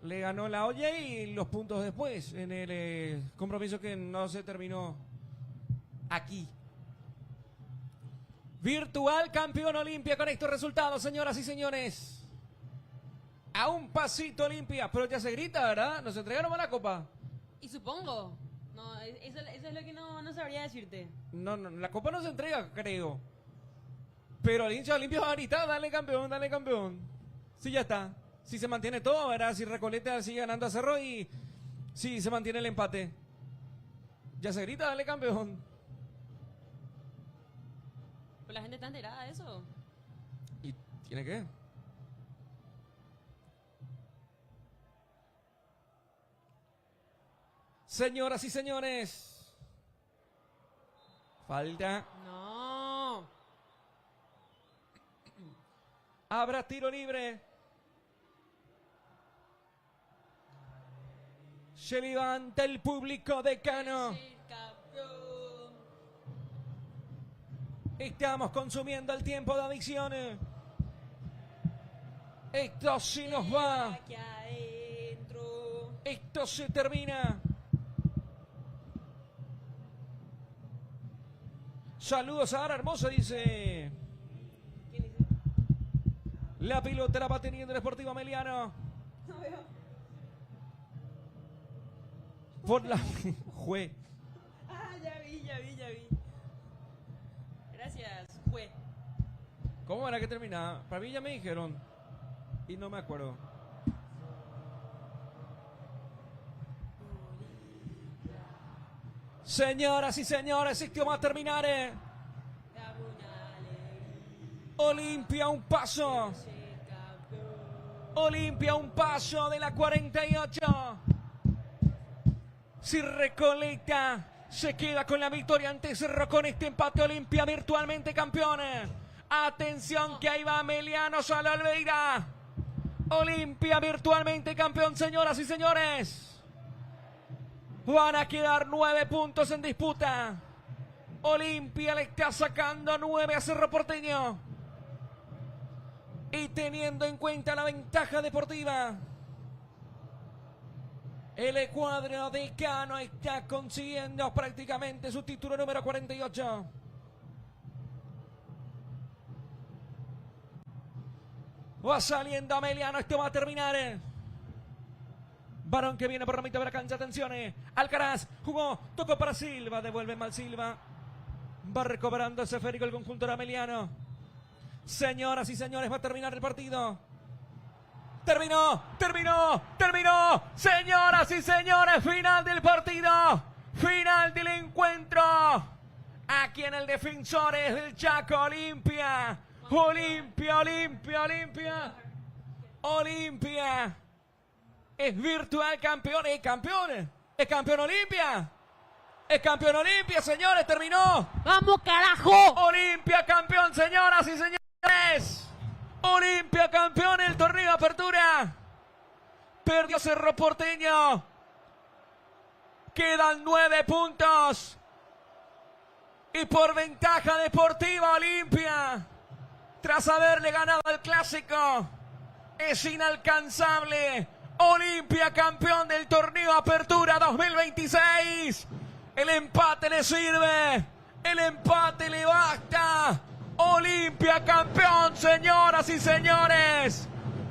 Le ganó la olla y los puntos después en el compromiso que no se terminó aquí. Virtual campeón Olimpia con estos resultados, señoras y señores. A un pasito Olimpia, pero ya se grita, ¿verdad? Nos entregaron la copa. Y supongo. No, eso es lo que no sabría decirte. No, la copa no se entrega, creo. Pero el hincha Olimpia va a gritar, dale campeón, dale campeón. Sí, ya está. Si se mantiene todo, ¿verdad? Si Recoleta sigue ganando a Cerro y si se mantiene el empate. Ya se grita, dale campeón. Pues la gente está enterada de eso. ¿Y tiene que? Señoras y señores. Falta. No. Habrá tiro libre. Se levanta el público de Cano. Sí, campeón. Estamos consumiendo el tiempo de adicciones. Esto sí nos va. Aquí adentro. Esto se termina. Saludos a Ara Hermosa, dice. ¿Quién dice? La pelota la va teniendo el Sportivo Ameliano. No veo. Por la. Jue. Ah, ya vi. Gracias, juez. ¿Cómo era que terminaba? Para mí ya me dijeron. Y no me acuerdo. Señoras y señores, esto va a terminar. Dame una alegría. Olimpia un paso. Ser campeón. Olimpia un paso de la 48. Si Recoleta se queda con la victoria ante Cerro con este empate, Olimpia virtualmente campeón. Atención que ahí va Ameliano Sala Olveira. Olimpia virtualmente campeón, señoras y señores. Van a quedar 9 puntos en disputa. Olimpia le está sacando 9 a Cerro Porteño. Y teniendo en cuenta la ventaja deportiva, el cuadro de Cano está consiguiendo prácticamente su título número 48. Va saliendo Ameliano, esto va a terminar. Varón que viene por la mitad de la cancha, atención. Alcaraz jugó, tocó para Silva, devuelve mal Silva. Va recuperando ese esférico el conjunto de Ameliano. Señoras y señores, va a terminar el partido. Terminó. Señoras y señores, final del partido. Final del encuentro. Aquí en el Defensores del Chaco, Olimpia. Olimpia. Es virtual campeón. Es campeón Olimpia. Es campeón Olimpia, señores. Terminó. ¡Vamos, carajo! Olimpia campeón, señoras y señores. Olimpia campeón en el torneo de apertura. Perdió Cerro Porteño. Quedan 9 puntos. Y por ventaja deportiva, Olimpia, tras haberle ganado el clásico, es inalcanzable. Olimpia campeón del torneo Apertura 2026. El empate le sirve. El empate le basta. Olimpia campeón, señoras y señores.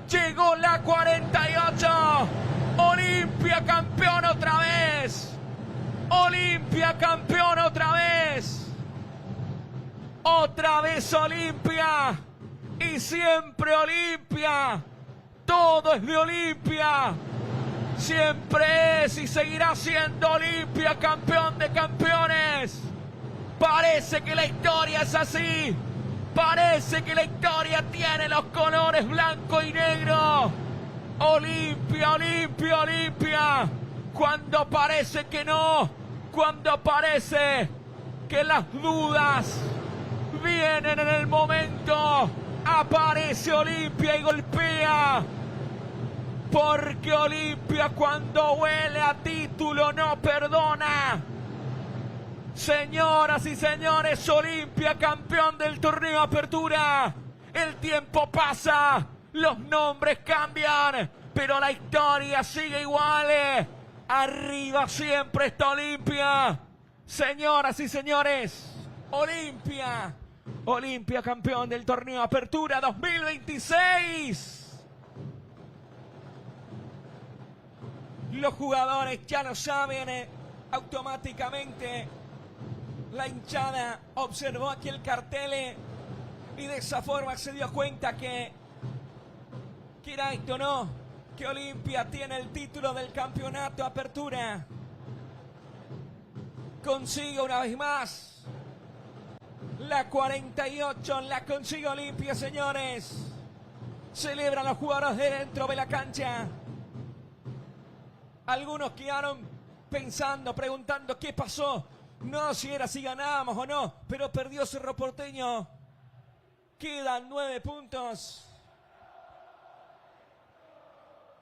Llegó la 48. Olimpia campeón otra vez. Olimpia campeón otra vez. Otra vez Olimpia. Y siempre Olimpia. Todo es de Olimpia. Siempre es y seguirá siendo Olimpia campeón de campeones. Parece que la historia es así. Parece que la historia tiene los colores blanco y negro. Olimpia. Cuando parece que no. Cuando parece que las dudas vienen en el momento. Aparece Olimpia y golpea. Porque Olimpia cuando huele a título no perdona. Señoras y señores, Olimpia campeón del torneo Apertura. El tiempo pasa, los nombres cambian, pero la historia sigue igual. Arriba siempre está Olimpia. Señoras y señores, Olimpia campeón del torneo Apertura 2026. Los jugadores ya lo saben, automáticamente la hinchada observó aquí el cartel y de esa forma se dio cuenta que, quiera esto o no, que Olimpia tiene el título del campeonato Apertura. Consigue una vez más la 48, la consigue Olimpia, señores. Celebran los jugadores de dentro de la cancha. Algunos quedaron pensando, preguntando qué pasó. No si era si ganábamos o no, pero perdió Cerro Porteño. Quedan 9 puntos.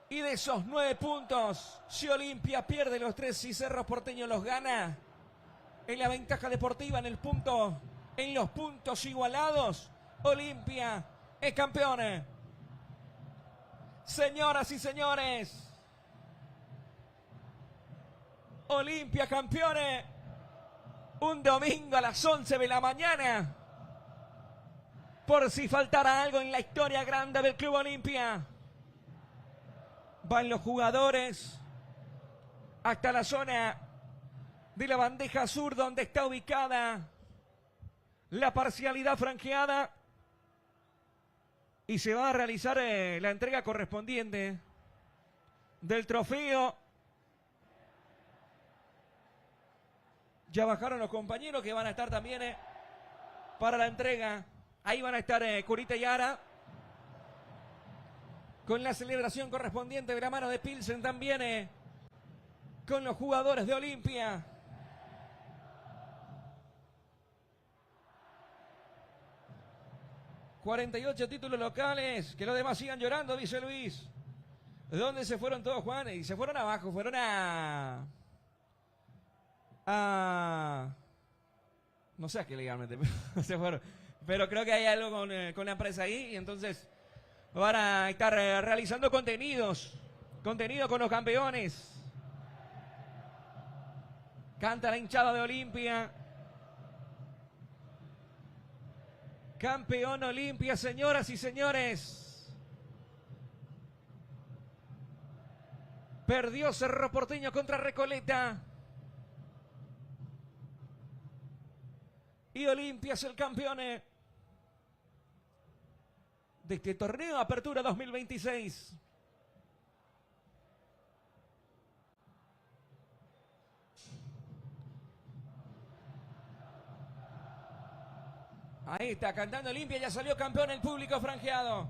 Y de esos 9 puntos, si Olimpia pierde los 3 y Cerro Porteño los gana, en la ventaja deportiva, en los puntos igualados, Olimpia es campeón. Señoras y señores, Olimpia campeones. Un domingo a las 11 de la mañana. Por si faltara algo en la historia grande del Club Olimpia. Van los jugadores hasta la zona de la bandeja sur donde está ubicada la parcialidad franqueada. Y se va a realizar la entrega correspondiente del trofeo. Ya bajaron los compañeros que van a estar también para la entrega. Ahí van a estar Curita y Ara. Con la celebración correspondiente de la mano de Pilsen también. Con los jugadores de Olimpia. 48 títulos locales. Que los demás sigan llorando, dice Luis. ¿De dónde se fueron todos, Juan? Y se fueron abajo, fueron a... No sé a qué legalmente, pero se fueron. Pero creo que hay algo con la empresa ahí y entonces van a estar realizando contenidos. Contenido con los campeones. Canta la hinchada de Olimpia. Campeón Olimpia, señoras y señores. Perdió Cerro Porteño contra Recoleta. Y Olimpia es el campeón de este torneo Apertura 2026. Ahí está cantando Olimpia, ya salió campeón el público franjeado.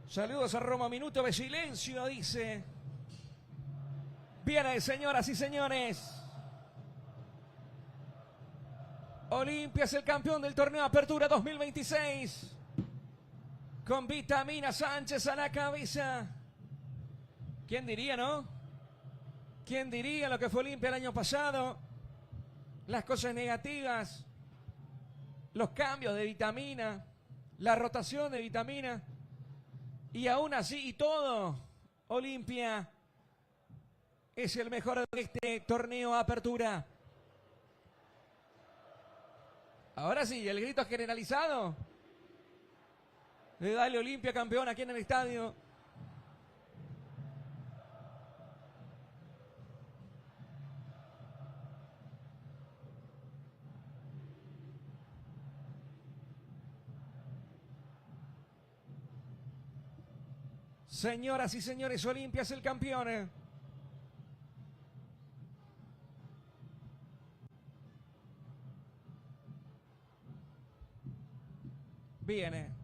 Saludos a Roma, minuto de silencio, dice. Viene, señoras y señores. Olimpia es el campeón del torneo Apertura 2026. Con Vitamina Sánchez a la cabeza. ¿Quién diría, no? ¿Quién diría lo que fue Olimpia el año pasado? Las cosas negativas, los cambios de Vitamina, la rotación de Vitamina. Y aún así y todo, Olimpia es el mejor de este torneo Apertura. Ahora sí, el grito generalizado. Le dale Olimpia campeón aquí en el estadio. Señoras y señores, Olimpia es el campeón. Viene.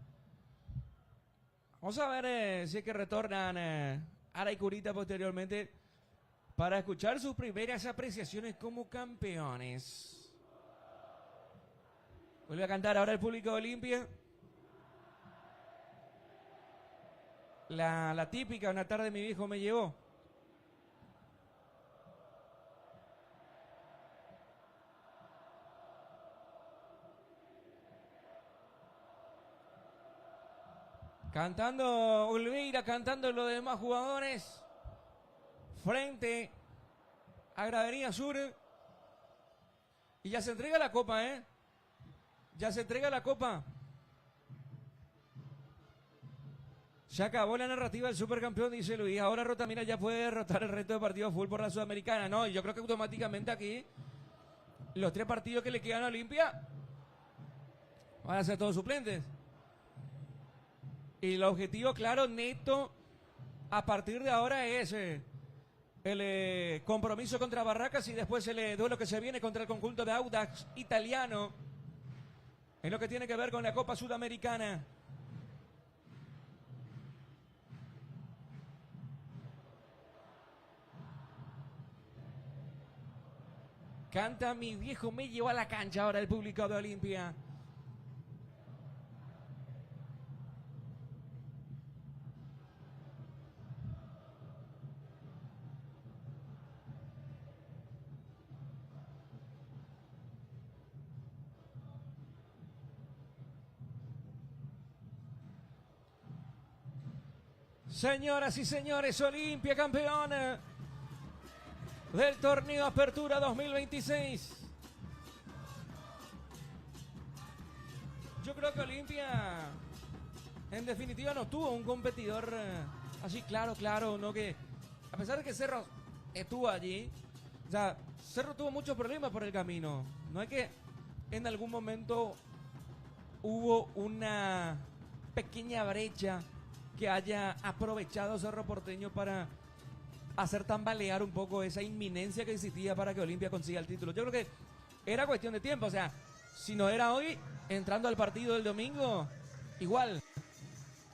Vamos a ver si es que retornan Ara y Curita posteriormente para escuchar sus primeras apreciaciones como campeones. Vuelve a cantar ahora el público de Olimpia. La típica, una tarde mi viejo me llevó. Cantando Olveira, cantando los demás jugadores. Frente a Gradería Sur. Y ya se entrega la copa, ¿eh? Ya se entrega la copa. Se acabó la narrativa del supercampeón, dice Luis. Ahora Rotamina ya puede derrotar el resto de partidos full por la Sudamericana. No, yo creo que automáticamente aquí los 3 partidos que le quedan a Olimpia van a ser todos suplentes. Y el objetivo, claro, neto, a partir de ahora es el compromiso contra Barracas y después el duelo que se viene contra el conjunto de Audax italiano en lo que tiene que ver con la Copa Sudamericana. Canta mi viejo me llevó a la cancha ahora el público de Olimpia. Señoras y señores, Olimpia campeona del torneo Apertura 2026. Yo creo que Olimpia, en definitiva, no tuvo un competidor así claro, ¿no? Que a pesar de que Cerro estuvo allí, o sea, Cerro tuvo muchos problemas por el camino. No es que en algún momento hubo una pequeña brecha que haya aprovechado Cerro Porteño para hacer tambalear un poco esa inminencia que existía para que Olimpia consiga el título. Yo creo que era cuestión de tiempo, o sea, si no era hoy, entrando al partido del domingo, igual.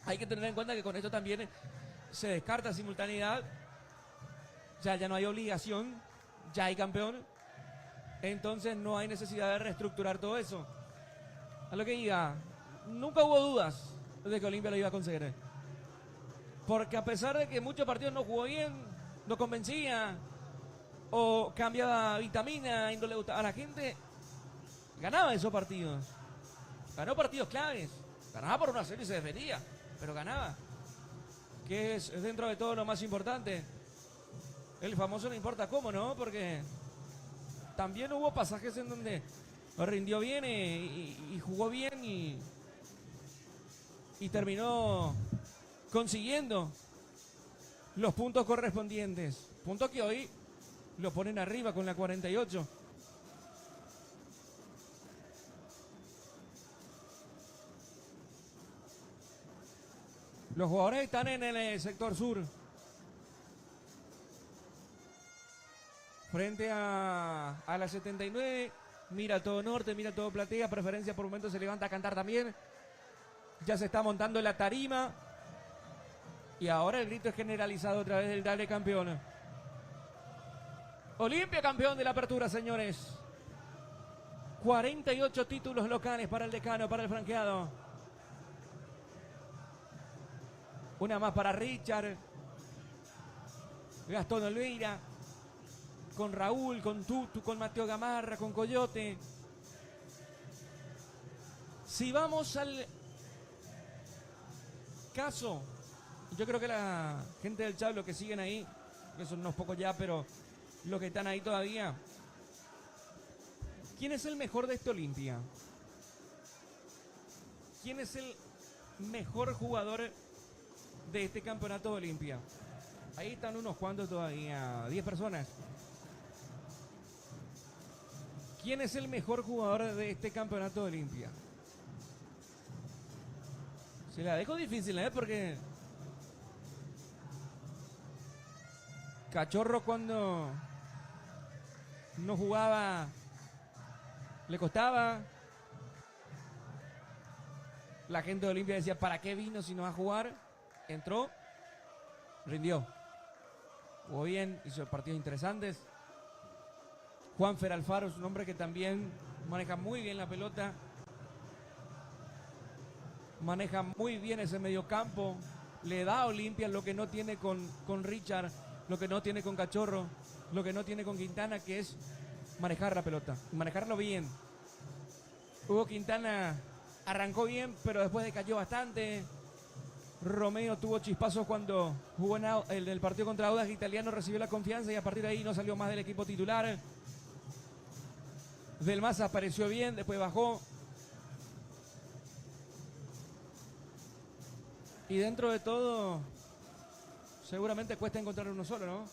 Hay que tener en cuenta que con esto también se descarta simultaneidad, o sea, ya no hay obligación, ya hay campeón, entonces no hay necesidad de reestructurar todo eso. A lo que iba, nunca hubo dudas de que Olimpia lo iba a conseguir. Porque a pesar de que muchos partidos no jugó bien, no convencía, o cambiaba vitamina y no le gustaba a la gente, ganaba esos partidos. Ganó partidos claves. Ganaba por 1-0 y se defendía, pero ganaba. Que es dentro de todo lo más importante. El famoso no importa cómo, ¿no? Porque también hubo pasajes en donde rindió bien y jugó bien y terminó consiguiendo los puntos correspondientes. Puntos que hoy lo ponen arriba con la 48. Los jugadores están en el sector sur. Frente a la 79. Mira todo norte, mira todo platea. Preferencia por momentos se levanta a cantar también. Ya se está montando la tarima. Y ahora el grito es generalizado otra vez del Dale campeón. Olimpia campeón de la apertura, señores. 48 títulos locales para el decano, para el franqueado. Una más para Richard. Gastón Olveira. Con Raúl, con Tutu, con Mateo Gamarra, con Coyote. Si vamos al caso, yo creo que la gente del Chablo que siguen ahí, que son unos pocos ya, pero los que están ahí todavía. ¿Quién es el mejor de este Olimpia? ¿Quién es el mejor jugador de este campeonato de Olimpia? Ahí están unos cuantos todavía, 10 personas. ¿Quién es el mejor jugador de este campeonato de Olimpia? Se la dejo difícil, porque Cachorro cuando no jugaba le costaba. La gente de Olimpia decía, ¿para qué vino si no va a jugar? Entró, rindió. Jugó bien, hizo partidos interesantes. Juanfer Alfaro es un hombre que también maneja muy bien la pelota. Maneja muy bien ese mediocampo. Le da a Olimpia lo que no tiene con Richard, lo que no tiene con Cachorro, lo que no tiene con Quintana, que es manejar la pelota, manejarlo bien. Hugo Quintana arrancó bien, pero después decayó bastante. Romeo tuvo chispazos cuando jugó en el partido contra Audax Italiano, recibió la confianza y a partir de ahí no salió más del equipo titular. Del Maza apareció bien, después bajó. Y dentro de todo, seguramente cuesta encontrar uno solo, ¿no?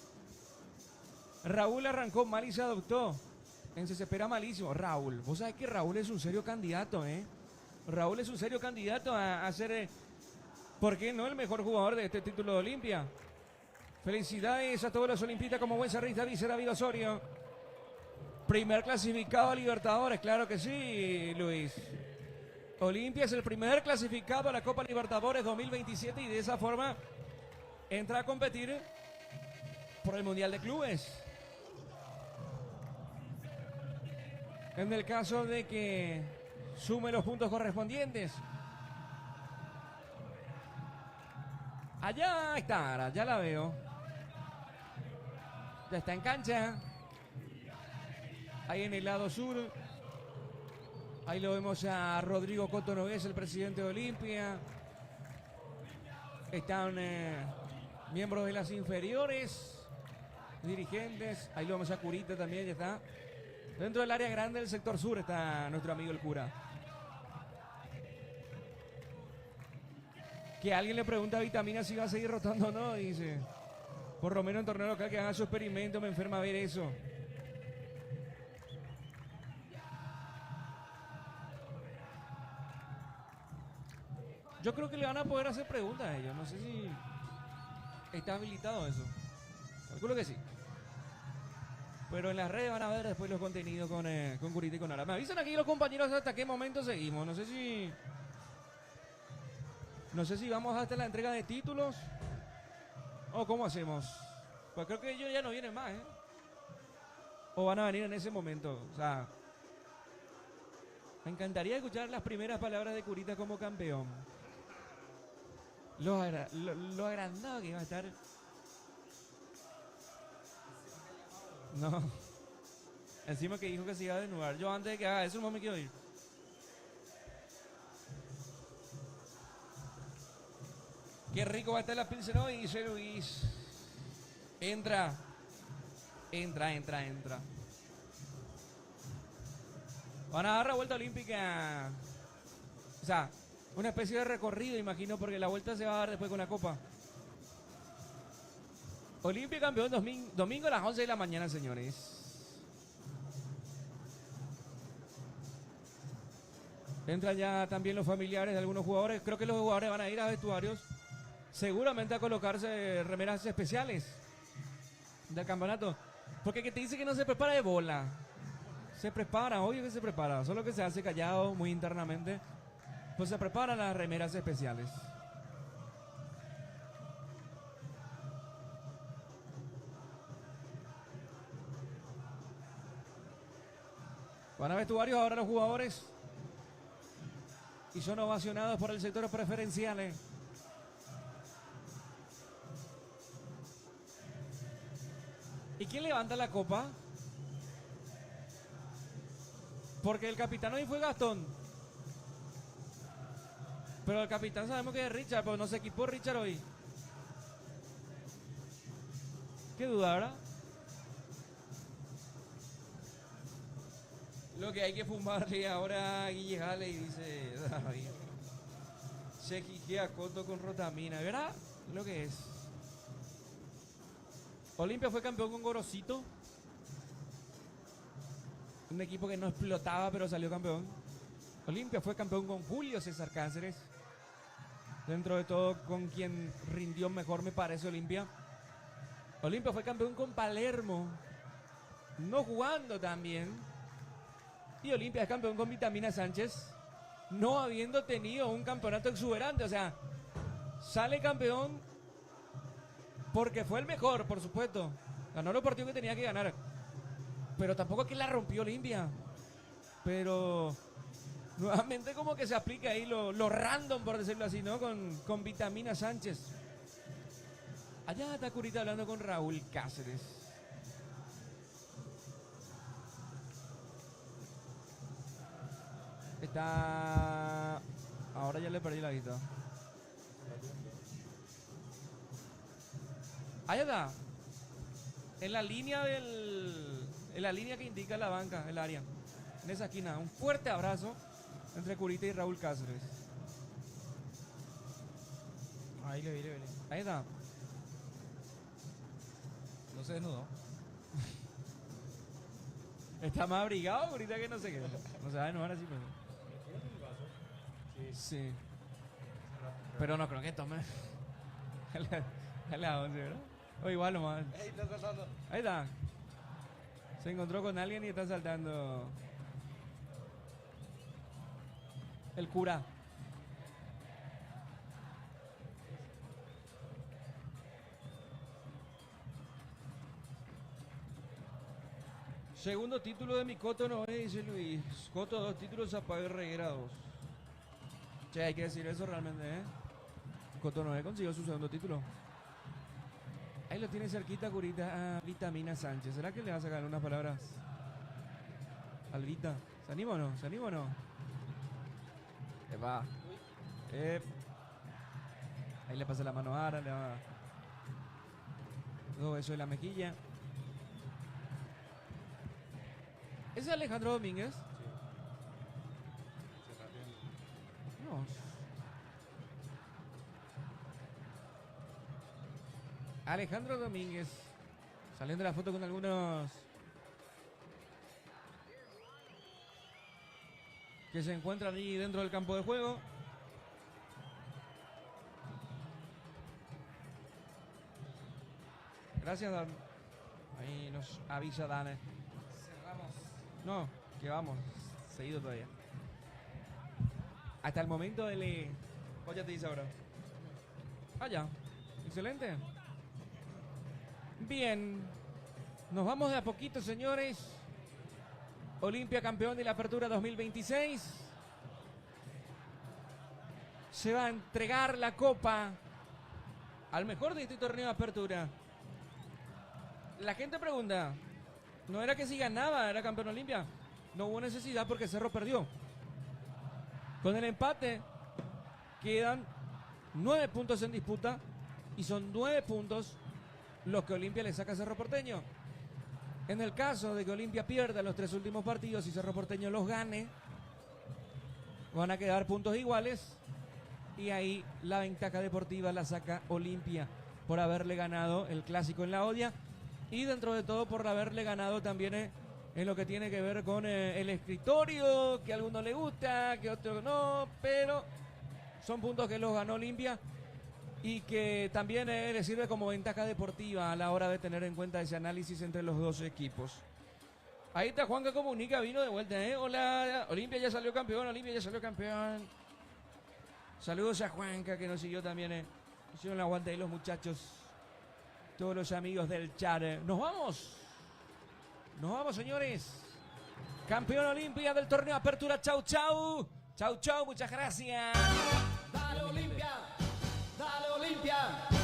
Raúl arrancó mal y se adoptó. Se espera malísimo. Raúl, vos sabés que Raúl es un serio candidato, ¿eh? Raúl es un serio candidato a ser, ¿por qué no?, el mejor jugador de este título de Olimpia. Felicidades a todos los olimpistas como buen cerrista, dice David Osorio. Primer clasificado a Libertadores, claro que sí, Luis. Olimpia es el primer clasificado a la Copa Libertadores 2027 y de esa forma entra a competir por el Mundial de Clubes. En el caso de que sume los puntos correspondientes. Allá está, ya la veo. Ya está en cancha. Ahí en el lado sur. Ahí lo vemos a Rodrigo Coto Nogués, el presidente de Olimpia. Están miembros de las inferiores, dirigentes. Ahí lo vemos a Curita también, ya está. Dentro del área grande del sector sur está nuestro amigo el cura. Que alguien le pregunta a Vitamina si va a seguir rotando o no. Dice, por lo menos en torneo local que haga su experimento, me enferma ver eso. Yo creo que le van a poder hacer preguntas a ellos. No sé si está habilitado eso. Calculo que sí. Pero en las redes van a ver después los contenidos con Curita y con Ara. Me avisan aquí los compañeros hasta qué momento seguimos. No sé si vamos hasta la entrega de títulos o cómo hacemos. Pues creo que ellos ya no vienen más, ¿eh? O van a venir en ese momento. O sea, Me encantaría escuchar las primeras palabras de Curita como campeón. Lo agrandado que iba a estar. No. Encima que dijo que se iba a desnudar. Yo antes de que haga eso no me quiero ir. Qué rico va a estar la Pilsen hoy, dice Luis. Entra. Van a dar la vuelta olímpica. O sea, una especie de recorrido, imagino, porque la vuelta se va a dar después con la copa. Olimpia campeón domingo a las 11 de la mañana, señores. Entran ya también los familiares de algunos jugadores. Creo que los jugadores van a ir a vestuarios. Seguramente a colocarse remeras especiales del campeonato. Porque que te dice que no se prepara de bola. Se prepara, obvio que se prepara. Solo que se hace callado muy internamente. Pues se preparan las remeras especiales. Van a vestuarios ahora los jugadores. Y son ovacionados por el sector preferencial. ¿Y quién levanta la copa? Porque el capitán hoy fue Gastón. Pero el capitán sabemos que es Richard, pero no se equipó Richard hoy. Qué duda, ¿verdad? Lo que hay que fumarle ahora a Guille Jale y dice David. Se quiquea Coto con rotamina, ¿verdad? Lo que es. Olimpia fue campeón con Gorosito. Un equipo que no explotaba, pero salió campeón. Olimpia fue campeón con Julio César Cáceres. Dentro de todo, con quien rindió mejor, me parece, Olimpia. Olimpia fue campeón con Palermo. No jugando también. Y Olimpia es campeón con Vitamina Sánchez. No habiendo tenido un campeonato exuberante. O sea, sale campeón porque fue el mejor, por supuesto. Ganó los partidos que tenía que ganar. Pero tampoco es que la rompió Olimpia. Pero nuevamente como que se aplica ahí lo random, por decirlo así, ¿no? Con Vitamina Sánchez. Allá está Curita hablando con Raúl Cáceres. Está... Ahora ya le perdí la vista. Allá está. En la línea en la línea que indica la banca, el área. En esa esquina. Un fuerte abrazo entre Curita y Raúl Cáceres. Ahí le vi. Ahí está. No se desnudó. Está más abrigado Curita que no sé qué. No se va a desnudar así, pero... Sí. Pero no creo que tome a la 11, ¿verdad? O igual nomás. Ahí está. Se encontró con alguien y está saltando el cura. Segundo título de mi Coto no es, dice Luis. Coto 2 títulos, Zapagué Reguera 2. Che, hay que decir eso realmente, ¿eh? Coto Noé consiguió su segundo título. Ahí lo tiene cerquita Curita a Vitamina Sánchez. ¿Será que le va a sacar unas palabras al Vita? ¿Se anima o no? ¿Se anima o no? Va. Ahí le pasa la mano a Ara, le va. 2 besos de la mejilla. ¿Ese es Alejandro Domínguez? No. Alejandro Domínguez saliendo de la foto con algunos que se encuentran ahí dentro del campo de juego. Gracias, Dan. Ahí nos avisa Dan. Cerramos. No, que vamos. Seguido todavía. Hasta el momento del... ¿O ya te dice ahora? Ah, ya. Excelente. Bien. Nos vamos de a poquito, señores. Olimpia campeón de la Apertura 2026. Se va a entregar la copa al mejor de este torneo de Apertura. La gente pregunta, ¿no era que si ganaba era campeón Olimpia? No hubo necesidad porque Cerro perdió. Con el empate quedan 9 puntos en disputa y son 9 puntos los que Olimpia le saca a Cerro Porteño. En el caso de que Olimpia pierda los 3 últimos partidos y Cerro Porteño los gane, van a quedar puntos iguales y ahí la ventaja deportiva la saca Olimpia por haberle ganado el clásico en la Odia y dentro de todo por haberle ganado también en lo que tiene que ver con el escritorio, que a algunos le gusta, que a otros no, pero son puntos que los ganó Olimpia y que también le sirve como ventaja deportiva a la hora de tener en cuenta ese análisis entre los dos equipos. Ahí está Juanca Comunica, vino de vuelta, ¿eh? Hola, Olimpia ya salió campeón, Olimpia ya salió campeón. Saludos a Juanca que nos siguió también, hicieron la aguanta ahí los muchachos, todos los amigos del chat. Nos vamos señores. Campeón Olimpia del torneo Apertura, chau chau. Chau chau, muchas gracias. Dale Olimpia, dale Olimpia.